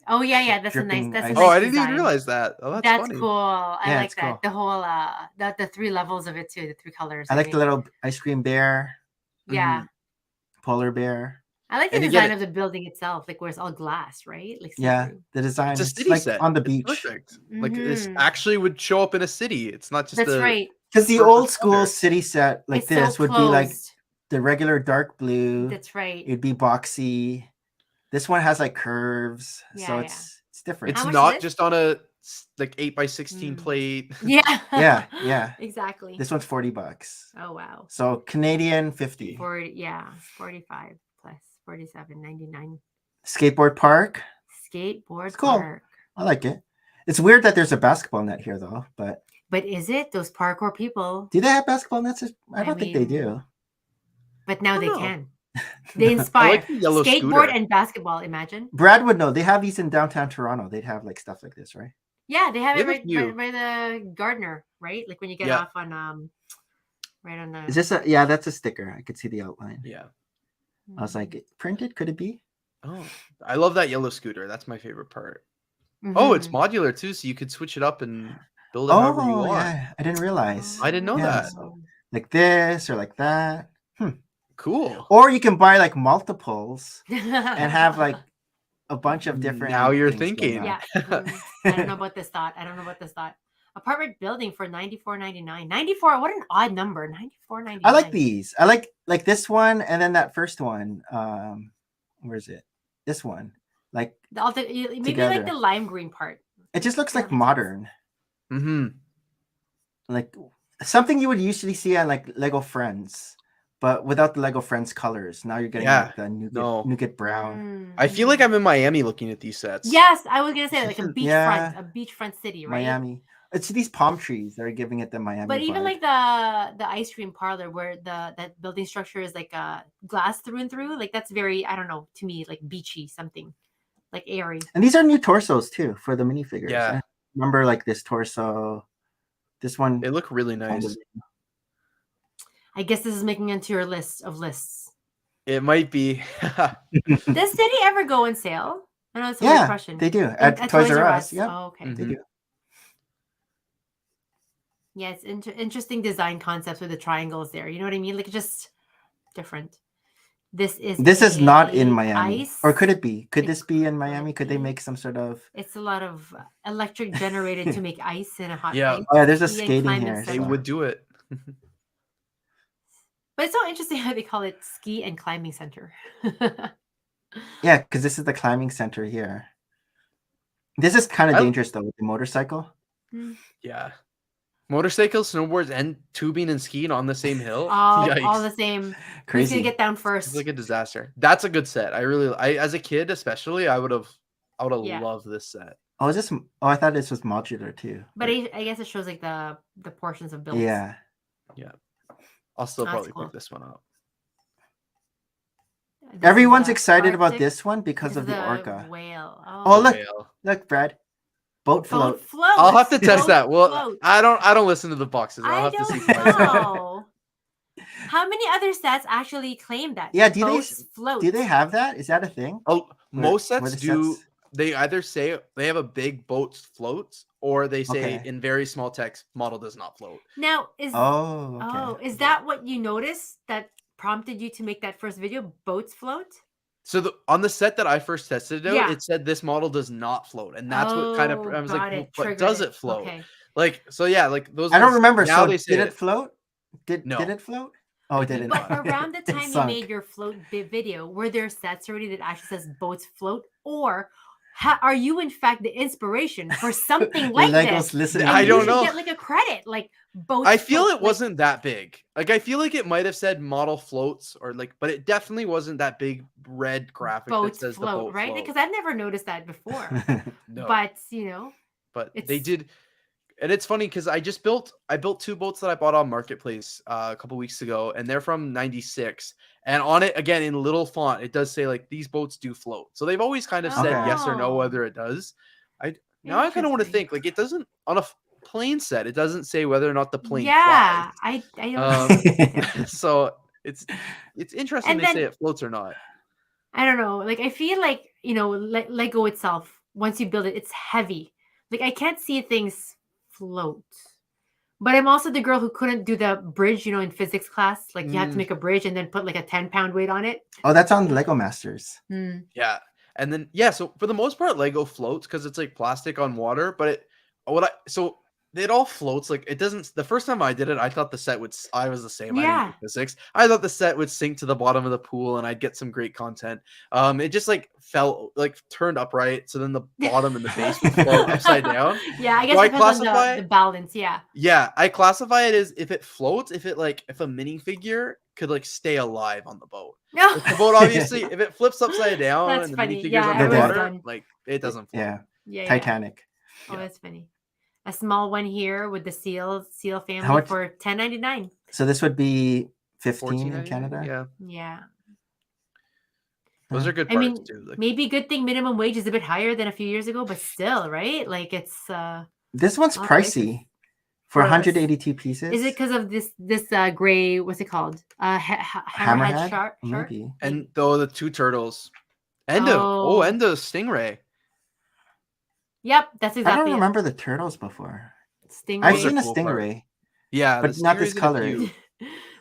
Oh yeah, that's a nice. dripping That's a ice. nice Oh, I didn't even design. realize that. Oh, that's That's funny. cool. I Yeah, like it's that. cool. The whole the 3 levels of it too. The 3 colors. I like the think. little ice cream bear, Yeah. polar bear. I like the And you get design it- of the building itself, like where it's all glass, right? Like Yeah, see-through. the design. It's a It's city like set. on the It's beach. perfect. Like this Mhm. actually would show up in a city. It's not just That's a, right. Because the Perfect old school color. city set like It's this so would be like closed. the regular dark blue. That's right. It'd be boxy. This one has like curves, so Yeah, it's different. It's much is not this? just on a like 8x16 Mm. plate. Yeah. Yeah. Exactly. This one's $40. Oh wow. So Canadian 50. 40, yeah, 45 plus 47.99. Skateboard park. Skateboard It's cool. park. I like it. It's weird that there's a basketball net here though, but But is it those parkour people? do they have basketball nets? I don't think they mean, do. But now I they don't know. can. They I inspire like the yellow skateboard scooter. and basketball. Imagine. Brad would know. They have these in downtown Toronto. They'd have like stuff like this, right? Yeah, they have They it have a right few. by the Gardner, right? Like when you get Yeah. off on right on the. Is this a yeah, that's a sticker. I could see the outline. Yeah. I was like, printed? Could it be? Oh, I love that yellow scooter. That's my favorite part. Oh, it's Mhm. modular too, so you could switch it up and build it however you Oh want. yeah. I didn't realize. I didn't know Yeah, that. so like this or like that. Cool. Or you can buy like multiples and have like a bunch of different. Now you're things going thinking. on. Yeah. I don't know about this thought. Apartment building for $94.99. 94. What an odd number. $94.99. I like these. I like this one and then that first one. Where is it? This one. Like Maybe together. like the lime green part. it just looks Yeah, like makes sense. modern. Mm-hmm. Like something you would usually see on like Lego Friends, but without the Lego Friends colors. Now you're getting like the nougat brown. I feel like I'm in Miami looking at these sets. Yes, I was gonna say like a beachfront, Yeah. a beachfront city, right? Miami. It's these palm trees that are giving it the Miami. But even vibe. like the ice cream parlor where that building structure is like glass through and through, like that's very, I don't know, to me like beachy, something like airy. And these are new torsos too for the minifigures. Yeah. I remember like this torso. This one. They look really nice. I guess this is making into your list of lists. It might be. Does City ever go on sale? I know it's a weird Yeah, question. they do at Toys R Us. Yeah, Oh, okay. they do. Yeah, it's interesting design concepts with the triangles there. You know what I mean? Like just different. This is not in Miami, ice. or could it be? Could It this be in could Miami? Could they be. make some sort of? It's a lot of electric generated to make ice in a hot Yeah. place. Oh yeah, there's a Ski and skating climbing here. They center. would do it. But it's so interesting how they call it ski and climbing center. Yeah, because this is the climbing center here. This is kind of I- dangerous though with the motorcycle. Yeah. Motorcycles, snowboards, and tubing and skiing on the same hill. all Yikes. the same. Who's Crazy. gonna get down It's first? like a disaster. That's a good set. I as a kid especially, I would have Yeah. loved this set. Oh, is this? Oh, I thought this was modular too. But I guess it shows like the portions of builds. Yeah. I'll still That's probably cool. pick this one up. This is Everyone's the excited about Arctic- this one because this of is the orca. whale. Oh, look. Whale. Look, Brad. Boat float. Boat float. I'll have to test Boat that. Well, float. I don't listen to the boxes. I'll I have to see. don't for myself. know. How many other sets actually claim that? Yeah, do they Boats float. Do they have that? Is that a thing? Oh, most Where sets the do. sets- They either say they have a big boat floats, or they say Okay. in very small text, "Model does not float." Now is Oh, okay. is that what you noticed that prompted you to make that first video? Boats float. So on the set that I first tested it out, Yeah. it said this model does not float, and that's what kind of I was got like, it. well, but Triggered does it. it float? Okay. Like so, yeah, like those. I don't ones- remember. Now So they say did it float? Did No. it float? Oh, it didn't. But around the It time you sunk. made your float video, were there sets already that actually says boats float, or are you in fact the inspiration for something like Legos this? listening. I And don't you should know. Get like a credit, like boats. I feel float, it like- wasn't that big. Like I feel like it might have said model floats or like, but it definitely wasn't that big red graphic boats that says float, the boat right? float. Because I've never noticed that before. No, But you know, but they it's- did, and it's funny because I built two boats that I bought on Marketplace a couple weeks ago, and they're from '96. And on it again in little font, it does say like these boats do float. So they've always kind of said Okay. yes or no Oh. whether it does. Now I kind of want to Interesting. think like it doesn't on a plane set. It doesn't say whether or not the plane yeah, flies. I don't know. So it's interesting And they say then- it floats or not. I don't know. Like I feel like Lego itself. Once you build it, it's heavy. Like I can't see things float. But I'm also the girl who couldn't do the bridge, in physics class. Like you have to Mm. make a bridge and then put like a 10-pound weight on it. Oh, that's on Lego Masters. Yeah. And then so for the most part Lego floats because it's like plastic on water, but it all floats. Like it doesn't. The first time I did it, I thought the set would. I was the same. I Yeah. didn't do physics. I thought the set would sink to the bottom of the pool, and I'd get some great content. It just like fell, like turned upright. So then the bottom and the base would float upside down. Yeah, I guess So I it depends on classify- the balance. Yeah. Yeah, I classify it as if it floats, if a minifigure could like stay alive on the boat. No. Like, the boat obviously, if it flips upside down That's and the funny. minifigure's Yeah, I was underwater, done. like it doesn't float. Yeah, Yeah. Titanic. Oh, Yeah. that's funny. A small one here with the seal family much- for $10.99. So this would be 15 in $14.99? Canada. Yeah, Yeah. those are good I parts mean, too. Like, maybe good thing minimum wage is a bit higher than a few years ago, but still, right? Like it's This one's All pricey for For us. 182 pieces. is it because of this gray, what's it called? Hammerhead shark? Maybe. and though the two turtles, and and the stingray. Yep, that's I exactly don't it. remember the turtles before. Stingray. I've Those are seen a cool parts. stingray. Yeah, But the not this stingray's in a color. few.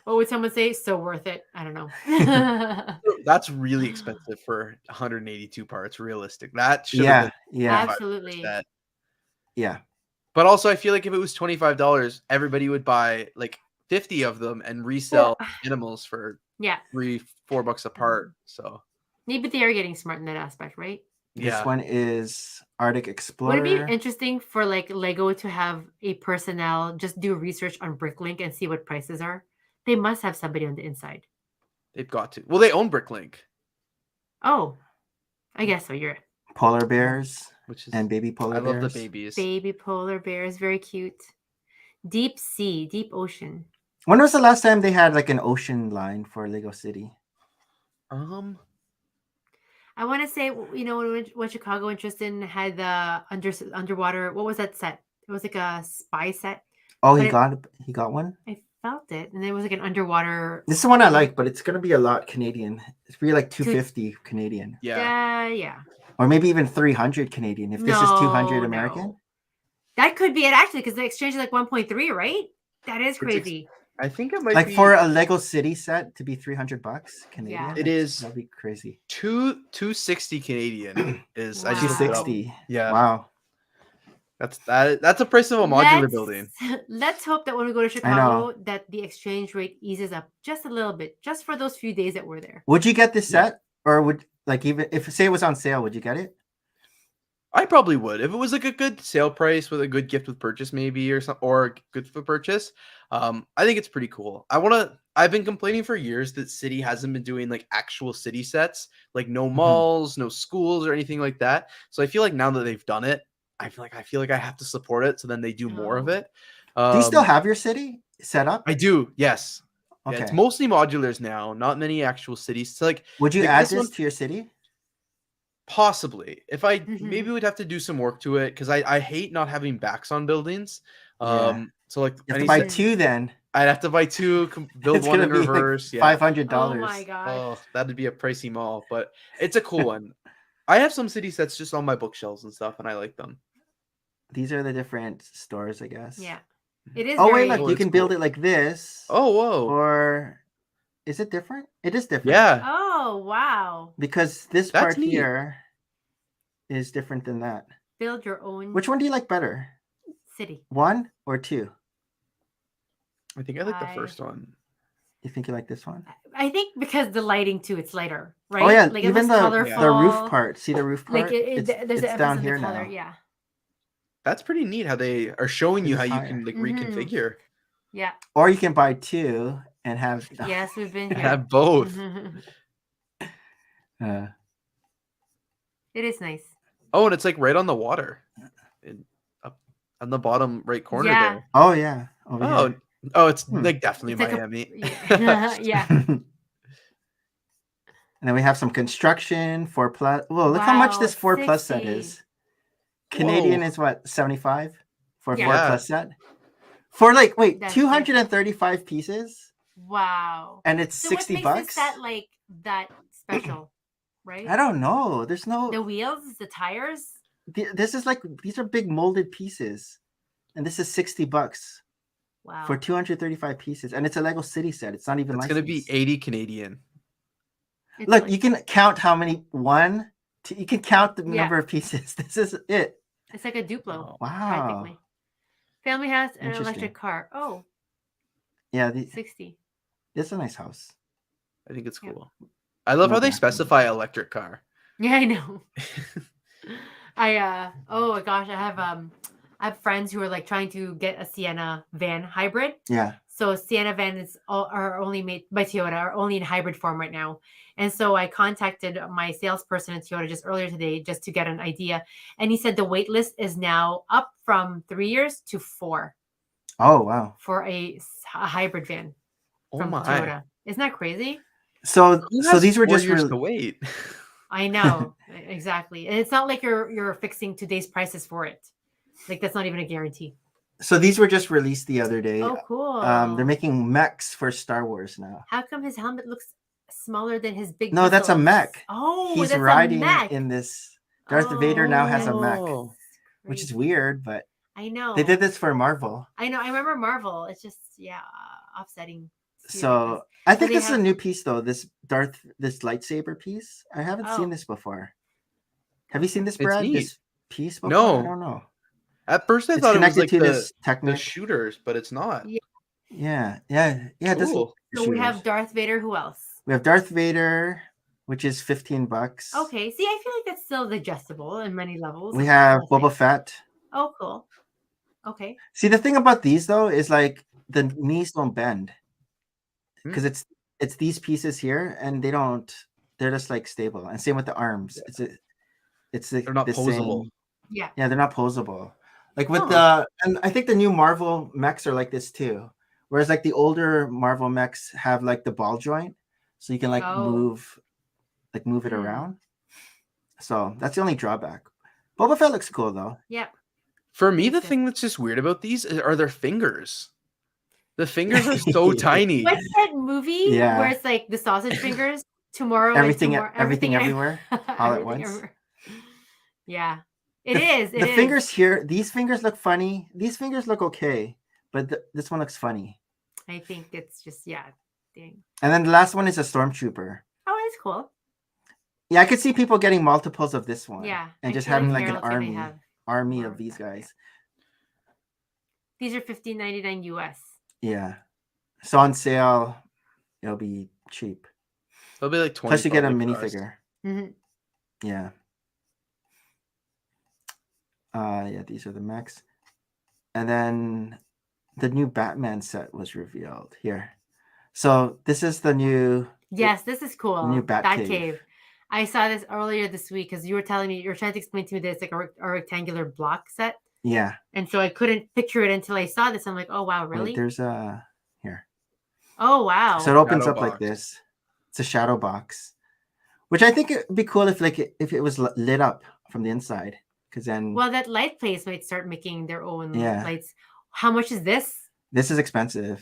What would someone say? So worth it. I don't know. That's really expensive for 182 parts. Realistic. That should Yeah, have yeah, Absolutely. been that. yeah. But also, I feel like if it was $25, everybody would buy like 50 of them and resell animals for Yeah. $3-4 a part. So Maybe they are getting smart in that aspect, right? This yeah, one is Arctic Explorer. Would it be interesting for like Lego to have a personnel just do research on Bricklink and see what prices are? They must have somebody on the inside. they've got to. Well, they own Bricklink, Oh, I guess so. You're Polar bears which is and baby polar I bears. love the babies. baby polar bears, very cute. Deep sea, deep ocean. When was the last time they had like an ocean line for Lego City? I want to say, when Chicago and Tristan had the underwater. What was that set? It was like a spy set. Oh, But he got one. I felt it, and it was like an underwater. This is the one I like, but it's gonna be a lot Canadian. It's really like 250 Canadian, Yeah, Yeah. or maybe even 300 Canadian. If this is 200 No, American, no. That could be it actually, because the exchange is like 1.3, right? That is crazy. I think it might like be for a Lego City set to be $300 Canadian. Yeah. It is That'd be crazy. 260 Canadian is I just looked it up. 260. Yeah, Wow. that's a price of a modular building. Let's hope that when we go to Chicago, that the exchange rate eases up just a little bit, just for those few days that we're there. Would you get this Yeah. set, or would like even if say it was on sale, would you get it? I probably would if it was like a good sale price with a good gift with purchase, maybe or something, or good for purchase. I think it's pretty cool. I've been complaining for years that City hasn't been doing like actual City sets, like no malls, no schools, or anything like that. So I feel like now that they've done it, I feel like I have to support it. So then they do more of it. Do you still have your city set up? I do. Yes. Okay. Yeah, it's mostly modulars now, not many actual cities. So like Would you like add this this one- to your city? possibly if I Mhm. maybe would have to do some work to it because I hate not having backs on buildings. Yeah. So like You have any to buy set- two then. I'd have to buy two, build It's one gonna in be like reverse. Yeah. $500. Oh my gosh. Oh, that'd be a pricey mall, but it's a cool one. I have some city sets just on my bookshelves and stuff, and I like them. These are the different stores, I guess. Yeah. It is Oh very wait, look, Oh, you it's can build cool. it like this. Oh, whoa. Or is it different? It is different. Yeah. Oh wow. Because this That's part neat. here is different than that. Build your own Which one do you like better? city. 1 or 2? I think I like I- the first one. You think you like this one? I think because the lighting too, it's lighter, right? Oh yeah, Like it even looks the colorful. roof part. See the roof part? Like there's it's an down emphasis here on the color. now. Yeah. That's pretty neat how they are showing you It's how you higher. can like Mhm. reconfigure Yeah. Or you can buy 2 and have Yes, we've been and here. have both. uh, It is nice. Oh, and it's like right on the water, up on the bottom right corner Yeah. there. oh yeah. Over Oh, oh, it's Hmm. like definitely It's like a- Miami. Yeah. Yeah. here. And then we have some construction 4+. Whoa, look how much Wow, this 4+ set 60. is. Canadian Whoa. is what, 75 for a Yeah. 4+ set? For like wait, That's 235 pieces Wow. and it's So $60 what makes this set like that special, right? I don't know. There's no The wheels, the tires. this is like these are big molded pieces. And this is $60 Wow. for 235 pieces. And it's a Lego City set. It's not even It's gonna be licensed. 80 Canadian. It's Look, like- you can count how many you can count the Yeah. number of pieces. This is it. It's like a Duplo. Wow. Practically. Family has an Interesting. electric car. Oh, Yeah, 60. it's a nice house. I think it's Yep. cool. I love No how they bathroom. specify electric car. Yeah, I know. Oh my gosh, I have friends who are like trying to get a Sienna van hybrid. Yeah. So Sienna vans are only made by Toyota, are only in hybrid form right now. And so I contacted my salesperson at Toyota just earlier today just to get an idea. And he said the wait list is now up from 3 years to 4 Oh wow. for a hybrid van Oh from my. Toyota. Isn't that crazy? So Who so has these were 4 just years to wait. I know. Exactly. And it's not like you're fixing today's prices for it. Like that's not even a guarantee. so these were just released the other day. Oh, cool. They're making mechs for Star Wars now. How come his helmet looks smaller than his big No, that's a muscles? mech. Oh, He's that's riding a mech. in this. Darth Vader now has a mech, Oh. which is Crazy. weird, but I know. they did this for Marvel. I know. I remember Marvel. It's just offsetting. So I think they this is a have- new piece though. This lightsaber piece. I haven't Oh. seen this before. Have you seen this, It's Brad? neat. This piece before? No. I don't know. At first, I It's thought it was connected like to the, this the Technic. shooters, but it's not. Yeah. It does Cool. look So we have shooters. Darth Vader. Who else? We have Darth Vader, which is $15. Okay. See, I feel like that's still digestible in many levels. We have Nothing. Boba Fett. Oh, cool. Okay. See, the thing about these though is like the knees don't bend because it's these pieces here, and they don't. They're just like stable, and same with the arms. They're not the posable. same. Yeah. Yeah, they're not posable. Like with Oh. and I think the new Marvel mechs are like this too. Whereas like the older Marvel mechs have like the ball joint, so you can like Oh. move it Hmm. around. So that's the only drawback. Boba Fett looks cool though. Yeah. For me, the Makes sense. thing that's just weird about these are their fingers. The fingers are so tiny. What's that movie Yeah. where it's like the sausage fingers? Tomorrow, Everything tomorrow, everywhere all at everything once. everywhere. Yeah, it is. The fingers here, these fingers look funny. These fingers look okay, but this one looks funny. I think it's just dang. And then the last one is a stormtrooper. Oh, that's cool. Yeah, I could see people getting multiples of this one. Yeah, and I just feel having like an Carol's gonna army more of of these that, yeah. guys. These are $15.99 US. Yeah. So on sale, it'll be cheap. They'll be like 20. Plus you get a probably for us. minifigure. Mhm. Yeah. Yeah, these are the mechs. And then the new Batman set was revealed here. So this is the new Yes, this is cool. new Bat Bat Cave. Cave. I saw this earlier this week because you were telling me, you were trying to explain to me that it's like a rectangular block set. Yeah. And so I couldn't picture it until I saw this. I'm like, oh, wow, Wait, really? there's a here. Oh, wow. So it opens Shadow up like box. this. It's a shadow box, which I think it'd be cool if it was lit up from the inside, because then Well, that light place might start making their own Yeah. lights. How much is this? this is expensive.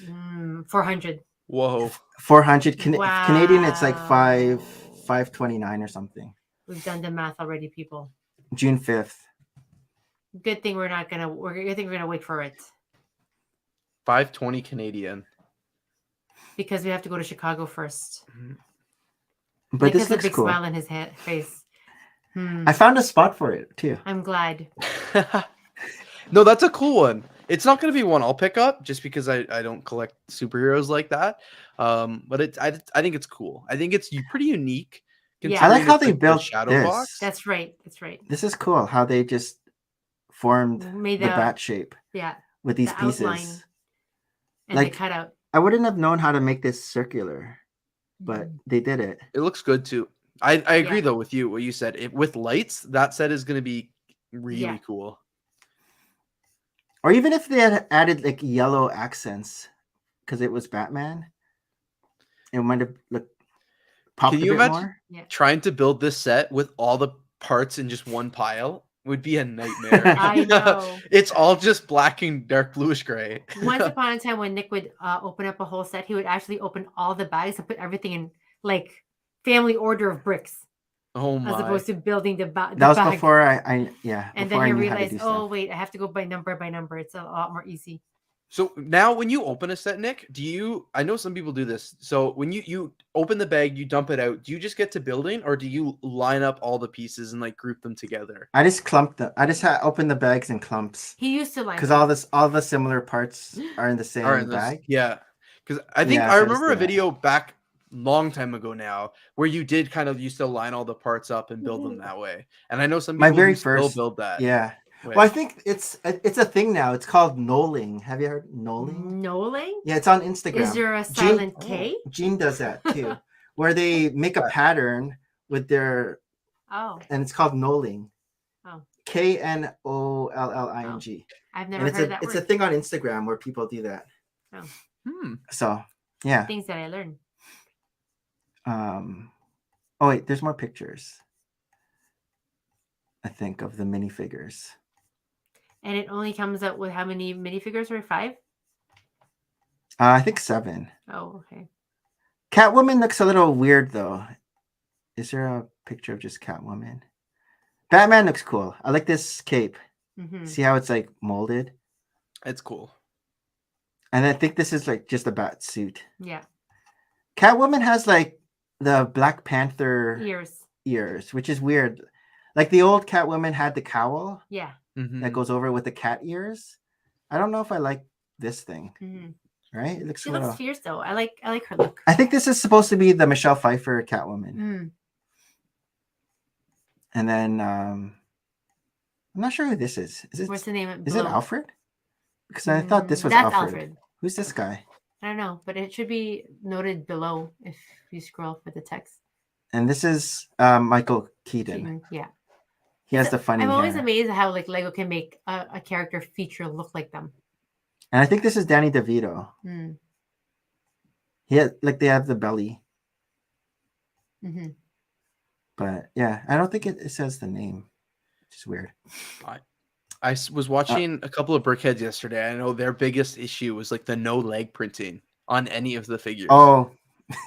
400. Whoa. 400 Canadian. It's like Wow. $5.29 or something. We've done the math already, people. June 5th. Good thing we're gonna wait for it $5.20 Canadian. because we have to go to Chicago first. But Nick this has a looks big cool. smile on his face. I found a spot for it too. I'm glad. No, that's a cool one. It's not going to be one I'll pick up just because I don't collect superheroes like that. But I think it's cool. I think it's pretty unique. Yeah. I like considering how it's, they the built shadow this. box. That's right. That's right. This is cool how they just formed Made the bat shape with these the pieces. outline and Like- the cutout. I wouldn't have known how to make this circular, but they did it. It looks good too. I agree Yeah. though with you what you said. With lights, that set is going to be really Yeah. cool. Or even if they had added like yellow accents because it was Batman, it might have popped Can a you bit imagine- more. Trying to build this set with all the parts in just one pile would be a nightmare. I know. It's all just black and dark bluish gray. Once upon a time, when Nick would open up a whole set, he would actually open all the bags and put everything in like family order of bricks, Oh my. as opposed to building the That was bag. before I yeah. And before then I he knew how to realized, do oh stuff. wait, I have to go by number by number. It's a lot more easy. So now when you open a set, Nick, I know some people do this. So when you open the bag, you dump it out. Do you just get to building, or do you line up all the pieces and like group them together? I just clumped them. I just open the bags in clumps He used to line because them. all the similar parts are in the same All right, bag. yeah. Because I think Yeah, I so I just remember a do that. video back long time ago now where you did kind of used to line all the parts up and build them that way. And I know some My people very who still first, build that yeah. way. Well, I think it's a thing now. It's called knolling. Have you heard knolling? Knolling? Yeah, it's on Instagram. Is there a Gene- silent K? Gene does that too, where they make a pattern with their, Oh, and it's called knolling. Oh. KNOLLING. I've never And heard that it's word. a thing on Instagram where people do that. So yeah. Things that I learned. Oh wait, there's more pictures. I think of the minifigures. And it only comes out with how many minifigures? Or 5? I think 7. Oh, okay. Catwoman looks a little weird though. Is there a picture of just Catwoman? Batman looks cool. I like this cape. Mm-hmm. See how it's like molded? It's cool. And I think this is like just a bat suit. Yeah. Catwoman has like the Black Panther Ears, which is weird. Like the old Catwoman had the cowl Yeah. that goes over with the cat ears. I don't know if I like this thing. Mm-hmm. Right? It looks She a little... looks fierce though. I like her look. I think this is supposed to be the Michelle Pfeiffer Catwoman. Mm. And then I'm not sure who this is. What's the name? Is it Alfred? Because I thought this was That's Alfred. Who's this guy? I don't know, but it should be noted below if you scroll for the text. And this is Michael Keaton. Yeah. He has the funny I'm always hair. amazed at how like Lego can make a character feature look like them. And I think this is Danny DeVito. Mm. They have the belly. Mm-hmm. But yeah, I don't think it says the name, which is weird. I was watching a couple of Brickheads yesterday. I know their biggest issue was like the no leg printing on any of the figures. Oh,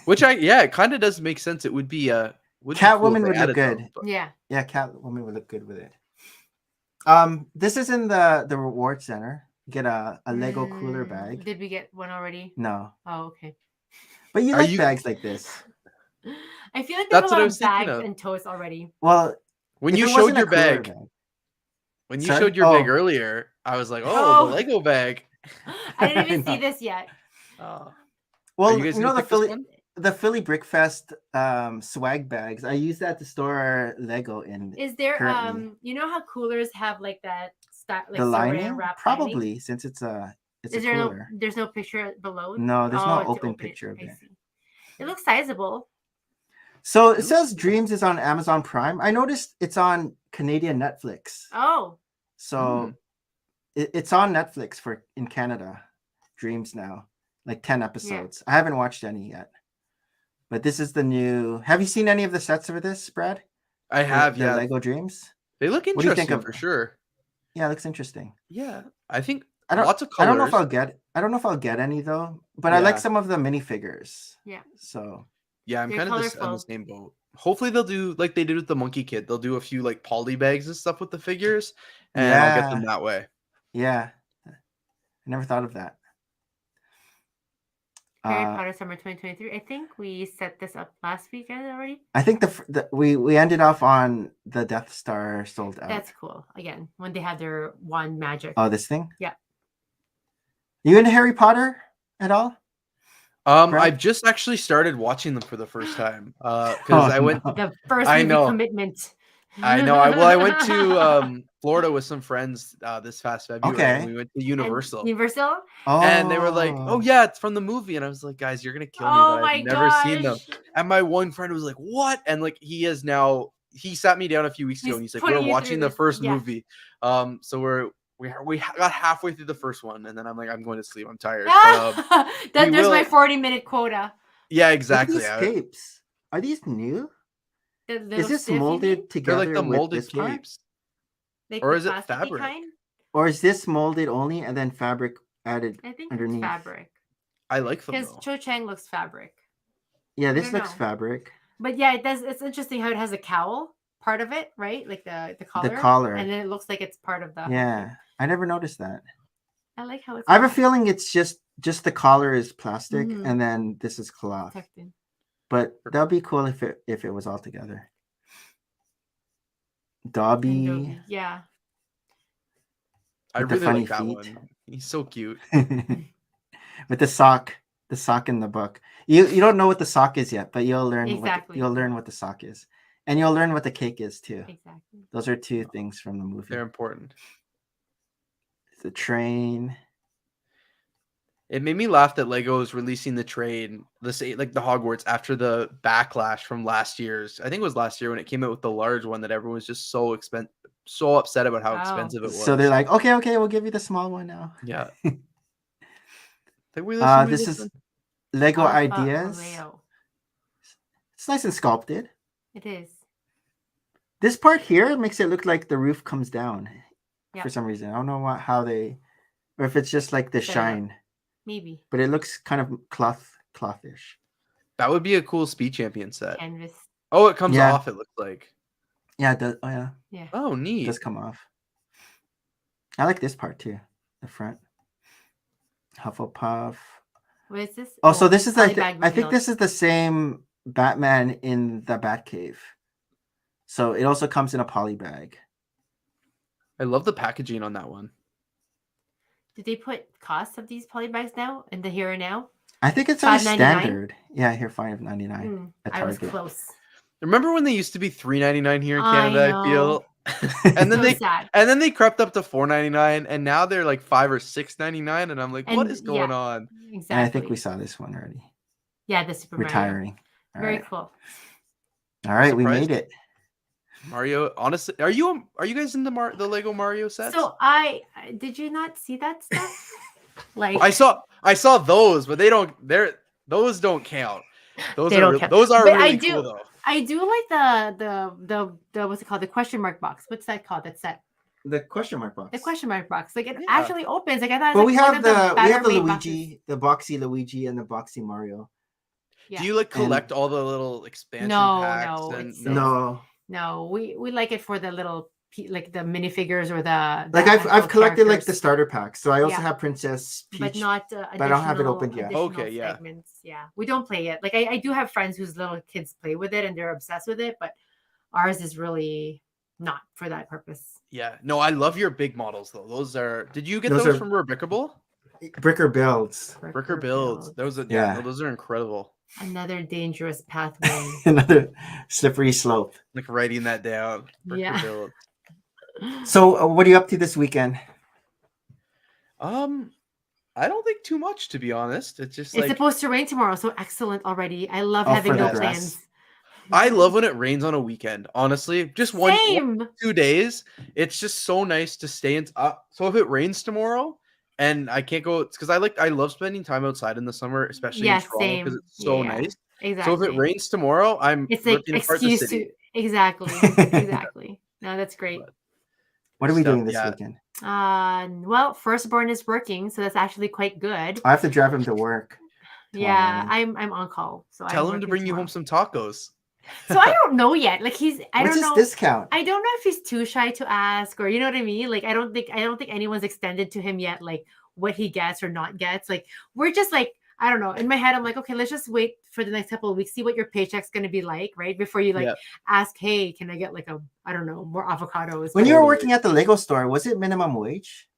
which it kind of does make sense. It would be Catwoman would look good. Yeah, Catwoman would look good with it. This is in the reward center. You get a Lego cooler bag. Did we get one already? No. Oh, okay. But you like bags like this. I feel like there's That's a what lot I of was thinking bags of. and toys already. Well, when you showed your bag, when you showed your bag earlier, I was like, "Oh, the Lego bag." I didn't even see this yet. Well, you know the Philly Brickfest swag bags. I use that to store Lego in. Is there currently. You know how coolers have like that like the lining? wrap Probably lining? Since it's a cooler. There's no picture below? No, there's no open picture of it. It looks sizable. So it says Dreams is on Amazon Prime. I noticed it's on Canadian Netflix. Oh. So it's on Netflix in Canada. Dreams now. Like 10 episodes. I haven't watched any yet. But this is the new. Have you seen any of the sets for this, Brad? I have, the Lego Dreams. They look interesting. What do you think of for sure? Yeah, it looks interesting. Yeah, I think lots of colors. I don't know if I'll get any though. But I like some of the minifigures. Yeah. So yeah, I'm kind of on the same boat. Hopefully they'll do like they did with the Monkey Kid. They'll do a few like poly bags and stuff with the figures, and I'll get them that way. Yeah, I never thought of that. Harry Potter Summer 2023. I think we set this up last weekend already. I think we ended off on the Death Star sold out. That's cool. Again, when they had their wand magic. Oh, this thing? Yeah. You into Harry Potter at all? I've just actually started watching them for the first time. Because I went the first movie commitment. I know. I went to Florida with some friends this past February. Okay. And we went to Universal. Universal? And they were like, "Oh yeah, it's from the movie." And I was like, "Guys, you're gonna kill me, but I've never seen them." And my one friend was like, "What?" And like he sat me down a few weeks ago and he's like, "We're watching the first movie." So we got halfway through the first one, and then I'm like, "I'm going to sleep. I'm tired." There's my 40-minute quota. Yeah, exactly. These capes, are these new? Is this stiff, molded together? They're like the molded capes, or is it fabric? Kind? Or is this molded only and then fabric added? I think underneath? It's fabric. I like them because Cho Chang looks fabric. Yeah, this looks fabric. But yeah, it does. It's interesting how it has a cowl part of it, right? Like the collar. The collar, and then it looks like it's part of the. Yeah, I never noticed that. I like how it's. I have a wrapped. feeling it's just the collar is plastic, Mhm. and then this is cloth. Protected. But that'd be cool if it was all together. And Dobby Dobby, yeah. I with the really funny like that feet. one. He's so cute. with the sock in the book. You don't know what the sock is yet, but you'll learn Exactly. you'll learn what the sock is, and you'll learn what the cake is too. Exactly. Those are two things from the movie. They're important. The train. It made me laugh that Lego is releasing the train, like the Hogwarts, after the backlash from last year's. I think it was last year when it came out with the large one that everyone was just so upset about how Oh. expensive it was. So they're like, okay, we'll give you the small one now. yeah. Think we listen to This this is one? Lego Alpha Ideas. Romeo. It's nice and sculpted. It is. This part here makes it look like the roof comes down Yeah. for some reason. I don't know how they, or if it's just like the Set it up. shine, Maybe. but it looks kind of clothish. That would be a cool Speed Champion set. Canvas. Oh, it comes Yeah. off, it looks like. Yeah, it does. Oh yeah, Yeah. Oh, it neat. does come off. I like this part too, the front. Hufflepuff. What is this? Oh, so this is I Polybag think revealed. this is the same Batman in the Batcave. So it also comes in a poly bag. I love the packaging on that one. Did they put costs of these polybags now in the here and now? I think it's on $5.99? standard. Yeah, here $5.99 Hmm, at I was Target. close. Remember when they used to be $3.99 here in I Canada, I feel? and then So sad. they crept up to $4.99 and now they're like $5 or $6.99 and I'm like, what And, is going yeah. on? Exactly. And I think we saw this one already. Yeah, the Super Mario. Retiring. All Very right. cool. All right, we Surprised. made it. Mario, honestly, are you guys into the Lego Mario sets? So did you not see that stuff? Like I saw those, but those don't count. Those They are don't count. those are But I really do- cool though. I do like the what's it called? The question mark box. What's that called? That set. The question mark box. The question mark box. Like it Yeah. actually opens. Like I thought. It But was we like have one of the better made Luigi, the boxy Luigi, and the boxy Mario. Yeah. Do you like And- collect all the little expansion No, packs? no, and it's- No, No, we like it for the little like the minifigures or the like I've actual collected like the characters, starter pack. So I also Yeah. have Princess Peach. but not I don't have it opened yet. additional Okay, yeah. segments. Yeah, we don't play it. Like I do have friends whose little kids play with it and they're obsessed with it, but ours is really not for that purpose. Yeah. No, I love your big models though. Those are. Did you get Those those are- from Rebrickable? Bricker builds. Bricker builds. Those are Yeah. no, those are incredible. Another dangerous pathway. Another slippery slope. Like writing that down. Bricker Yeah. builds. So what are you up to this weekend? I don't think too much to be honest. It's just It's like supposed to rain tomorrow, so excellent already. I love Oh, having for no the grass. plans. I love when it rains on a weekend. Honestly, just one Same. 2 days. It's just so nice to stay in. So if it rains tomorrow and I can't go, it's because I love spending time outside in the summer, especially Yeah, in Toronto because same. it's so Yeah, nice. Exactly. So if it rains tomorrow, I'm it's like ripping apart the excuse city. to exactly. Exactly. No, that's great. What are we Stuff, doing this yeah. weekend? Well, firstborn is working, so that's actually quite good. I have to drive him to work. Yeah, morning. I'm on call, so Tell I'm him to working bring you home tomorrow. some tacos. So I don't know yet. Like I What's don't his know. discount? I don't know if he's too shy to ask, or you know what I mean. Like I don't think anyone's extended to him yet. Like what he gets or not gets. Like we're just like I don't know. In my head, I'm like, okay, let's just wait for the next couple of weeks, see what your paycheck's gonna be like, right? Before you like Yeah. ask, hey, can I get like I don't know, more avocados? When you were Totally. working at the Lego store, was it minimum wage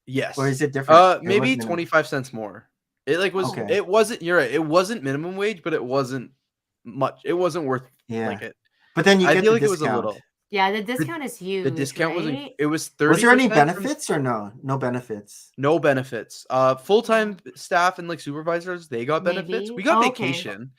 Yes. or is it different? It Maybe was minimum. 25 cents more. It like was Okay. it wasn't you're right. It wasn't minimum wage, but it wasn't much. It wasn't worth Yeah, like it. but then you I get feel the like it was a discount. little. Yeah, the discount is huge. The discount wasn't. right? It was 30. Was there any benefits or no? No benefits. No benefits. Full-time staff and like supervisors, they got benefits. Maybe. We got Oh, okay. vacation,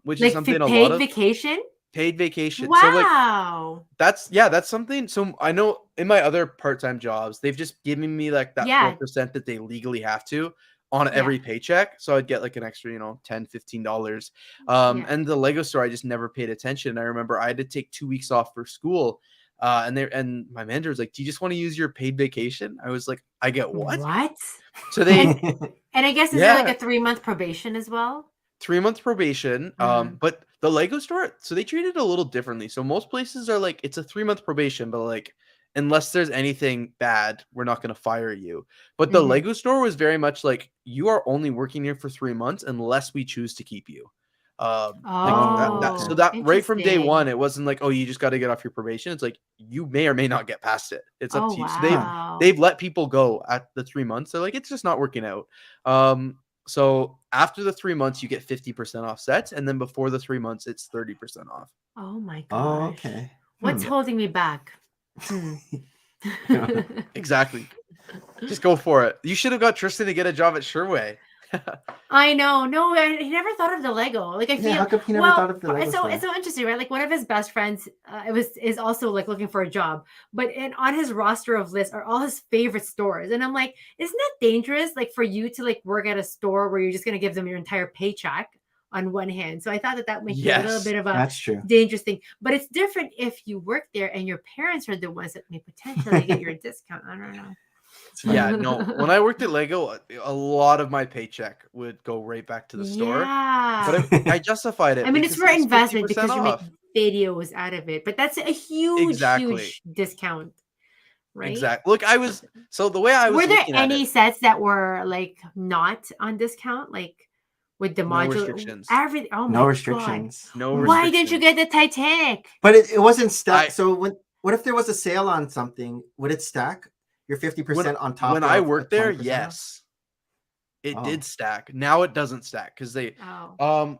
which Like is something a paid lot of vacation. paid vacation. Wow. So like that's something. So I know in my other part-time jobs, they've just given me like that Yeah. 4% that they legally have to on Yeah. every paycheck. So I'd get like an extra, $10, $15. Yeah. And the Lego store, I just never paid attention. I remember I had to take 2 weeks off for school. And my manager was like, "Do you just want to use your paid vacation?" I was like, "I get what?" What? So they And I guess is there like Yeah. a 3-month probation as well? 3 months probation. Mhm. But the Lego store, so they treat it a little differently. So most places are like it's a 3-month probation, but like unless there's anything bad, we're not going to fire you. But the Mhm. Lego store was very much like, you are only working here for 3 months unless we choose to keep you. Like so Oh, that right from day interesting. one, it wasn't like, oh, you just got to get off your probation. It's like, you may or may not get past it. It's up Oh, to you. So wow. they've let people go at the 3 months. They're like, it's just not working out. So after the 3 months, you get 50% off sets, and then before the 3 months, it's 30% off. Oh my Oh, gosh. okay. What's holding me back? Hmm. Exactly. Just go for it. You should have got Tristan to get a job at Sherway. I know. No, he never thought of the Lego. Like I feel. How come he never thought of the Lego it's so store? interesting, right? Like one of his best friends, is also like looking for a job, but on his roster of lists are all his favorite stores, and I'm like, isn't that dangerous? Like for you to like work at a store where you're just gonna give them your entire paycheck on one hand. So I thought that makes you a little Yes, bit of a That's true. dangerous thing, but it's different if you work there and your parents are the ones that may potentially get your discount. I don't know. Yeah, no. When I worked at Lego, a lot of my paycheck would go right back to the store. Yeah. But I justified it. I mean, it's because for was investment 50% because you make off. videos out of it, but that's a huge, Exactly. huge discount, right? Exactly. Look, so the way I was Were there looking at any it, sets that were like not on discount, like with the no modular restrictions. everything? Oh No my restrictions. No Hmm. Why didn't you restrictions. get the Titanic? But it wasn't stacked. I- So what if there was a sale on something? Would it stack? You're 50% on top. When I of worked a there, 20% off? yes, it Oh. did stack. Now it doesn't stack because they Oh,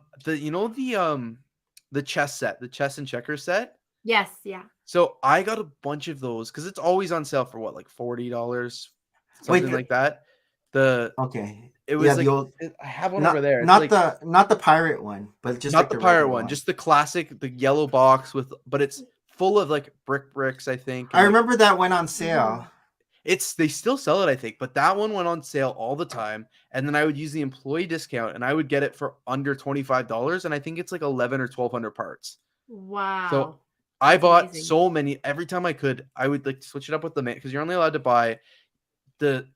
the chess set, the chess and checkers set. yes, yeah. So I got a bunch of those because it's always on sale for what, like $40, Wait, something like that. It Okay. was Yeah, like the old, I have one not, over there. It's not like, the pirate one, but just not like the the pirate regular one, just the classic, the yellow box but it's full of like bricks, I think. I and, like, remember that went on sale. they still sell it, I think, but that one went on sale all the time. And then I would use the employee discount and I would get it for under $25. And I think it's like 11 or 1,200 parts. Wow. I That's bought amazing. so many. Every time I could, I would like switch it up with the man, because you're only allowed to buy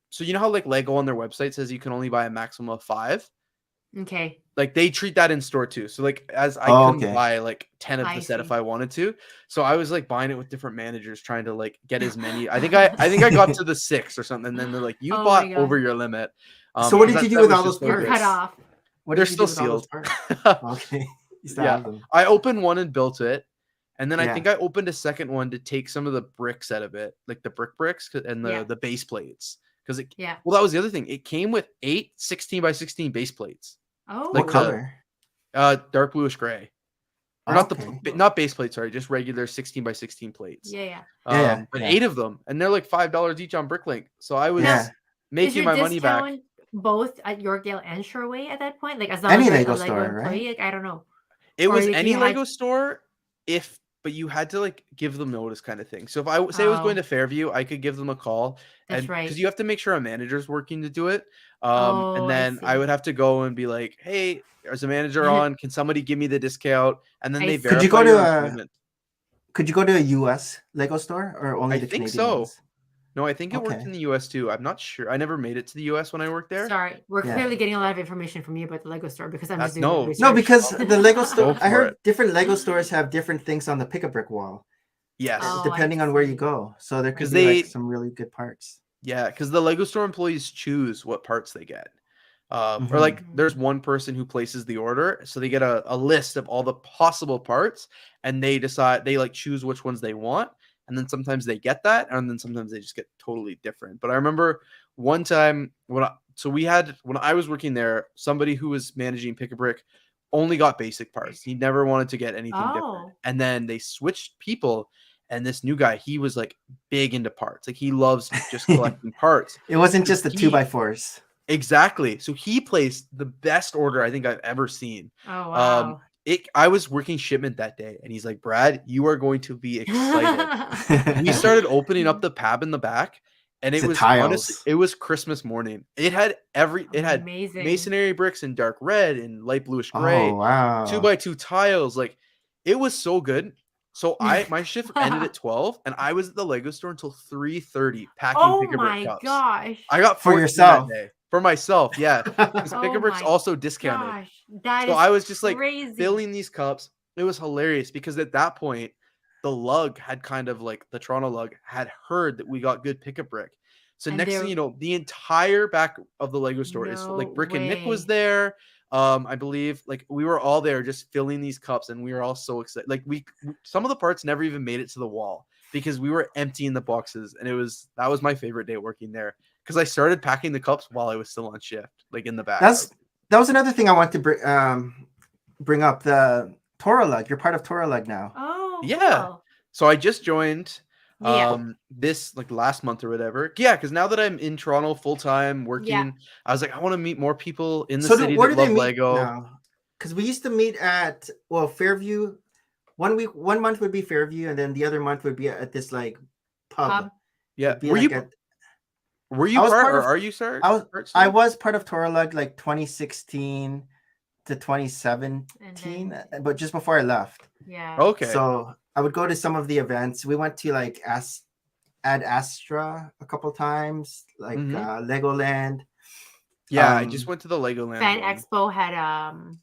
so you know how like Lego on their website says you can only buy a maximum of 5? Okay. Like they treat that in store too. So like as I Oh, couldn't okay. buy like 10 of I the set see. if I wanted to. So I was like buying it with different managers trying to like get as many. I think I got to the 6 or something. And then they're like, you Oh bought my over God. your limit. So what because did you that do set with was all just those so You're good. cut parts? off. What They're did you do still with all those sealed. parts? Okay. You still Yeah. have them. I opened one and built it. And then I Yeah. think I opened a second one to take some of the bricks out of it, like the bricks and Yeah. the base plates. Because Yeah. well, that was the other thing. It came with 8 16x16 base plates, Oh. What color? dark bluish gray. Or Okay. not base plates, sorry, just regular 16x16 plates. Yeah. Yeah, But yeah. 8 of them, and they're like $5 each on Bricklink. So I was Yeah. Is making your my money back. discount both at Yorkdale and Sherway at that point? Like as long Any as you're Lego a Lego store, employee? right? Like I don't know. It Or was if any you had- Lego store, but you had to like give them notice kind of thing. So if I say I was going Oh. to Fairview, I could give them a call. That's and right. because you have to make sure a manager's working to do it. Oh, And I then I see. would have to go and be like, hey, there's a manager on. Can somebody give me the discount? And then I they see. Could you verify go to your a- employment. Could you go to a US Lego store or only I the think Canadian so. ones? No, I think it worked Okay. in the US too. I'm not sure. I never made it to the US when I worked there. Sorry, we're Yeah. clearly getting a lot of information from you about the Lego store because I'm just doing no. the research. No, because the Lego store, Go I for heard it. different Lego stores have different things on the pick-a-brick wall, Yes. Oh, depending I on where you see. go. So there could 'Cause be like they- some really good parts. Yeah, because the Lego store employees choose what parts they get. Or Mhm. like there's one person who places the order. So they get a list of all the possible parts and they like choose which ones they want. And then sometimes they get that, and then sometimes they just get totally different. But I remember one time when I was working there, somebody who was managing Pick-a-Brick only got basic parts. He never wanted to get anything Oh. different. And then they switched people, and this new guy, he was like big into parts. Like he loves just collecting parts. It wasn't just the He- 2x4s. Exactly. So he placed the best order I think I've ever seen. Oh wow. I was working shipment that day, and he's like, Brad, you are going to be excited. We started opening up the pab in the back, and it The was tiles. honestly, it was Christmas morning. It had Amazing. masonry bricks in dark red and light bluish gray, Oh wow. 2x2 tiles. Like it was so good. So my shift ended at 12, and I was at the Lego store until 3:30 packing Oh Pick-a-Brick my cups. gosh. I got For 14 yourself. that day. For myself, yeah. Because Oh Pick-a-Brick's my also discounted. Gosh, that So is I was just like crazy. filling these cups. It was hilarious because at that point, the lug had kind of like the Toronto lug had heard that we got good pickup brick. So And next thing they're- you know, the entire back of the Lego store is No like Brick and Nick was way. there. I believe like we were all there just filling these cups, and we were all so excited. Like some of the parts never even made it to the wall because we were emptying the boxes, and that was my favorite day working there because I started packing the cups while I was still on shift, like in the back. That was another thing I want to bring up, the Tora lug. You're part of Tora lug now. Oh, Yeah. cool. So I just joined Yeah. this like last month or whatever. Yeah, because now that I'm in Toronto full time working, Yeah. I was like, I want to meet more people in the So city where that do they love meet Lego. now? Because we used to meet at Fairview. 1 month would be Fairview, and then the other month would be at this like pub. Yeah. It'd be Were like you at- were you I was part part or of- are you start? I was part of Tora lug like 2016 to 2017, but just before I left. Yeah. Okay. So I would go to some of the events. We went to like Ad Astra a couple times, like Legoland. Yeah, I just went to the Legoland Fan one. Expo had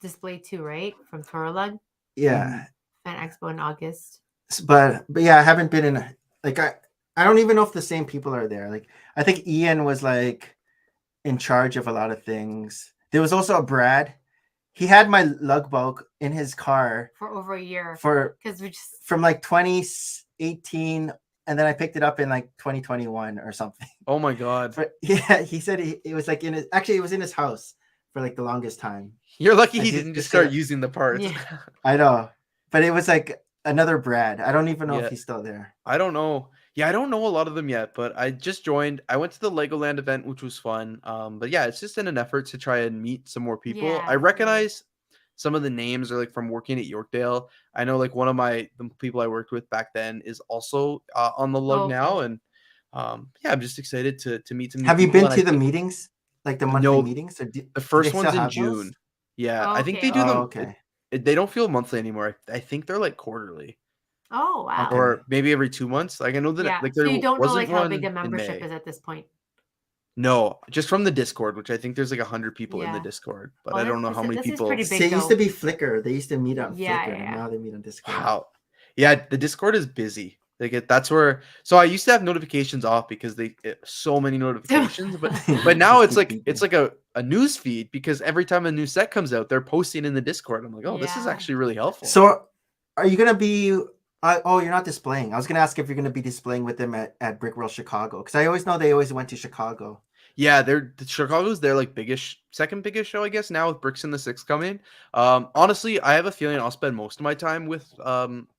display too, right? From Toralug. Yeah, Fan Expo in August. but yeah, I haven't been in like I don't even know if the same people are there. Like I think Ian was like in charge of a lot of things. There was also a Brad. He had my lug bulk in his car For over a year. because we just from like 2018, and then I picked it up in like 2021 or something. Oh my god. But yeah, he said it was like it was in his house for like the longest time. You're lucky I he did- didn't just just start say- using the parts. Yeah. I know, but it was like another Brad. I don't even know Yeah. if he's still there. I don't know. Yeah, I don't know a lot of them yet, but I just joined. I went to the Legoland event, which was fun. But yeah, it's just in an effort to try and meet some more people. Yeah, I absolutely. recognize some of the names are like from working at Yorkdale. I know like one of the people I worked with back then is also on the lug Oh, now, okay. and yeah, I'm just excited to meet some. New Have you people, been and I to the think meetings, like the monthly No, meetings? Or the first they one's still in have those? June. Yeah, I think Okay. they do them. okay. They don't feel monthly anymore. I think they're like quarterly. Oh wow. Okay. Or maybe every 2 months. Like I know that Yeah. like So there you don't know wasn't like how one big the in membership May. is at this point. No, just from the Discord, which I think there's like 100 people in the Yeah. Discord, but Oh, I don't know this how is- many this is people. pretty big. See, it used to though. be Flickr. They used to meet on Yeah, Flickr, yeah, and yeah. now they meet on Discord. Wow. Yeah, the Discord is busy. That's where. So I used to have notifications off because so many notifications, but now it's Just like keep a news feed because every time a new set comes out, they're posting in the Discord. I'm like, oh, this is Yeah. actually really helpful. So, are you gonna be? Oh, you're not displaying. I was gonna ask if you're gonna be displaying with them at Brick World Chicago, because I always know they always went to Chicago. Yeah, Chicago's their like second biggest show, I guess, now with Bricks and the Six coming. Honestly, I have a feeling I'll spend most of my time with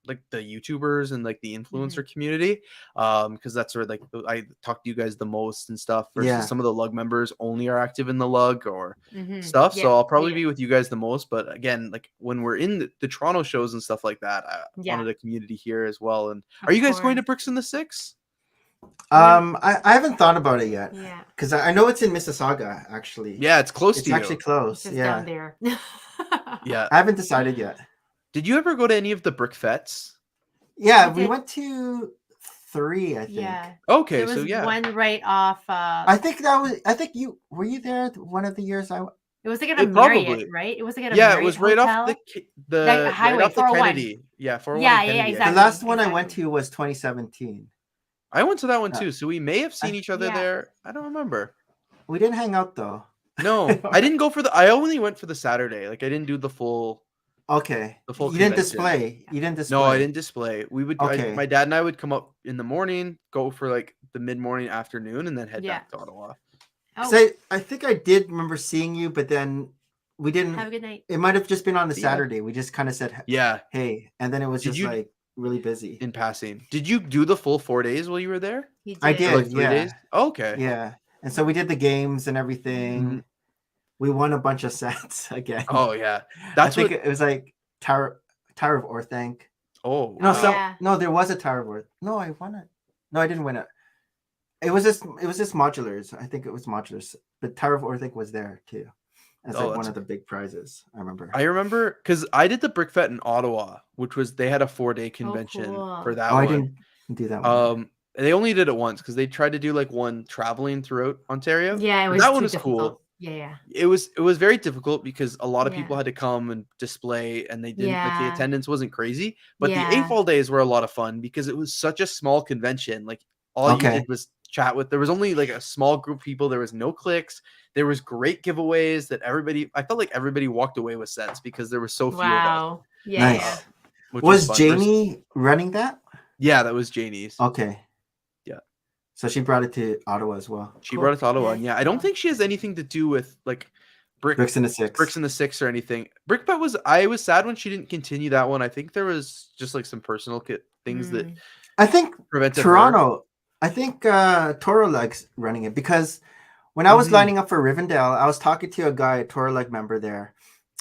like the YouTubers and like the influencer community. Because that's where like I talk to you guys the most and stuff versus Yeah. some of the lug members only are active in the lug or Mhm. stuff. Yeah, So I'll probably yeah. be with you guys the most. But again, like when we're in the Toronto shows and stuff like that, I Yeah. wanted a community here as well. And Of are you guys going to course. Bricks and the Six? I haven't thought about it yet, Yeah. because I know it's in Mississauga actually. Yeah, it's close It's to you. actually close. Just Yeah, down there. Yeah. I haven't decided yet. Did you ever go to any of the Brick Fets? Yeah, We we did. went to 3, I think. Yeah. Okay, There was so yeah. one right off. I think you were you there one of the years I. It was like at a It Marriott, probably- right? It was like at a Yeah, Marriott it was right hotel. off the highway, right off the 401. Kennedy. Yeah, 401 Yeah, and yeah, Kennedy, exactly. The last one I exactly. went to was 2017. I went to that one Uh, too, so we may have seen each other yeah. there. I don't remember. We didn't hang out though. No, I didn't go for I only went for the Saturday. Like I didn't do the full. Okay. The full You didn't convention. display. You didn't display. No, I didn't display. We would. Okay. My dad and I would come up in the morning, go for like the mid-morning, afternoon, and then head Yeah. back to Ottawa. 'Cause Oh, I think I did remember seeing you, but then we didn't. have a good night. It might have just been on the Yeah. Saturday. We just kind of said, Yeah, "Hey," and then it was Did just you- like really busy. in passing. Did you do the full 4 days while you were there? He I Or, did. like 3 yeah. days? Okay. Yeah, and so we did the games and everything. Mhm. We won a bunch of sets again. Oh yeah, I that's think what. it was like Tower of Orthanc. Oh, No, wow. Yeah. no, there was a Tower of Orthanc. No, I won it. No, I didn't win it. It was just modulars. I think it was modulars, but Tower of Orthanc was there too, as Oh, like one that's of the big prizes. I remember. I remember because I did the Brick Fest in Ottawa, which was they had a 4-day convention cool. for that Oh, I one. didn't do that one. They only did it once because they tried to do like one traveling throughout Ontario. Yeah, it But was that one too was cool. difficult. Yeah. it was very difficult because a lot of Yeah. people had to come and display, and they didn't like the Yeah. attendance wasn't crazy. But the Yeah. AFOL days were a lot of fun because it was such a small convention. Like all you Okay. did was chat with. There was only like a small group of people. There was no clicks. There was great giveaways that I felt like everybody walked away with sets because there were so few of us. Wow. Yeah. Nice. Yeah. Which Was fun. Jamie running that? Yeah, that was Janie's. Okay. Yeah. So she brought it to Ottawa as well. She Cool. brought it to Ottawa. Yeah, And yeah, I don't cool. think she has anything to do with like Bricks in the Six. Bricks in the Six or anything. Brickbutt I was sad when she didn't continue that one. I think there was just like some personal things that I think prevented her. Toronto. I think Toro likes running it because when I was lining up for Rivendell, I was talking to a guy, a Toro Leg member there.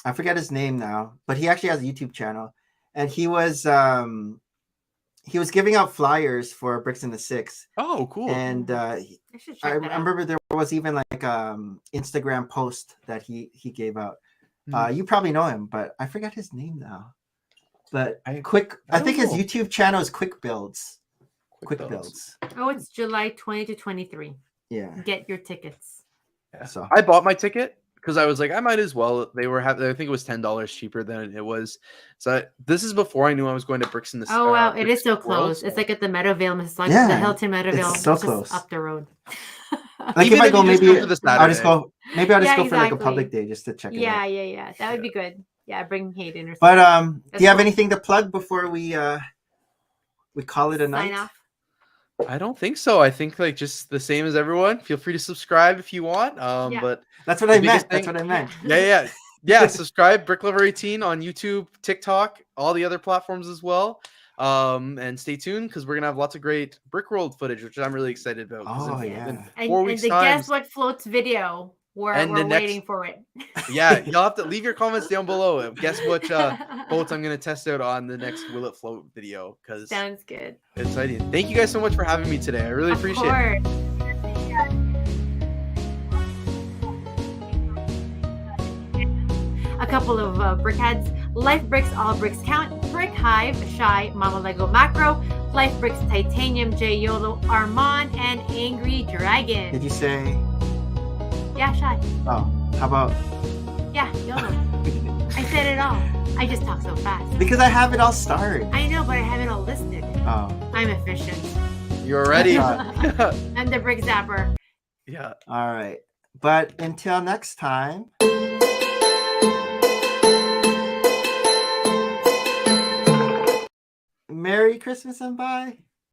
I forget his name now, but he actually has a YouTube channel, and he was giving out flyers for Bricks in the Six. Oh, cool. And I should I check that out. remember there was even like Instagram post that he gave out. Hmm. You probably know him, but I forget his name now. But I think his don't know. YouTube channel is Quick Builds. Quick Builds. Builds. Oh, it's July 20 to 23. Yeah. Get your tickets. Yeah. So I bought my ticket because I was like, I might as well. They were I think it was $10 cheaper than it was. So this is before I knew I was going to Bricks in the. Oh wow, it Bricks is so World, close. It's like at the Meadowvale. It's like Yeah, the Hilton Meadowvale. it's so just close. up the road. like Even if I if go, you just maybe go for the I'll just Saturday. go. Maybe I'll just Yeah, go for like a exactly. public day just to check it out. Yeah. That would be good. Yeah, bring Hayden or something. But do That's you have cool. anything to plug before we call it a night? Sign off. I don't think so. I think like just the same as everyone. Feel free to subscribe if you want. Yeah. But That's what the I biggest meant. That's thing- what I meant. yeah. Subscribe Bricklover18 on YouTube, TikTok, all the other platforms as well. And stay tuned because we're gonna have lots of great Brickworld footage, which I'm really excited about. 'cause Oh, in yeah. And, 4 and weeks the time. Guess What Floats video. We're And the waiting next- for it. Yeah, you'll have to leave your comments down below. Guess what boats I'm gonna test out on the next Will It Float video because Sounds good. it's exciting. Thank you guys so much for having me today. I really Of appreciate it. course. A couple of brickheads. Life Bricks, All Bricks Count, Brick Hive, Shy, Mama Lego Macro, Life Bricks Titanium, J Yolo, Armand, and Angry Dragon. Did you say? Yeah, Shy. Oh, how about? Yeah, YOLO. I said it all. I just talk so fast. Because I have it all starred. I know, but I have it all listed. Oh, I'm efficient. You're ready. I'm the Brick Zapper. Yeah. all right. But until next time. Merry Christmas and bye.